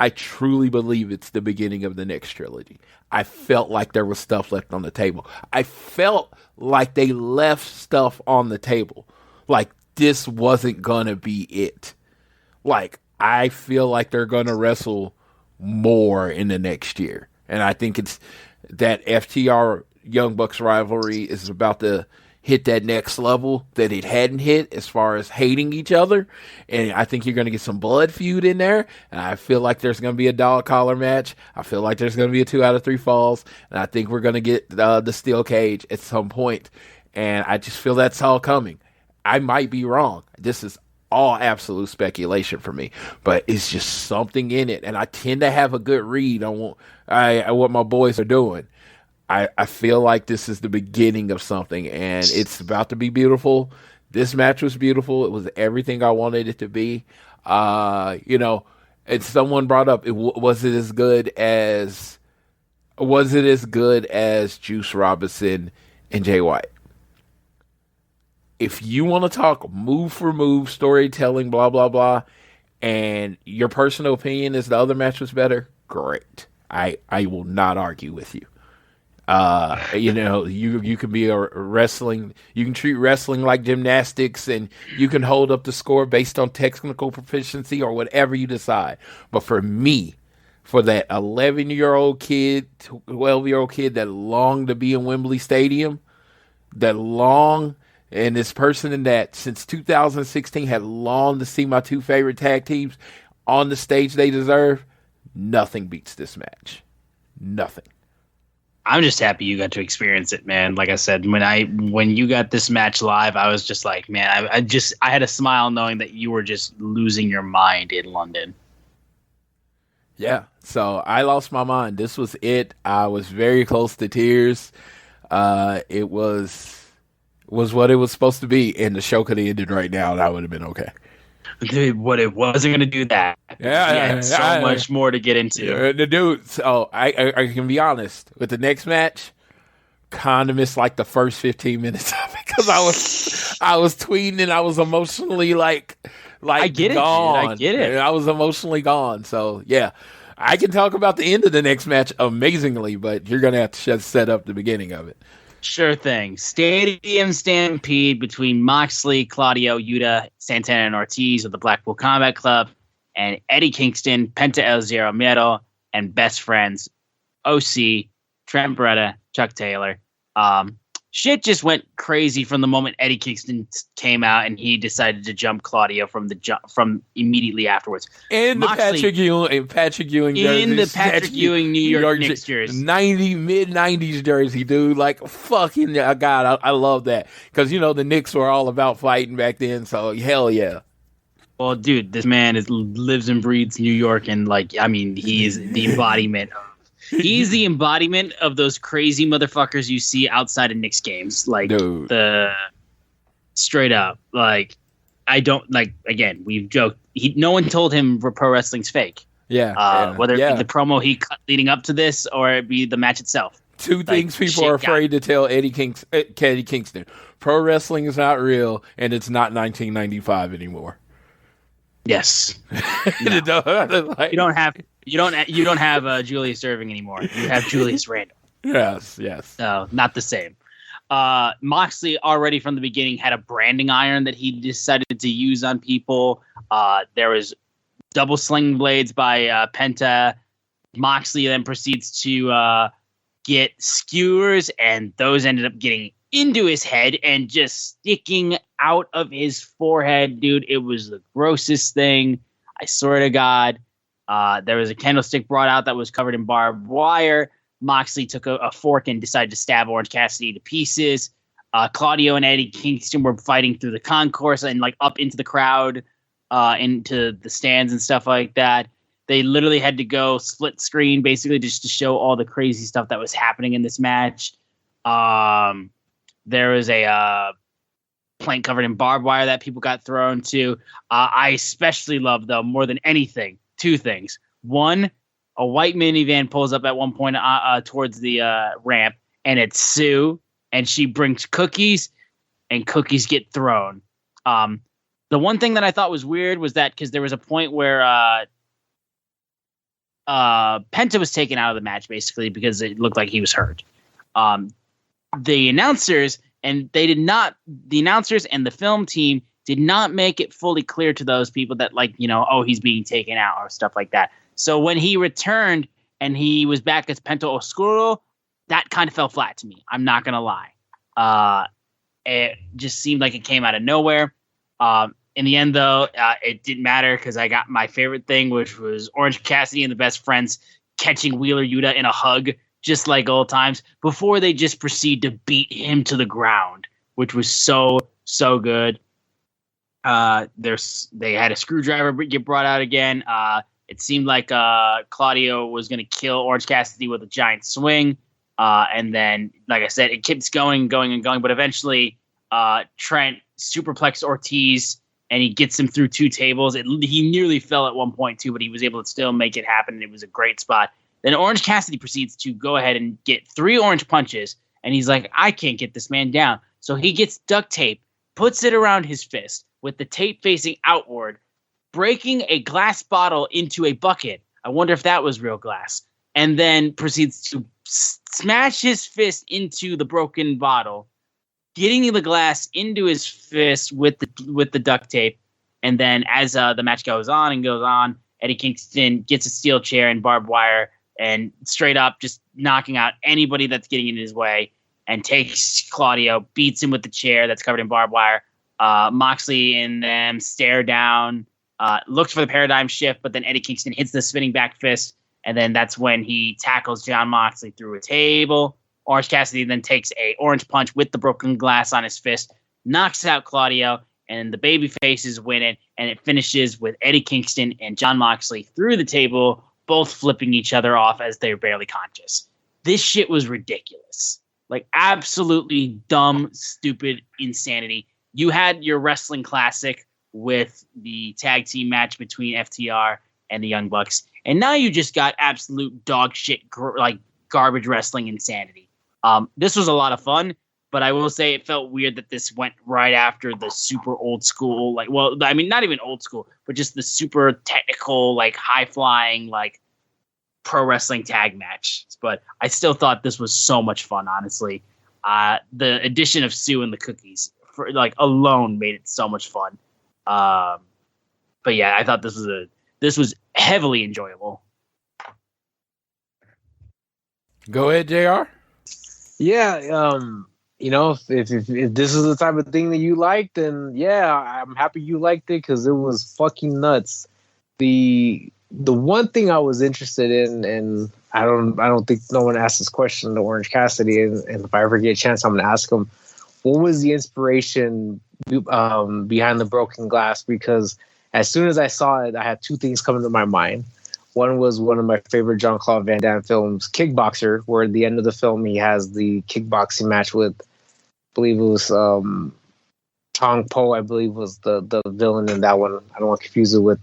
I truly believe it's the beginning of the next trilogy. I felt like there was stuff left on the table. I felt like they left stuff on the table. Like, this wasn't going to be it. Like, I feel like they're going to wrestle more in the next year. And I think it's that FTR Young Bucks rivalry is about to hit that next level that it hadn't hit as far as hating each other. And I think you're going to get some blood feud in there. And I feel like there's going to be a dog collar match. I feel like there's going to be a 2 out of 3 falls. And I think we're going to get the steel cage at some point. And I just feel that's all coming. I might be wrong. This is all absolute speculation for me, but it's just something in it. And I tend to have a good read on what my boys are doing. I feel like this is the beginning of something, and it's about to be beautiful. This match was beautiful. It was everything I wanted it to be. And someone brought up, was it as good as Juice Robinson and Jay White? If you want to talk move for move, storytelling, blah, blah, blah, and your personal opinion is the other match was better, great. I will not argue with you. You can be a wrestling, you can treat wrestling like gymnastics, and you can hold up the score based on technical proficiency or whatever you decide. But for me, for that 11-year-old kid, 12-year-old kid that longed to be in Wembley Stadium, and this person that since 2016 had longed to see my 2 favorite tag teams on the stage they deserve, nothing beats this match. Nothing. I'm just happy you got to experience it, man. Like I said, when you got this match live, I was just like, man, I had a smile knowing that you were just losing your mind in London. Yeah, so I lost my mind. This was it. I was very close to tears. It was what it was supposed to be, and the show could have ended right now, and I would have been okay. But it wasn't going to do that. Yeah, so much more to get into. The dude. So I can be honest with the next match. Kind of missed like the first 15 minutes of it because I was tweeting and I was emotionally like I get gone. It, I get it. I was emotionally gone. So yeah, I can talk about the end of the next match amazingly, but you're gonna have to set up the beginning of it. Sure thing. Stadium stampede between Moxley, Claudio, Yuta, Santana, and Ortiz of the Blackpool Combat Club, and Eddie Kingston, Penta El Zero Miedo, and best friends OC, Trent Beretta, Chuck Taylor. Shit just went crazy from the moment Eddie Kingston came out and he decided to jump Claudio from immediately afterwards. And the Patrick Ewing jersey. In the Patrick Ewing New York Knicks jersey. Mid-90s jersey, dude. Like, fucking God, I love that. Because, the Knicks were all about fighting back then, so hell yeah. Well, dude, this man lives and breathes New York, and, he is the embodiment of He's the embodiment of those crazy motherfuckers you see outside of Knicks games. Dude. Straight up. Again, we've joked. No one told him pro wrestling's fake. Yeah. Whether it be the promo he cut leading up to this or it be the match itself. Two things people are afraid to tell Eddie Kingston. Pro wrestling is not real, and it's not 1995 anymore. Yes. No. You don't have Julius Erving anymore. You have Julius Randle. Yes. No, not the same. Moxley already from the beginning had a branding iron that he decided to use on people. There was double sling blades by Penta. Moxley then proceeds to get skewers, and those ended up getting into his head and just sticking out of his forehead. Dude, it was the grossest thing. I swear to God. There was a candlestick brought out that was covered in barbed wire. Moxley took a fork and decided to stab Orange Cassidy to pieces. Claudio and Eddie Kingston were fighting through the concourse and up into the crowd, into the stands and stuff like that. They literally had to go split screen basically just to show all the crazy stuff that was happening in this match. There was a plank covered in barbed wire that people got thrown to. I especially love, though, more than anything, two things. One, a white minivan pulls up at one point towards the ramp, and it's Sue, and she brings cookies, and cookies get thrown. The one thing that I thought was weird was that because there was a point where Penta was taken out of the match basically because it looked like he was hurt. The announcers and the film team did not make it fully clear to those people that he's being taken out or stuff like that. So when he returned and he was back as Penta Oscuro, that kind of fell flat to me. I'm not going to lie. It just seemed like it came out of nowhere. In the end, though, it didn't matter because I got my favorite thing, which was Orange Cassidy and the Best Friends catching Wheeler Yuta in a hug, just like old times, before they just proceed to beat him to the ground, which was so good. They had a screwdriver get brought out again. It seemed like Claudio was going to kill Orange Cassidy with a giant swing. And then, like I said, it keeps going. But eventually, Trent superplexed Ortiz, and he gets him through 2 tables. He nearly fell at one point, too, but he was able to still make it happen, and it was a great spot. Then Orange Cassidy proceeds to go ahead and get 3 orange punches, and he's like, I can't get this man down. So he gets duct tape, puts it around his fist with the tape facing outward, breaking a glass bottle into a bucket. I wonder if that was real glass. And then proceeds to smash his fist into the broken bottle, getting the glass into his fist with the duct tape. And then as the match goes on, Eddie Kingston gets a steel chair and barbed wire and straight up just knocking out anybody that's getting in his way, and takes Claudio, beats him with the chair that's covered in barbed wire. Moxley and them stare down, looks for the paradigm shift, but then Eddie Kingston hits the spinning back fist, and then that's when he tackles Jon Moxley through a table. Orange Cassidy then takes a orange punch with the broken glass on his fist, knocks out Claudio, and the baby faces win it, and it finishes with Eddie Kingston and Jon Moxley through the table, both flipping each other off as they're barely conscious. This shit was ridiculous. Like, absolutely dumb, stupid insanity. You had your wrestling classic with the tag team match between FTR and the Young Bucks, and now you just got absolute dog shit, garbage wrestling insanity. This was a lot of fun, but I will say it felt weird that this went right after the super old school, not even old school, but just the super technical, high flying, pro wrestling tag match. But I still thought this was so much fun, honestly. The addition of Sue and the cookies alone made it so much fun. But yeah, I thought this was heavily enjoyable. Go ahead, JR. Yeah, if this is the type of thing that you liked, then yeah, I'm happy you liked it because it was fucking nuts. The one thing I was interested in, and I don't think no one asked this question to Orange Cassidy, and if I ever get a chance, I'm going to ask him, what was the inspiration behind the broken glass? Because as soon as I saw it, I had 2 things coming to my mind. One was one of my favorite Jean-Claude Van Damme films, Kickboxer, where at the end of the film he has the kickboxing match with, I believe it was Tong Po, I believe was the villain in that one. I don't want to confuse it with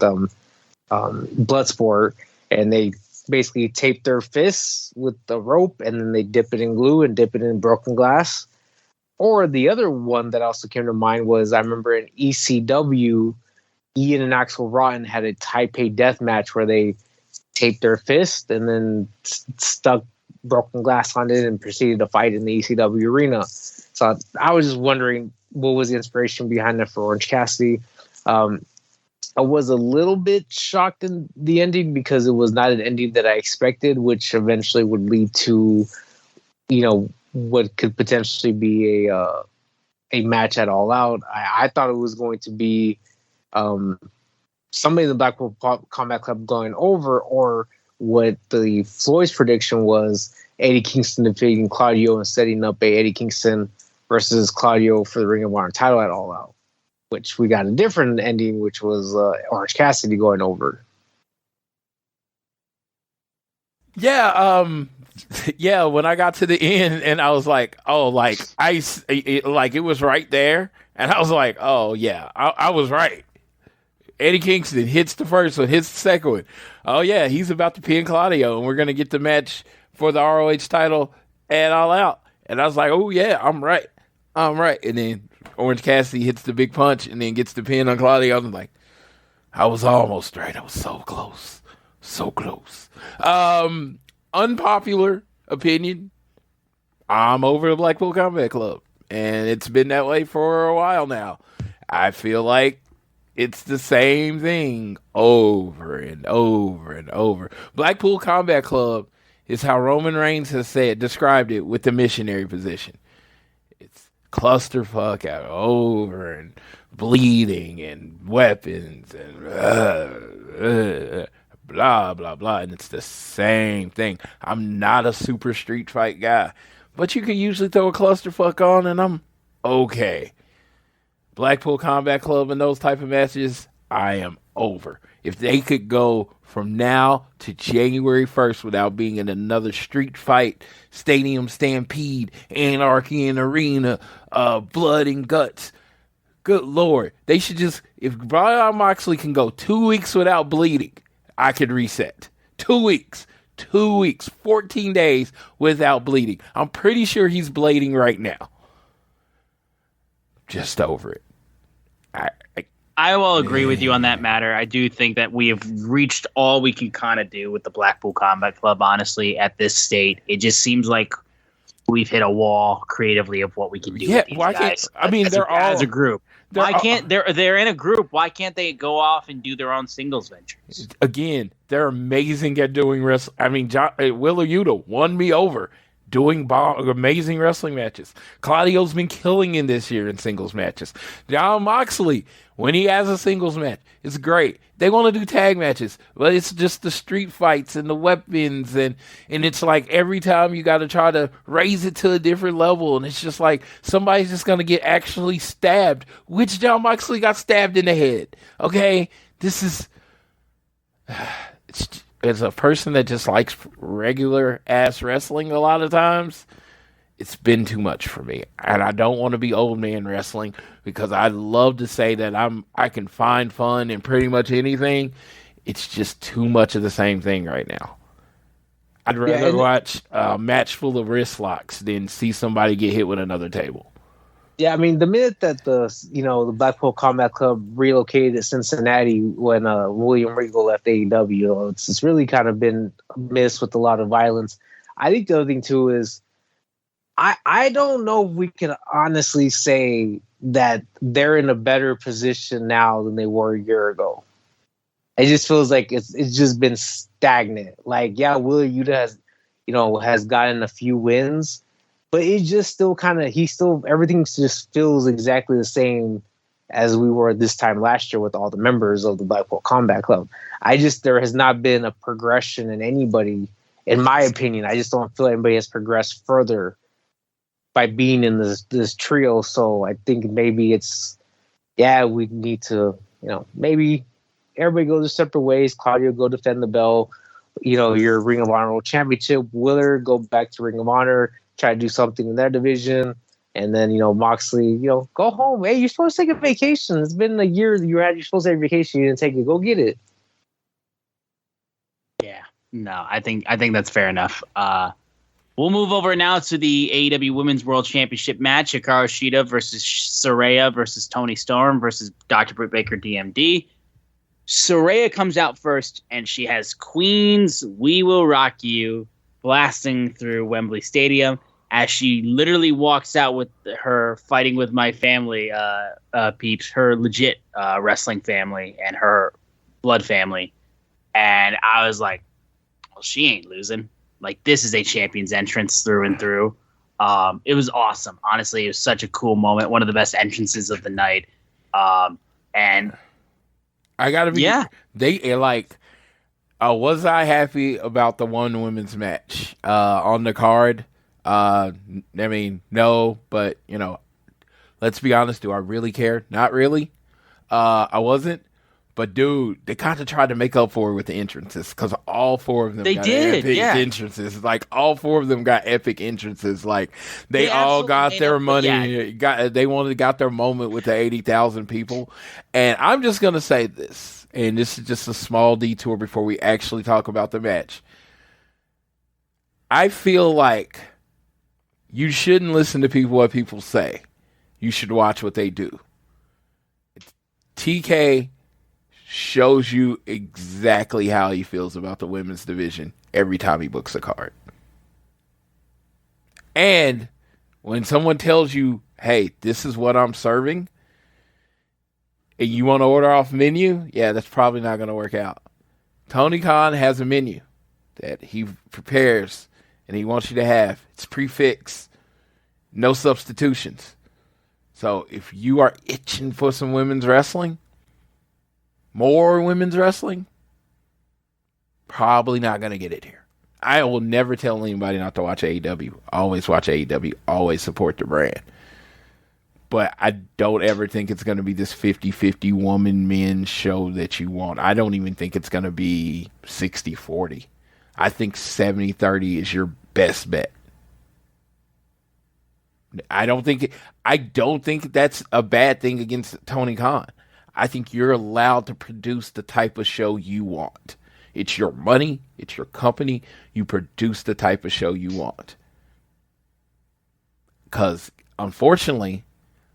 Bloodsport. And they basically tape their fists with the rope, and then they dip it in glue and dip it in broken glass. Or the other one that also came to mind was, I remember in ECW, Ian and Axel Rotten had a Taipei death match where they taped their fist and then stuck broken glass on it and proceeded to fight in the ECW arena. So I was just wondering what was the inspiration behind that for Orange Cassidy. I was a little bit shocked in the ending because it was not an ending that I expected, which eventually would lead to, what could potentially be a match at All Out. I thought it was going to be somebody in the Blackpool Combat Club going over, or what the Floyd's prediction was, Eddie Kingston defeating Claudio and setting up a Eddie Kingston versus Claudio for the Ring of Honor title at All Out, which we got a different ending, which was Orange Cassidy going over. Yeah, yeah. When I got to the end, and I was like, "Oh, it was right there," and I was like, "Oh yeah, I was right." Eddie Kingston hits the first one, hits the second one. Oh yeah, he's about to pin Claudio, and we're gonna get the match for the ROH title at All Out. And I was like, "Oh yeah, I'm right." And then Orange Cassidy hits the big punch, and then gets the pin on Claudio. I was like, I was almost right. I was so close. So close. Unpopular opinion. I'm over the Blackpool Combat Club. And it's been that way for a while now. I feel like it's the same thing over and over and over. Blackpool Combat Club is how Roman Reigns has described it with the missionary position. It's clusterfuck out over and bleeding and weapons and blah, blah, blah. And it's the same thing. I'm not a super street fight guy, but you can usually throw a clusterfuck on and I'm okay. Blackpool Combat Club and those type of matches, I am over. If they could go from now to January 1st without being in another street fight, stadium stampede, anarchy in arena, blood and guts, good Lord. They should just, if Brian Moxley can go 2 weeks without bleeding, I could reset. 2 weeks. 2 weeks. 14 days without bleeding. I'm pretty sure he's bleeding right now. Just over it. I will agree with you on that matter. I do think that we have reached all we can kind of do with the Blackpool Combat Club, honestly, at this state. It just seems like we've hit a wall creatively of what we can do with these guys. As a group. They're in a group. Why can't they go off and do their own singles ventures? Again, they're amazing at doing wrestling. I mean, Willa Yuta won me over doing amazing wrestling matches. Claudio's been killing in this year in singles matches. Jon Moxley, when he has a singles match, it's great. They want to do tag matches, but it's just the street fights and the weapons, and it's like every time you got to try to raise it to a different level, and it's just like somebody's just going to get actually stabbed, which Jon Moxley got stabbed in the head. Okay? This is... As a person that just likes regular ass wrestling a lot of times, it's been too much for me. And I don't want to be old man wrestling because I love to say that I can find fun in pretty much anything. It's just too much of the same thing right now. I'd rather watch a match full of wrist locks than see somebody get hit with another table. Yeah, I mean, the minute that the Blackpool Combat Club relocated to Cincinnati when William Regal left AEW, it's really kind of been a miss with a lot of violence. I think the other thing too is I don't know if we can honestly say that they're in a better position now than they were a year ago. It just feels like it's just been stagnant. Like, yeah, William Yuta has gotten a few wins. But it just still everything just feels exactly the same as we were this time last year with all the members of the Blackpool Combat Club. There has not been a progression in anybody, in my opinion. I just don't feel anybody has progressed further by being in this trio. So I think maybe we need to, maybe everybody go their separate ways. Claudio go defend the belt. Your Ring of Honor World Championship. Willard go back to Ring of Honor. Try to do something in their division, and then Moxley, go home. Hey, you're supposed to take a vacation. It's been a year. You're supposed to take a vacation. You didn't take it. Go get it. Yeah, no, I think that's fair enough. We'll move over now to the AEW Women's World Championship match: Hikaru Shida versus Saraya versus Toni Storm versus Dr. Britt Baker DMD. Saraya comes out first, and she has Queen's "We Will Rock You" blasting through Wembley Stadium as she literally walks out with her Fighting With My Family peeps, her legit wrestling family and her blood family. And I was like, well, she ain't losing. Like, this is a champion's entrance through and through. It was awesome. Honestly, it was such a cool moment. One of the best entrances of the night. And I gotta be, was I happy about the one women's match on the card? I mean, no, but let's be honest. Do I really care? Not really. I wasn't. But dude, they kind of tried to make up for it with the entrances because all four of them got epic entrances. Like all four of them got epic entrances. Like they all got their money. They got their moment with the 80,000 people. And I'm just gonna say this, and this is just a small detour before we actually talk about the match. I feel like you shouldn't listen to what people say. You should watch what they do. TK shows you exactly how he feels about the women's division every time he books a card. And when someone tells you, hey, this is what I'm serving, and you want to order off menu, yeah, that's probably not going to work out. Tony Khan has a menu that he prepares and he wants you to have. It's prefix, no substitutions. So if you are itching for some women's wrestling, more women's wrestling, probably not going to get it here. I will never tell anybody not to watch AEW. Always watch AEW. Always support the brand. But I don't ever think it's going to be this 50-50 woman-men show that you want. I don't even think it's going to be 60-40. I think 70-30 is your best bet. I don't think that's a bad thing against Tony Khan. I think you're allowed to produce the type of show you want. It's your money. It's your company. You produce the type of show you want. Because, unfortunately,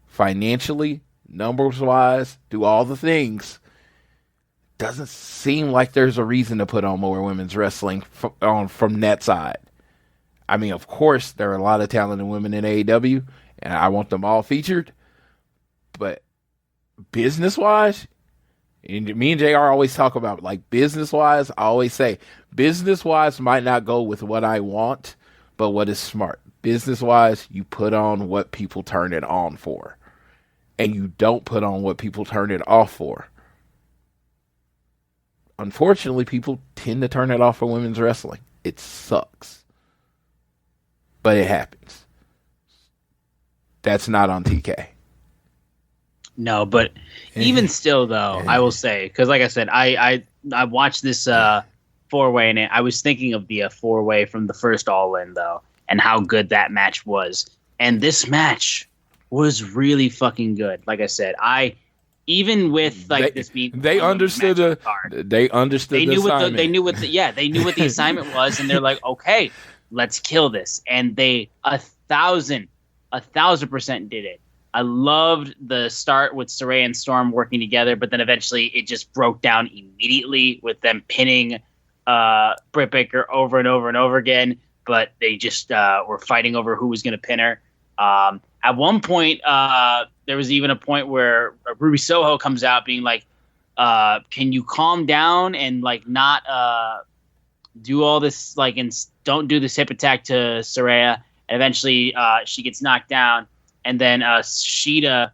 financially, numbers-wise, do all the things, doesn't seem like there's a reason to put on more women's wrestling from that side. I mean, of course, there are a lot of talented women in AEW, and I want them all featured. But business-wise, and me and JR always talk about, like, business-wise, I always say, business-wise might not go with what I want, but what is smart. Business-wise, you put on what people turn it on for. And you don't put on what people turn it off for. Unfortunately, people tend to turn it off for women's wrestling. It sucks. But it happens. That's not on TK. No, but even still, though, I will say, because like I said, I watched this four-way, and I was thinking of the four-way from the first All-In, though, and how good that match was. And this match was really fucking good. Like I said, even with like this being, they understood the assignment. They knew what the assignment was, and they're like, okay, let's kill this. And they 1,000% did it. I loved the start with Saraya and Storm working together, but then eventually it just broke down immediately with them pinning Britt Baker over and over and over again. But they just were fighting over who was going to pin her. At one point, there was even a point where Ruby Soho comes out being like, can you calm down and like not do all this, like, and don't do this hip attack to Saraya. And eventually she gets knocked down. And then Shida,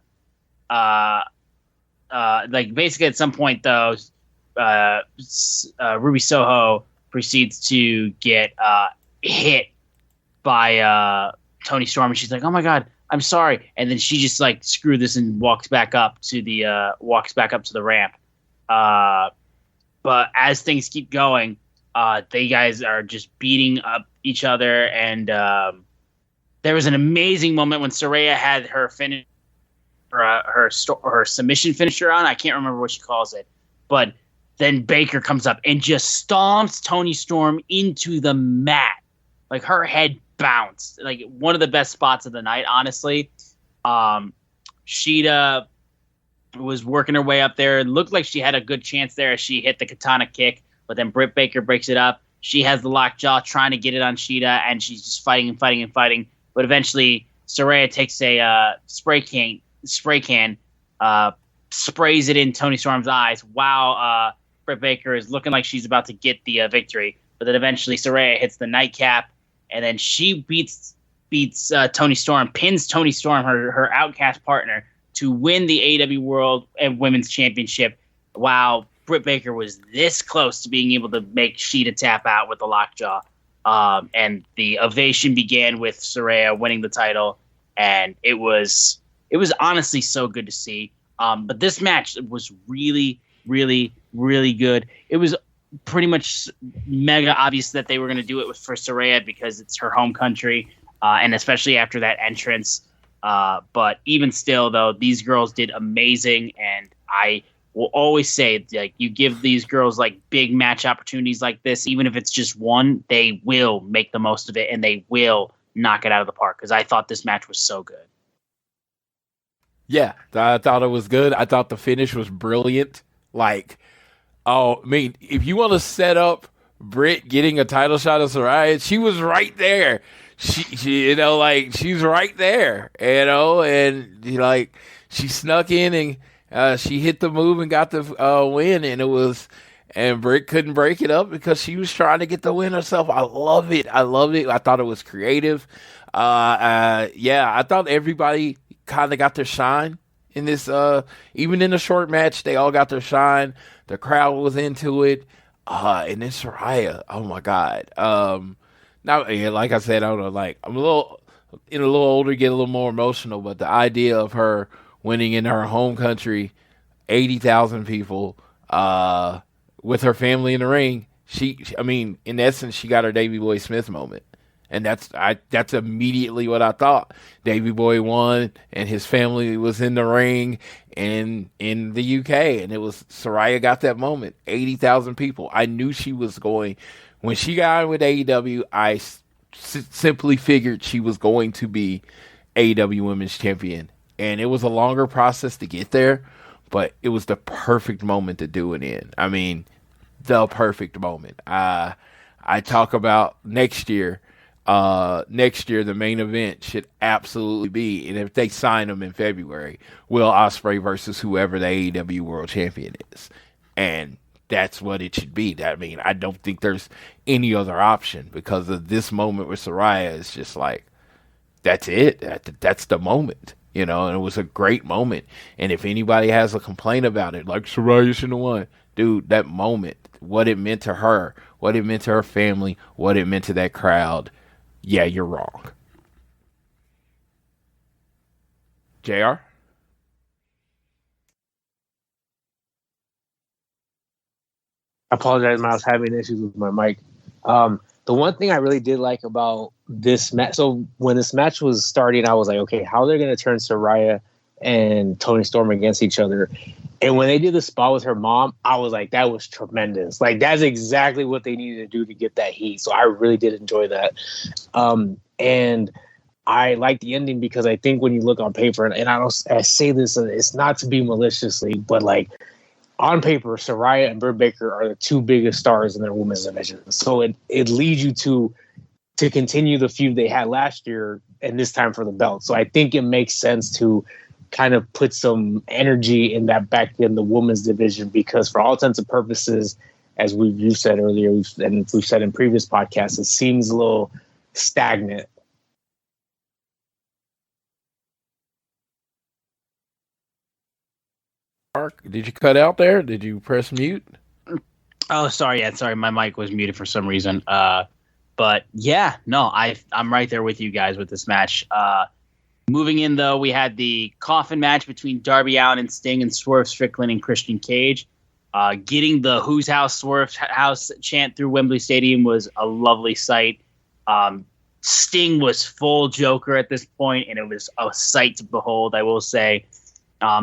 like basically at some point though, Ruby Soho proceeds to get hit by Toni Storm, and she's like, "Oh my God, I'm sorry." And then she just like, screw this, and walks back up to the ramp. But as things keep going, they guys are just beating up each other, and there was an amazing moment when Saraya had her finish, her submission finisher on. I can't remember what she calls it, but then Baker comes up and just stomps Toni Storm into the mat. Like, her head bounced. Like, one of the best spots of the night, honestly. Shida was working her way up there. It looked like she had a good chance there as she hit the katana kick, but then Britt Baker breaks it up. She has the lockjaw trying to get it on Shida, and she's just fighting and fighting and fighting. But eventually, Saraya takes a spray can, sprays it in Toni Storm's eyes while Britt Baker is looking like she's about to get the victory. But then eventually, Saraya hits the nightcap, and then she beats Toni Storm, pins Toni Storm, her outcast partner, to win the AEW World and Women's Championship. While Britt Baker was this close to being able to make Shida tap out with the lockjaw. And the ovation began with Saraya winning the title, and it was honestly so good to see. But this match was really, really, really good. It was pretty much mega obvious that they were going to do it for Saraya because it's her home country, and especially after that entrance. But even still, though, these girls did amazing, and I will always say, like, you give these girls like big match opportunities like this, even if it's just one, they will make the most of it and they will knock it out of the park. Because I thought this match was so good. Yeah, I thought it was good. I thought the finish was brilliant. Like, oh, I mean, if you want to set up Britt getting a title shot of Saraya, she was right there. She she's right there, and she snuck in and she hit the move and got the win, and Britt couldn't break it up because she was trying to get the win herself. I love it. I thought it was creative. I thought everybody kind of got their shine in this. Even in the short match, they all got their shine. The crowd was into it. And then Saraya, oh my God. Now, like I said, I don't know. Like, I'm a little older, get a little more emotional, but the idea of her winning in her home country, 80,000 people, with her family in the ring, in essence, she got her Davey Boy Smith moment. And that's immediately what I thought. Davey Boy won, and his family was in the ring in the UK, and it was Saraya got that moment. 80,000 people. I knew she was going. When she got on with AEW, I simply figured she was going to be AEW Women's Champion, and it was a longer process to get there, but it was the perfect moment to do it in. I mean, the perfect moment. I talk about next year. Next year, the main event should absolutely be, and if they sign them in February, Will Ospreay versus whoever the AEW World Champion is, and that's what it should be. I mean, I don't think there's any other option because of this moment with Saraya. It's just like, that's it. That's the moment, and it was a great moment. And if anybody has a complaint about it, like Saraya shouldn't have won, dude, that moment, what it meant to her, what it meant to her family, what it meant to that crowd. Yeah, you're wrong. JR? I apologize, I was having issues with my mic. The one thing I really did like about this match, so when this match was starting, I was like, okay, how are they going to turn Saraya and Toni Storm against each other? And when they did the spot with her mom, I was like, that was tremendous. Like, that's exactly what they needed to do to get that heat. So I really did enjoy that. And I like the ending because I think when you look on paper, and I say this, it's not to be maliciously, but like, on paper, Saraya and Britt Baker are the two biggest stars in their women's division. So it leads you to continue the feud they had last year and this time for the belt. So I think it makes sense to kind of put some energy in that back in the women's division, because for all intents and purposes, as you've said earlier, and we've said in previous podcasts, it seems a little stagnant. Mark, did you cut out there? Did you press mute? Oh, sorry. Yeah, sorry. My mic was muted for some reason. But yeah, no, I'm right there with you guys with this match. Moving in, though, we had the coffin match between Darby Allin and Sting and Swerve Strickland and Christian Cage. Getting the Whose House, Swerve's House chant through Wembley Stadium was a lovely sight. Sting was full Joker at this point, and it was a sight to behold, I will say.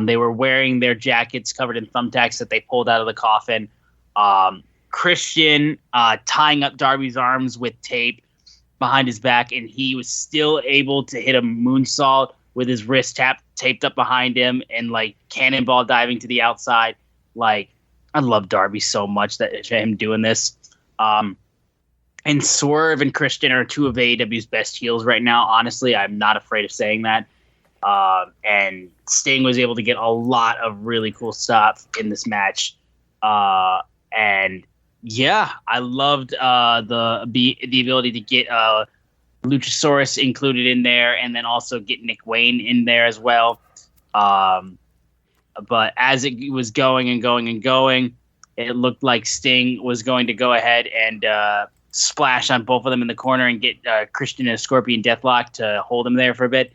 They were wearing their jackets covered in thumbtacks that they pulled out of the coffin. Christian tying up Darby's arms with tape behind his back, and he was still able to hit a moonsault with his wrist taped up behind him and like cannonball diving to the outside. Like, I love Darby so much that him doing this. And Swerve and Christian are two of AEW's best heels right now. Honestly, I'm not afraid of saying that. And Sting was able to get a lot of really cool stuff in this match. And yeah, I loved the ability to get Luchasaurus included in there, and then also get Nick Wayne in there as well. But as it was going and going and going, it looked like Sting was going to go ahead and splash on both of them in the corner and get Christian and Scorpion Deathlock to hold him there for a bit.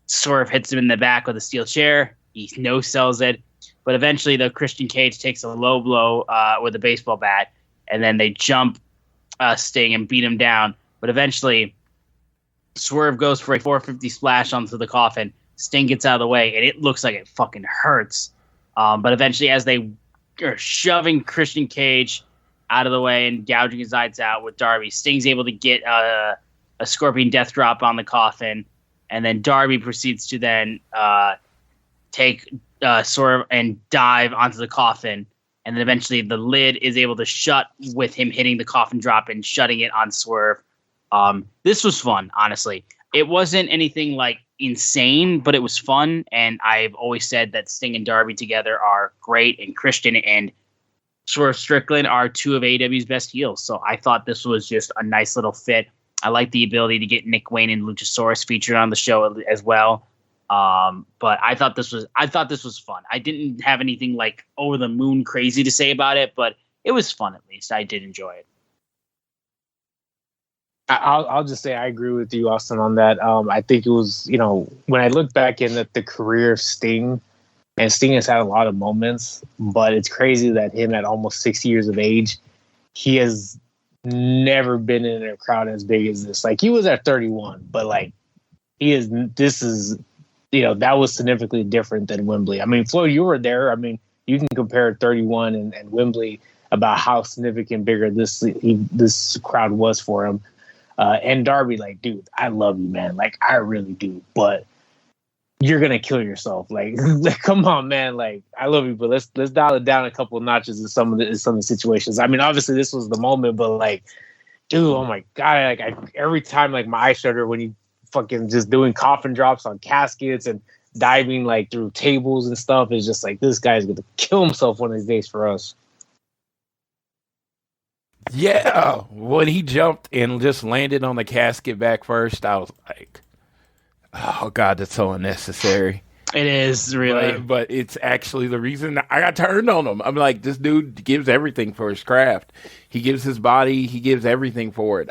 Swerve hits him in the back with a steel chair. He no-sells it. But eventually, the Christian Cage takes a low blow with a baseball bat, and then they jump Sting and beat him down. But eventually, Swerve goes for a 450 splash onto the coffin. Sting gets out of the way, and it looks like it fucking hurts. But eventually, as they are shoving Christian Cage out of the way and gouging his eyes out with Darby, Sting's able to get a Scorpion Death Drop on the coffin, and then Darby proceeds to then take Swerve and dive onto the coffin and then eventually the lid is able to shut with him hitting the coffin drop and shutting it on Swerve. This was fun, honestly. It wasn't anything like insane, but it was fun, and I've always said that Sting and Darby together are great, and Christian and Swerve Strickland are two of AEW's best heels. So I thought this was just a nice little fit. I like the ability to get Nick Wayne and Luchasaurus featured on the show as well. But I thought this was fun. I didn't have anything like over the moon crazy to say about it, but it was fun at least. I did enjoy it. I'll just say I agree with you, Austin, on that. I think it was, when I look back in at the career of Sting, and Sting has had a lot of moments, but it's crazy that him at almost 60 years of age, he has never been in a crowd as big as this. Like, he was at 31, but like that was significantly different than Wembley. I mean, Floyd, you were there. I mean, you can compare 31 and Wembley about how significant bigger this crowd was for him. And Darby, like, dude, I love you, man. Like, I really do. But you're gonna kill yourself. Like come on, man. Like, I love you, but let's dial it down a couple of notches in some of the situations. I mean, obviously this was the moment, but like, dude, oh my god, like every time like my eyes shudder when you fucking just doing coffin drops on caskets and diving like through tables and stuff. Is just like, this guy's gonna kill himself one of these days for us. Yeah, when he jumped and just landed on the casket back first, I was like, oh god, that's so unnecessary. It is, really. But it's actually the reason I got turned on him. I'm like, this dude gives everything for his craft. He gives his body. He gives everything for it.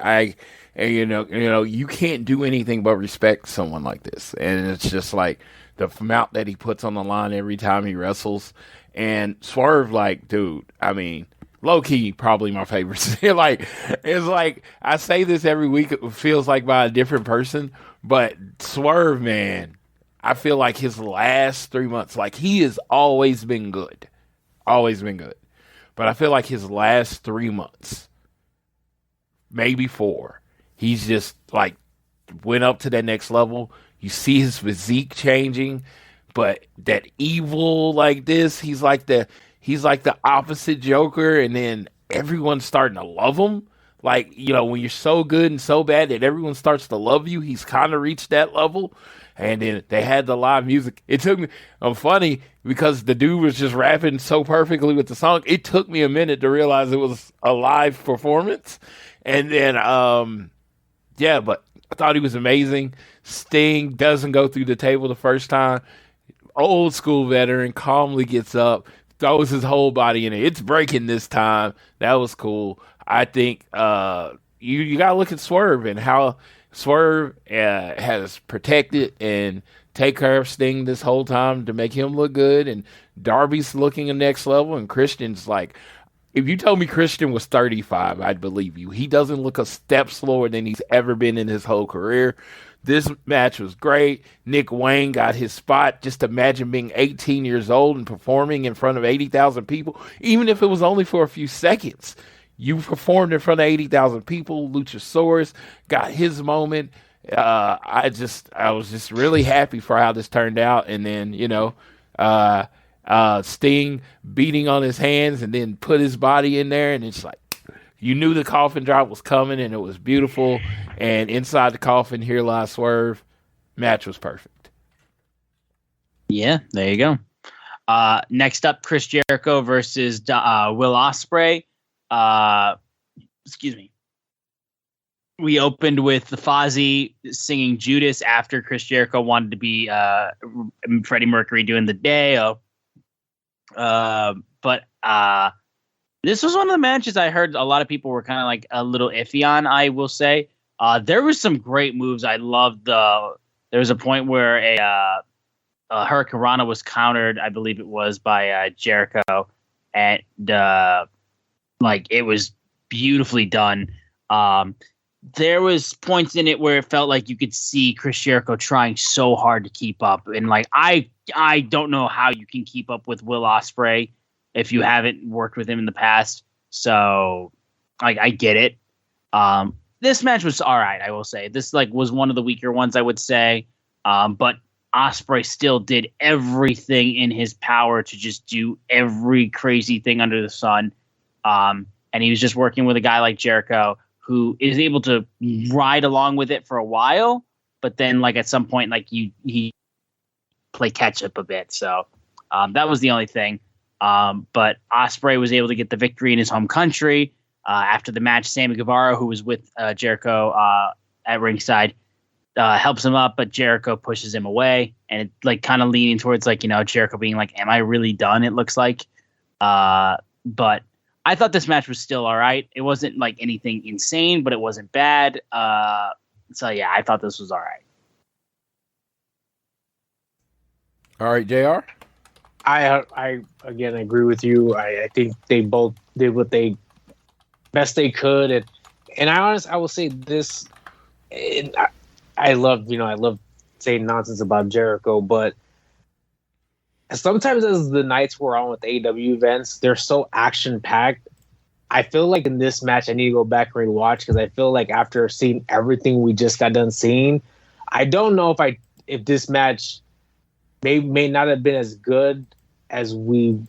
You can't do anything but respect someone like this. And it's just like the amount that he puts on the line every time he wrestles. And Swerve, like, dude, I mean, low key, probably my favorite. It's like I say this every week. It feels like by a different person, but Swerve, man, I feel like his last 3 months, like, he has always been good, but I feel like his last 3 months, maybe 4, he's just like went up to that next level. You see his physique changing, but that evil like this, he's like the opposite Joker, and then everyone's starting to love him. Like, when you're so good and so bad that everyone starts to love you, he's kind of reached that level. And then they had the live music. It took me, funny, because the dude was just rapping so perfectly with the song. It took me a minute to realize it was a live performance. And then, but I thought he was amazing. Sting doesn't go through the table the first time. Old school veteran calmly gets up, throws his whole body in it. It's breaking this time. That was cool. I think you got to look at Swerve and how Swerve has protected and take care of Sting this whole time to make him look good. And Darby's looking a next level. And Christian's like, if you told me Christian was 35, I'd believe you. He doesn't look a step slower than he's ever been in his whole career. This match was great. Nick Wayne got his spot. Just imagine being 18 years old and performing in front of 80,000 people, even if it was only for a few seconds. You performed in front of 80,000 people. Luchasaurus got his moment. I was just really happy for how this turned out. And then, Sting beating on his hands and then put his body in there. And it's like, you knew the coffin drop was coming, and it was beautiful. And inside the coffin, here lies Swerve. Match was perfect. Yeah, there you go. Next up, Chris Jericho versus Will Ospreay. Excuse me. We opened with the Fozzy singing Judas after Chris Jericho wanted to be Freddie Mercury doing the Day. But this was one of the matches I heard a lot of people were kind of like a little iffy on, I will say. There was some great moves. I loved there was a point where a Hurricane Rana was countered, I believe it was, by Jericho. And it was beautifully done. There was points in it where it felt like you could see Chris Jericho trying so hard to keep up. And I don't know how you can keep up with Will Ospreay if you haven't worked with him in the past. So I get it. This match was all right, I will say. This was one of the weaker ones, I would say. But Ospreay still did everything in his power to just do every crazy thing under the sun. And he was just working with a guy like Jericho who is able to ride along with it for a while, but then like at some point, like he play catch up a bit. So that was the only thing. But Ospreay was able to get the victory in his home country. After the match, Sammy Guevara, who was with Jericho at ringside, helps him up, but Jericho pushes him away, and it like kind of leaning towards like, you know, Jericho being like, am I really done? It looks like. But I thought this match was still all right. It wasn't like anything insane, but it wasn't bad. So yeah, I thought this was all right. All right, JR. I again agree with you. I think they both did what they best they could, and I will say this. I love saying nonsense about Jericho, but sometimes as the nights we're on with AEW events, they're so action packed. I feel like in this match, I need to go back and rewatch because I feel like after seeing everything we just got done seeing, I don't know if this match may not have been as good as we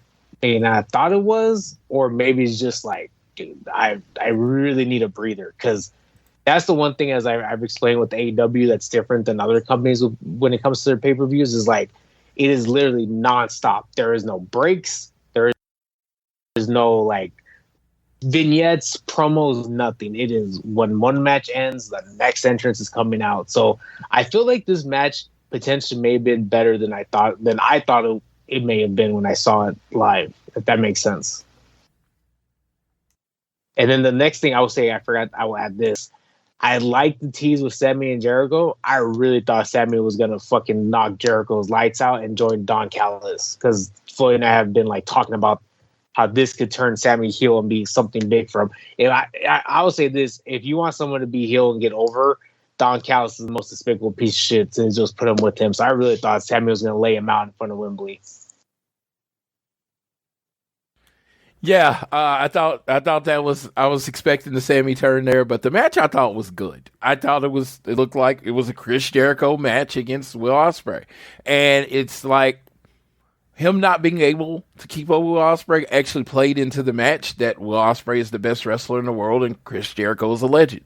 may not have thought it was, or maybe it's just like, dude, I really need a breather, because that's the one thing, as I've explained with AEW, that's different than other companies when it comes to their pay-per-views, is like it is literally nonstop. There is no breaks. There is no like vignettes, promos, nothing. It is when one match ends, the next entrance is coming out. So I feel like this match potentially may have been better than I thought it may have been when I saw it live, if that makes sense. And then the next thing I will say, I will add this. I like the tease with Sammy and Jericho. I really thought Sammy was going to fucking knock Jericho's lights out and join Don Callis, because Floyd and I have been like talking about how this could turn Sammy heel and be something big for him. If I will say this, if you want someone to be heel and get over, Don Callis is the most despicable piece of shit, and just put him with him. So I really thought Sammy was going to lay him out in front of Wembley. Yeah, I thought that was, I was expecting the Sammy turn there, but the match I thought was good. I thought it looked like it was a Chris Jericho match against Will Ospreay, and it's like him not being able to keep up with Will Ospreay actually played into the match, that Will Ospreay is the best wrestler in the world and Chris Jericho is a legend.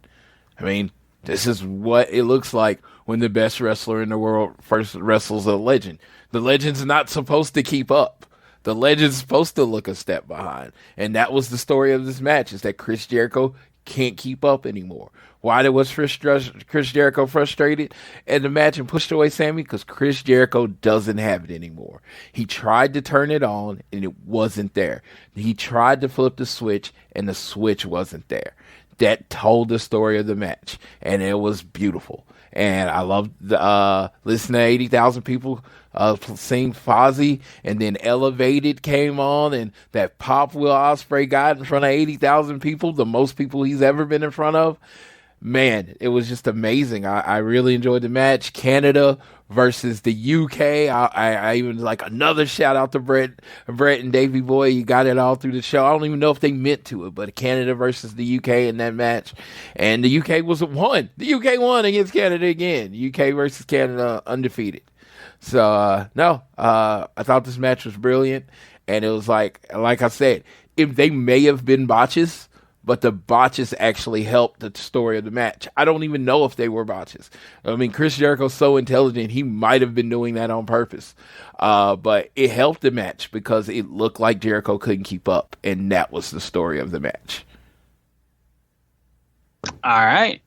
I mean, this is what it looks like when the best wrestler in the world first wrestles a legend. The legend's not supposed to keep up. The legend's supposed to look a step behind. And that was the story of this match, is that Chris Jericho can't keep up anymore. Why was Chris Jericho frustrated in the match and pushed away Sammy? Because Chris Jericho doesn't have it anymore. He tried to turn it on, and it wasn't there. He tried to flip the switch, and the switch wasn't there. That told the story of the match, and it was beautiful. And I loved listening to 80,000 people sing Fozzy, and then Elevated came on, and that pop Will Ospreay got in front of 80,000 people, the most people he's ever been in front of. Man, it was just amazing. I really enjoyed the match. Canada versus the UK. I even like another shout out to Brett and Davey Boy. You got it all through the show. I don't even know if they meant to it, but Canada versus the UK in that match. And the UK won. The UK won against Canada again. UK versus Canada undefeated. So, I thought this match was brilliant. And it was like I said, if they may have been botches, but the botches actually helped the story of the match. I don't even know if they were botches. I mean, Chris Jericho's so intelligent, he might have been doing that on purpose. But it helped the match because it looked like Jericho couldn't keep up, and that was the story of the match. All right.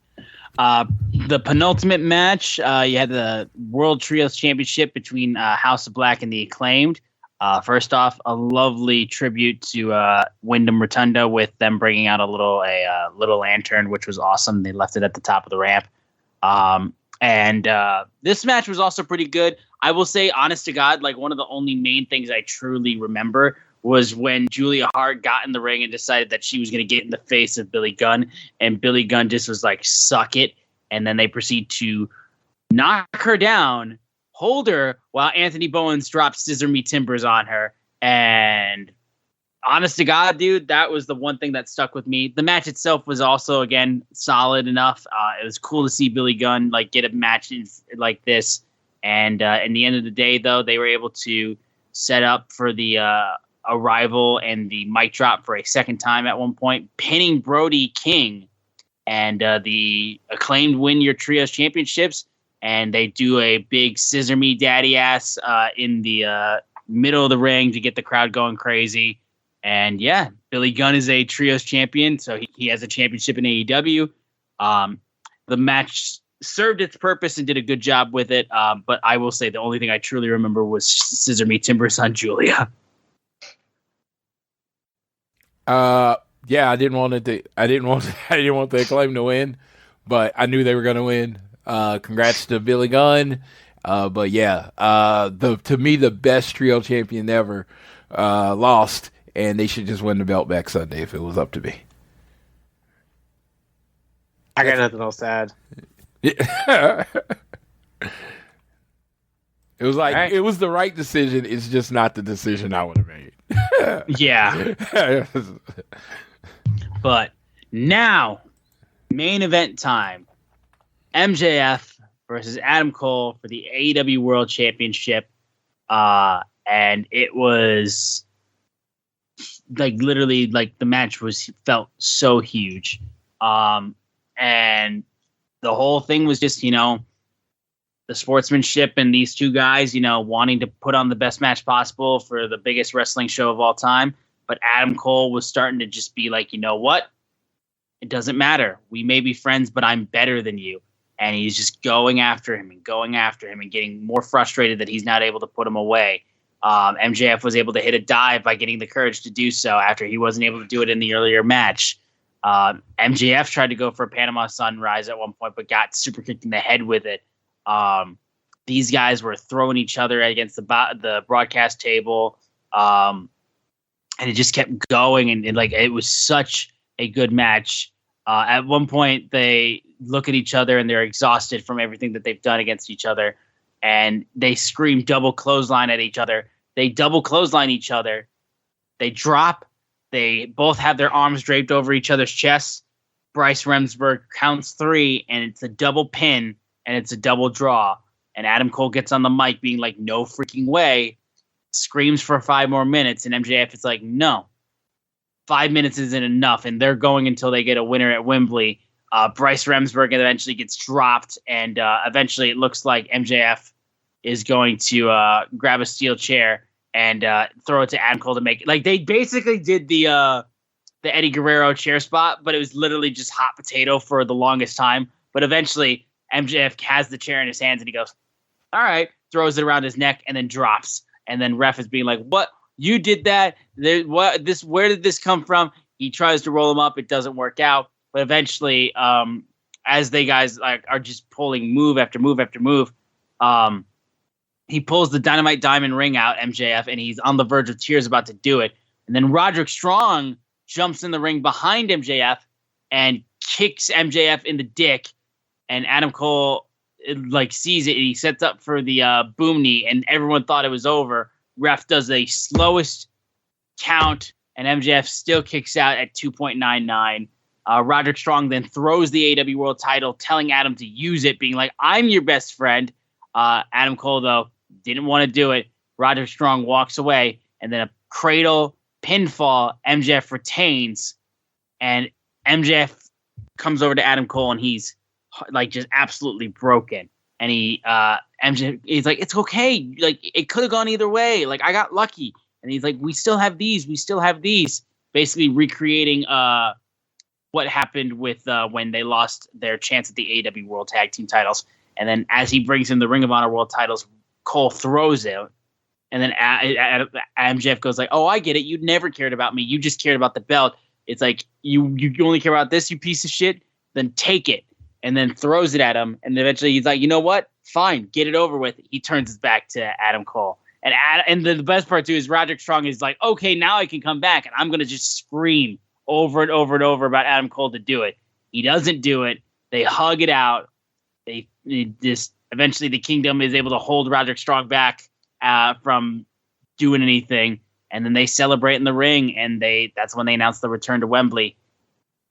The penultimate match, you had the World Trios Championship between House of Black and the Acclaimed. First off, a lovely tribute to Wyndham Rotunda with them bringing out a little lantern, which was awesome. They left it at the top of the ramp. And this match was also pretty good. I will say, honest to God, like one of the only main things I truly remember was when Julia Hart got in the ring and decided that she was going to get in the face of Billy Gunn, and Billy Gunn just was like, suck it. And then they proceed to knock her down, hold her, while Anthony Bowens drops Scissor Me Timbers on her. And honest to God, dude, that was the one thing that stuck with me. The match itself was also, again, solid enough. It was cool to see Billy Gunn like get a match like this And in the end of the day, though, they were able to set up for the arrival and the mic drop for a second time at one point, pinning Brody King. And the Acclaimed win your trios championships. And they do a big scissor me daddy ass in the middle of the ring to get the crowd going crazy. And yeah, Billy Gunn is a trios champion, so he has a championship in AEW. The match served its purpose and did a good job with it. But I will say the only thing I truly remember was scissor me Timber's on Julia. Yeah, I didn't want the Acclaim to win, but I knew they were going to win. Congrats to Billy Gunn. But yeah, to me the best trio champion ever lost, and they should just win the belt back Sunday if it was up to me. I got nothing else to add. It was like right. It was the right decision. It's just not the decision I would have made. Yeah. But now, main event time. MJF versus Adam Cole for the AEW World Championship. And it was like literally like the match felt so huge. And the whole thing was just, the sportsmanship and these two guys, wanting to put on the best match possible for the biggest wrestling show of all time. But Adam Cole was starting to just be like, you know what? It doesn't matter. We may be friends, but I'm better than you. And he's just going after him and getting more frustrated that he's not able to put him away. MJF was able to hit a dive by getting the courage to do so after he wasn't able to do it in the earlier match. MJF tried to go for a Panama Sunrise at one point, but got super kicked in the head with it. These guys were throwing each other against the broadcast table. And it just kept going. And it was such a good match. At one point, they look at each other and they're exhausted from everything that they've done against each other. And they scream double clothesline at each other. They double clothesline each other. They drop. They both have their arms draped over each other's chests. Bryce Remsburg counts 3, and it's a double pin, and it's a double draw. And Adam Cole gets on the mic being like, no freaking way. Screams for 5 more minutes, and MJF is like, no. 5 minutes isn't enough, and they're going until they get a winner at Wembley. Bryce Remsburg eventually gets dropped, and eventually it looks like MJF is going to grab a steel chair and throw it to Adam Cole to make it. Like, they basically did the Eddie Guerrero chair spot, but it was literally just hot potato for the longest time. But eventually, MJF has the chair in his hands, and he goes, all right, throws it around his neck, and then drops. And then ref is being like, what? You did that? Where did this come from? He tries to roll him up. It doesn't work out. But eventually, as they guys are just pulling move after move after move, he pulls the Dynamite Diamond ring out, MJF, and he's on the verge of tears about to do it. And then Roderick Strong jumps in the ring behind MJF and kicks MJF in the dick. And Adam Cole sees it, and he sets up for the boom knee, and everyone thought it was over. Ref does the slowest count, and MJF still kicks out at 2.99. Roderick Strong then throws the AEW World title, telling Adam to use it, being like, I'm your best friend. Adam Cole, though, didn't want to do it. Roderick Strong walks away, and then a cradle pinfall. MJF retains, and MJF comes over to Adam Cole, and he's just absolutely broken. And MJF, he's like, it's okay. Like, it could have gone either way. Like, I got lucky. And he's like, we still have these. Basically recreating what happened with when they lost their chance at the AEW World Tag Team titles. And then as he brings in the Ring of Honor World titles, Cole throws it. And then MJF goes like, oh, I get it. You never cared about me. You just cared about the belt. It's like, you only care about this, you piece of shit? Then take it. And then throws it at him. And eventually he's like, you know what? Fine. Get it over with. He turns his back to Adam Cole. And the best part, too, is Roderick Strong is like, okay, now I can come back. And I'm going to just scream over and over and over about Adam Cole to do it. He doesn't do it. They hug it out. They just eventually the Kingdom is able to hold Roderick Strong back from doing anything. And then they celebrate in the ring. And that's when they announce the return to Wembley.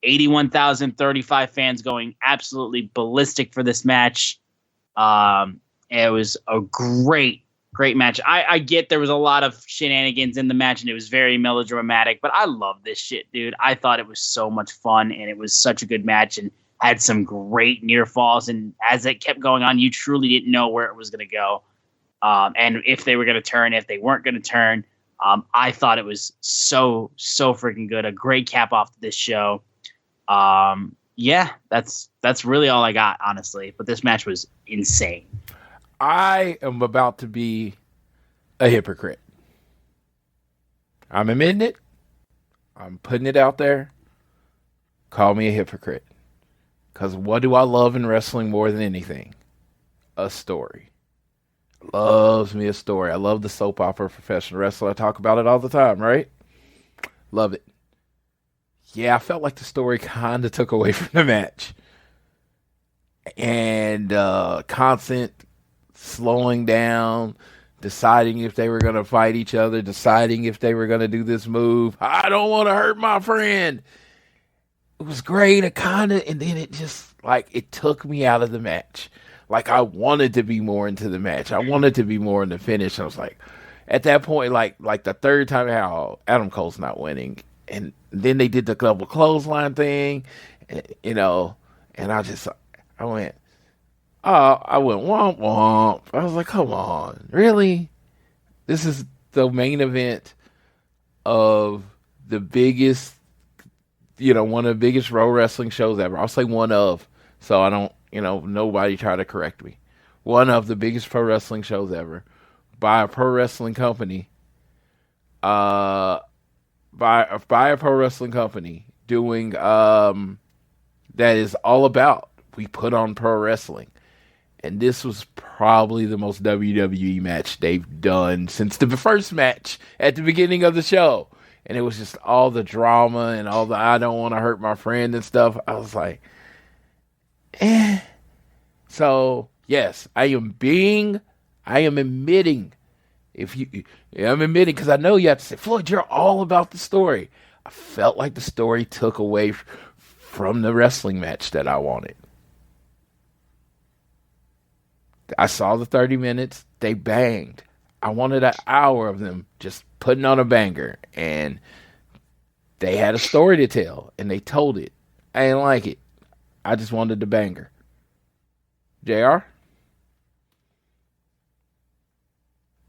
81,035 fans going absolutely ballistic for this match. It was a great match. I get there was a lot of shenanigans in the match, and it was very melodramatic, but I love this shit, dude. I thought it was so much fun, and it was such a good match, and had some great near falls. And as it kept going on, you truly didn't know where it was going to go, and if they were going to turn, if they weren't going to turn. I thought it was so freaking good. A great cap off to this show. Yeah, that's really all I got, honestly. But this match was insane. I am about to be a hypocrite. I'm admitting it. I'm putting it out there. Call me a hypocrite. Because what do I love in wrestling more than anything? A story. Loves me a story. I love the soap opera professional wrestler. I talk about it all the time, right? Love it. Yeah, I felt like the story kind of took away from the match. And constant slowing down, deciding if they were going to fight each other, deciding if they were going to do this move. I don't want to hurt my friend. It was great. And then it just, like, it took me out of the match. Like, I wanted to be more into the match. I wanted to be more in the finish. I was like, at that point, like the third time, how Adam Cole's not winning. And then they did the double clothesline thing, and I went womp womp. I was like, come on, really? This is the main event of the biggest, one of the biggest Raw wrestling shows ever. I'll say one of, so I don't, nobody try to correct me. One of the biggest pro wrestling shows ever by a pro wrestling company. By a pro wrestling company doing that is all about we put on pro wrestling. And this was probably the most WWE match they've done since the first match at the beginning of the show. And it was just all the drama and all the I don't want to hurt my friend and stuff. I was like, eh. So, yes, I am admitting. I'm admitting because I know you have to say, Floyd, you're all about the story. I felt like the story took away from the wrestling match that I wanted. I saw the 30 minutes. They banged. I wanted an hour of them just putting on a banger. And they had a story to tell. And they told it. I didn't like it. I just wanted the banger. JR?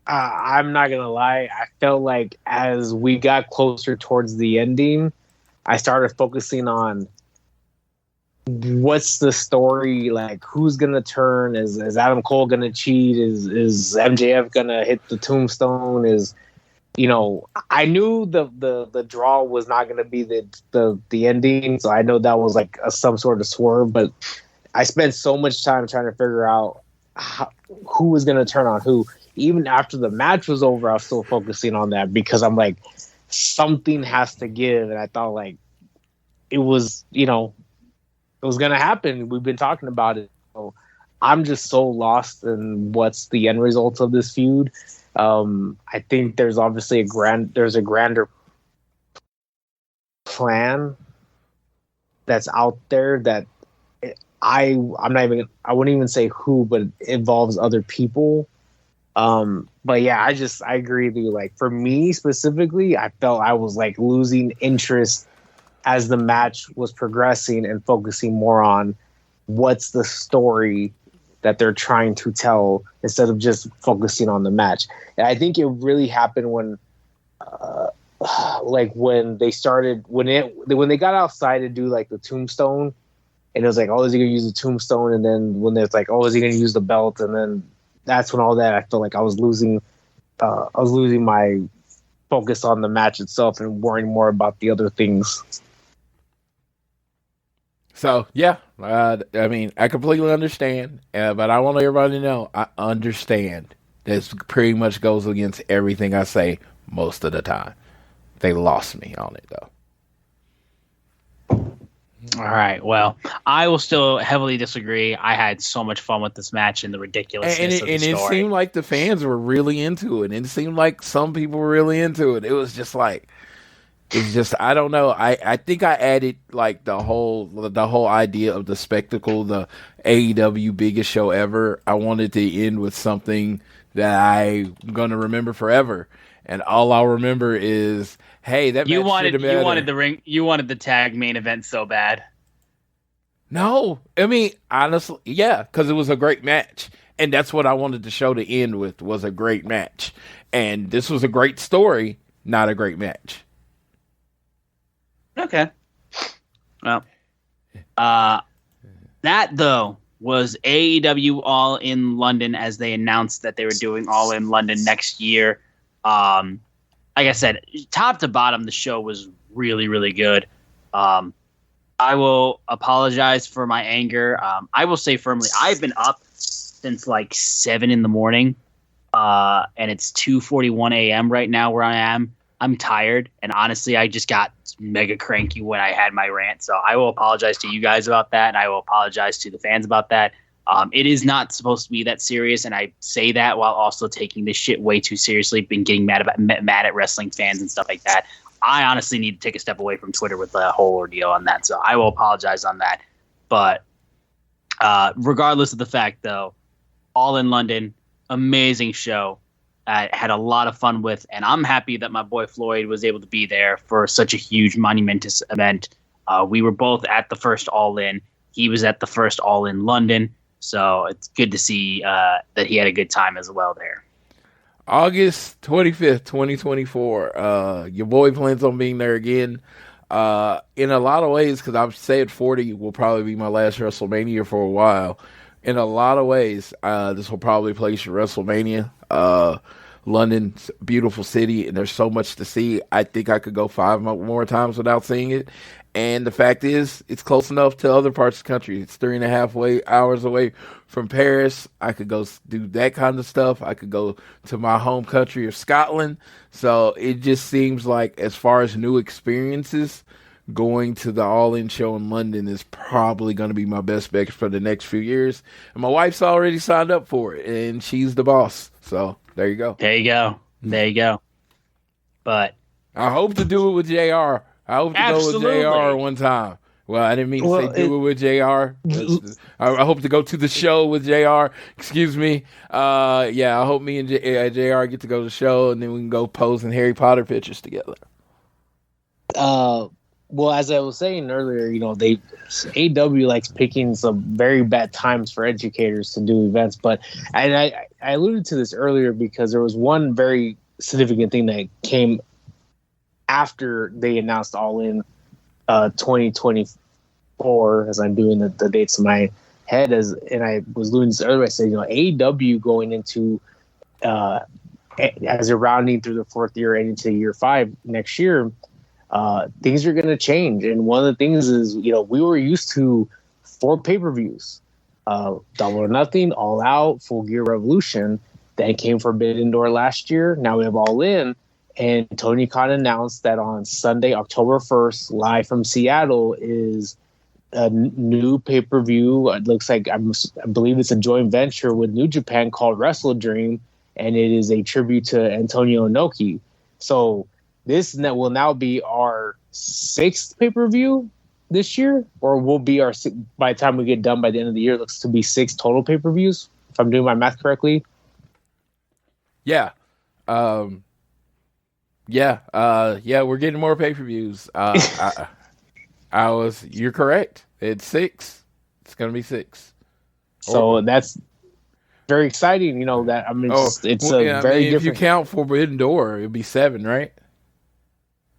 I'm not going to lie. I felt like as we got closer towards the ending, I started focusing on what's the story, like who's going to turn, is Adam Cole going to cheat, is MJF going to hit the tombstone, I knew the draw was not going to be the ending, so I know that was like some sort of swerve, but I spent so much time trying to figure out who was going to turn on who. Even after the match was over, I was still focusing on that because I'm like, something has to give. And I thought like it was, it was going to happen. We've been talking about it. So I'm just so lost in what's the end result of this feud. I think there's obviously there's a grander plan that's out there that I wouldn't even say who, but it involves other people. But yeah, I agree with you. Like for me specifically, I felt I was like losing interest as the match was progressing and focusing more on what's the story that they're trying to tell instead of just focusing on the match. And I think it really happened when, when they got outside to do like the tombstone, and it was like, oh, is he gonna use the tombstone? And then when it's like, oh, is he gonna use the belt? And then that's when all that I felt like I was losing my focus on the match itself and worrying more about the other things. So yeah, I completely understand, but I want everybody to know I understand. This pretty much goes against everything I say most of the time. They lost me on it though. All right. Well, I will still heavily disagree. I had so much fun with this match and the ridiculousness of the story. It seemed like the fans were really into it. It seemed like some people were really into it. It was just like, it's just I don't know. I think I added like the whole idea of the spectacle, the AEW biggest show ever. I wanted to end with something that I'm gonna remember forever, and all I'll remember is, hey, that You match wanted the ring. You wanted the tag main event so bad. No, I mean honestly, yeah, because it was a great match, and that's what I wanted the show to end with, was a great match, and this was a great story, not a great match. Okay. Well, that though was AEW All in London, as they announced that they were doing All in London next year. Like I said, top to bottom, the show was really, really good. I will apologize for my anger. I will say firmly, I've been up since like 7 a.m, and it's 2:41 a.m. right now where I am. I'm tired, and honestly, I just got mega cranky when I had my rant. So I will apologize to you guys about that, and I will apologize to the fans about that. It is not supposed to be that serious, and I say that while also taking this shit way too seriously, been getting mad at wrestling fans and stuff like that. I honestly need to take a step away from Twitter with the whole ordeal on that, so I will apologize on that. But regardless of the fact, though, All in London, amazing show. I had a lot of fun with, and I'm happy that my boy Floyd was able to be there for such a huge, monumentous event. We were both at the first All In. He was at the first All in London, so it's good to see that he had a good time as well there. August 25th, 2024. Your boy plans on being there again. In a lot of ways, because I've said 40 will probably be my last WrestleMania for a while. In a lot of ways, this will probably place your WrestleMania. London's a beautiful city, and there's so much to see. I think I could go 5 more times without seeing it. And the fact is, it's close enough to other parts of the country. It's 3.5 hours away from Paris. I could go do that kind of stuff. I could go to my home country of Scotland. So it just seems like, as far as new experiences, going to the All-In show in London is probably going to be my best bet for the next few years. And my wife's already signed up for it, and she's the boss. So there you go. There you go. There you go. But I hope to do it with JR. I hope to Absolutely. go with JR one time. Well, I didn't mean to say do it with JR. I hope to go to the show with JR. Excuse me. Yeah, I hope me and JR get to go to the show, and then we can go pose in Harry Potter pictures together. Well, as I was saying earlier, AW likes picking some very bad times for educators to do events. But I alluded to this earlier because there was one very significant thing that came after they announced All In 2024, as I'm doing the dates in my head, and I was alluding to this earlier. I said, AW going into as they're rounding through the 4th year and into year 5 next year. Things are going to change. And one of the things is, we were used to 4 pay-per-views, Double or Nothing, All Out, Full Gear Revolution. Then came Forbidden Door last year. Now we have All In. And Tony Khan announced that on Sunday, October 1st, live from Seattle, is a new pay-per-view. It looks like, I believe it's a joint venture with New Japan called Wrestle Dream. And it is a tribute to Antonio Inoki. So this will now be our 6th pay-per-view this year, or will be our, by the time we get done by the end of the year, it looks to be 6 total pay-per-views, if I'm doing my math correctly. Yeah. We're getting more pay-per-views. You're correct. It's 6. It's going to be 6. So that's very exciting. It's very different. If you count Forbidden Door, it'd be 7, right?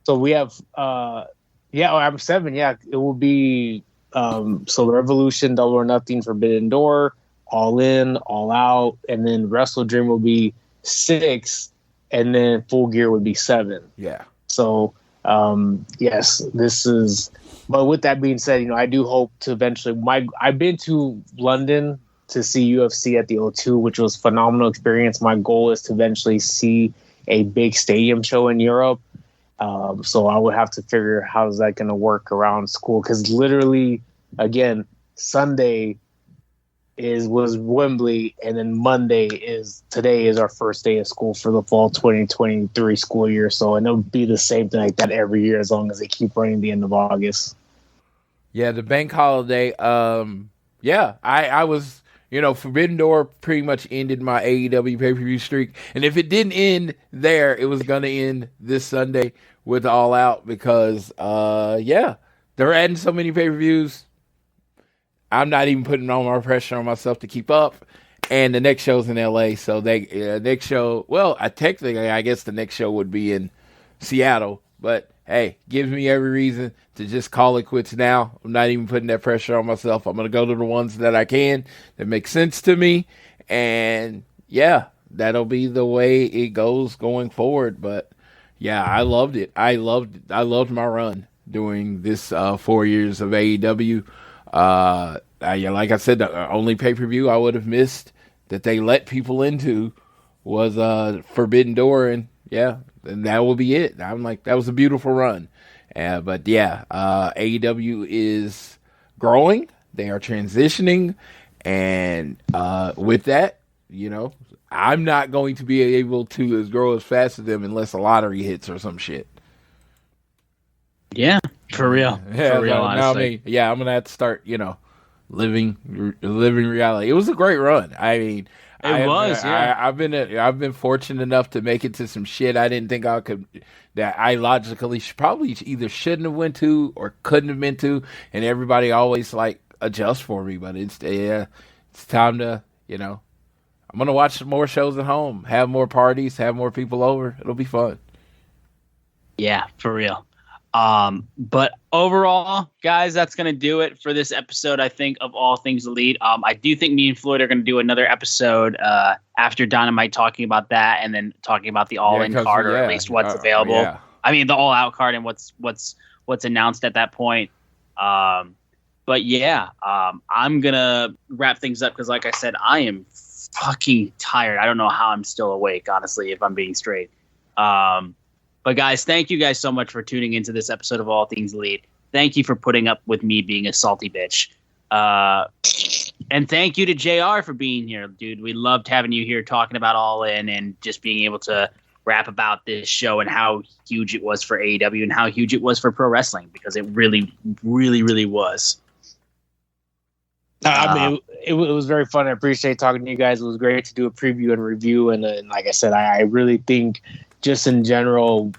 So we have, I'm 7. Yeah, it will be, so Revolution, Double or Nothing, Forbidden Door, All In, All Out, and then Wrestle Dream will be 6, and then Full Gear would be 7. Yeah. So, yes, this is, but with that being said, I do hope to eventually, I've been to London to see UFC at the O2, which was a phenomenal experience. My goal is to eventually see a big stadium show in Europe. So I would have to figure how is that going to work around school. Because literally, again, Sunday, was Wembley, and then today is our first day of school for the fall 2023 school year. So, and it'll be the same thing like that every year as long as they keep running the end of August. Yeah, the bank holiday. I was, Forbidden Door pretty much ended my AEW pay-per-view streak. And if it didn't end there, it was going to end this Sunday with All Out because, they're adding so many pay-per-views. I'm not even putting all my pressure on myself to keep up. And the next show's in LA, so next show, technically, I guess the next show would be in Seattle. But, hey, gives me every reason to just call it quits now. I'm not even putting that pressure on myself. I'm going to go to the ones that I can, that make sense to me. And, yeah, that'll be the way it goes going forward. But, yeah, I loved it. I loved my run during this 4 years of AEW. Like I said, the only pay-per-view I would have missed that they let people into was Forbidden Door, and that will be it. I'm like, that was a beautiful run. AEW is growing. They are transitioning, and with that, I'm not going to be able to grow as fast as them unless a lottery hits or some shit. Yeah, for real. Yeah, for real, honestly. I'm gonna have to start, living reality. It was a great run. I mean, I've been fortunate enough to make it to some shit I didn't think I could. That I logically probably either shouldn't have went to or couldn't have been to, and everybody always adjust for me. But it's time to I'm gonna watch more shows at home, have more parties, have more people over. It'll be fun. Yeah, for real. But overall, guys, that's going to do it for this episode, I think, of All Things Elite. I do think me and Floyd are going to do another episode after Dynamite, talking about that and then talking about the All-In card, or at least what's available. Yeah. I mean, the All-Out card and what's announced at that point. I'm going to wrap things up because, like I said, I am fucking tired. I don't know how I'm still awake, honestly, if I'm being straight. But guys, thank you guys so much for tuning into this episode of All Things Elite. Thank you for putting up with me being a salty bitch. And thank you to JR for being here, dude. We loved having you here talking about All In and just being able to rap about this show and how huge it was for AEW and how huge it was for pro wrestling, because it really, really, really was. It was very fun. I appreciate talking to you guys. It was great to do a preview and review. And like I said, I really think just in general,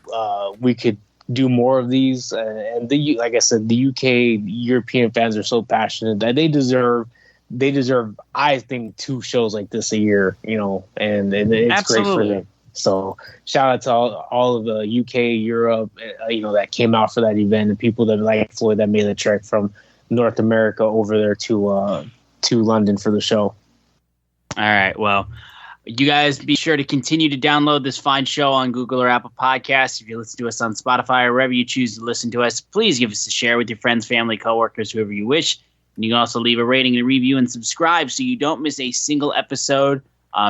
we could do more of these. And like I said, the UK European fans are so passionate that they deserve, I think, 2 shows like this a year, and it's Absolutely. Great for them. So shout out to all of the UK, Europe, that came out for that event, and people that like Floyd that made the trek from North America over there to London for the show. All right. Well, you guys be sure to continue to download this fine show on Google or Apple Podcasts. If you listen to us on Spotify or wherever you choose to listen to us, please give us a share with your friends, family, coworkers, whoever you wish. And you can also leave a rating and a review and subscribe so you don't miss a single episode.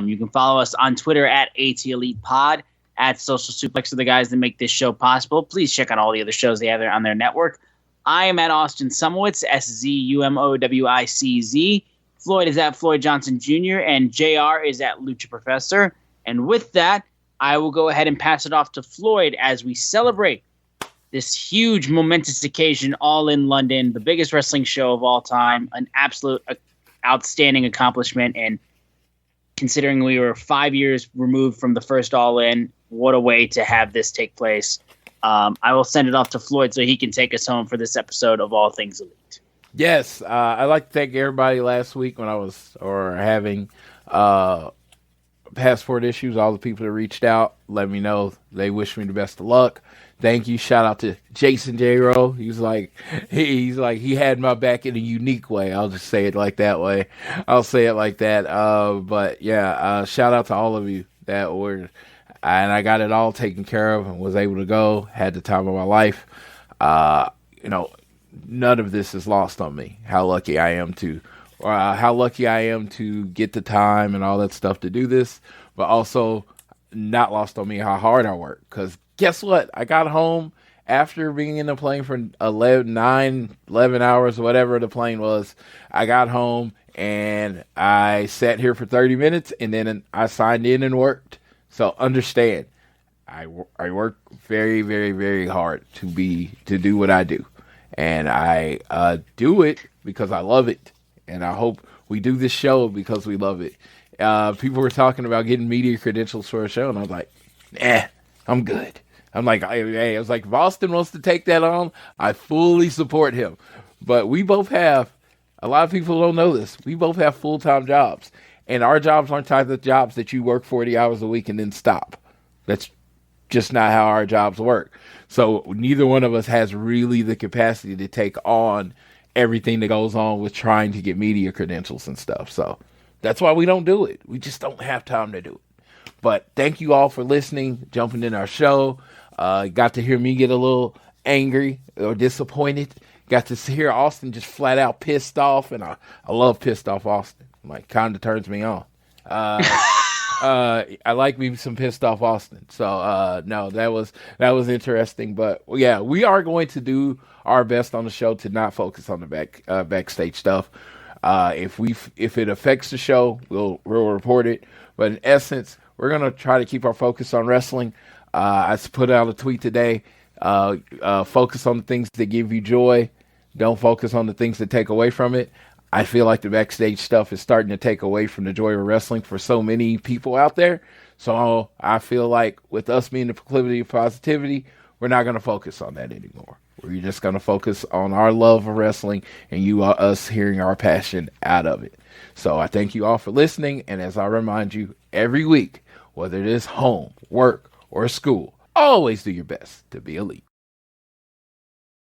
You can follow us on Twitter at ATElitePod, at Social Suplex, are the guys that make this show possible. Please check out all the other shows they have there on their network. I am at Austin Sumowitz, SZUMOWICZ. Floyd is at Floyd Johnson Jr., and JR is at Lucha Professor. And with that, I will go ahead and pass it off to Floyd as we celebrate this huge, momentous occasion, All in London, the biggest wrestling show of all time, an absolute outstanding accomplishment. And considering we were 5 years removed from the first All In, what a way to have this take place. I will send it off to Floyd so he can take us home for this episode of All Things Elite. Yes, I'd like to thank everybody last week when I was having passport issues, all the people that reached out, let me know. They wish me the best of luck. Thank you. Shout out to Jason J-Ro. He's like he had my back in a unique way. I'll just say it like that way. I'll say it like that. But yeah, shout out to all of you that were, and I got it all taken care of and was able to go. Had the time of my life. None of this is lost on me. How lucky I am to get the time and all that stuff to do this, but also not lost on me how hard I work. Because guess what? I got home after being in the plane for 11 hours, whatever the plane was. I got home and I sat here for 30 minutes, and then I signed in and worked. So understand, I work very, very, very hard to do what I do, and I do it because I love it, and I hope we do this show because we love it. People were talking about getting media credentials for a show, and I was like, I'm good. I'm like, hey, I was like, if Austin wants to take that on, I fully support him. But we both have, a lot of people don't know this, we both have full-time jobs. And our jobs aren't type of jobs that you work 40 hours a week and then stop. That's just not how our jobs work. So neither one of us has really the capacity to take on everything that goes on with trying to get media credentials and stuff. So that's why we don't do it. We just don't have time to do it. But thank you all for listening, jumping in our show. Got to hear me get a little angry or disappointed. Got to hear Austin just flat out pissed off, and I love pissed off Austin. Like, kind of turns me on. I like me some pissed off Austin. So no, that was interesting. But yeah, we are going to do our best on the show to not focus on the backstage stuff. If it affects the show, we'll report it. But in essence, we're gonna try to keep our focus on wrestling. I put out a tweet today. Focus on the things that give you joy. Don't focus on the things that take away from it. I feel like the backstage stuff is starting to take away from the joy of wrestling for so many people out there. So I feel like with us being the proclivity of positivity, we're not going to focus on that anymore. We're just going to focus on our love of wrestling and us hearing our passion out of it. So I thank you all for listening. And as I remind you every week, whether it is home, work, or school, always do your best to be elite.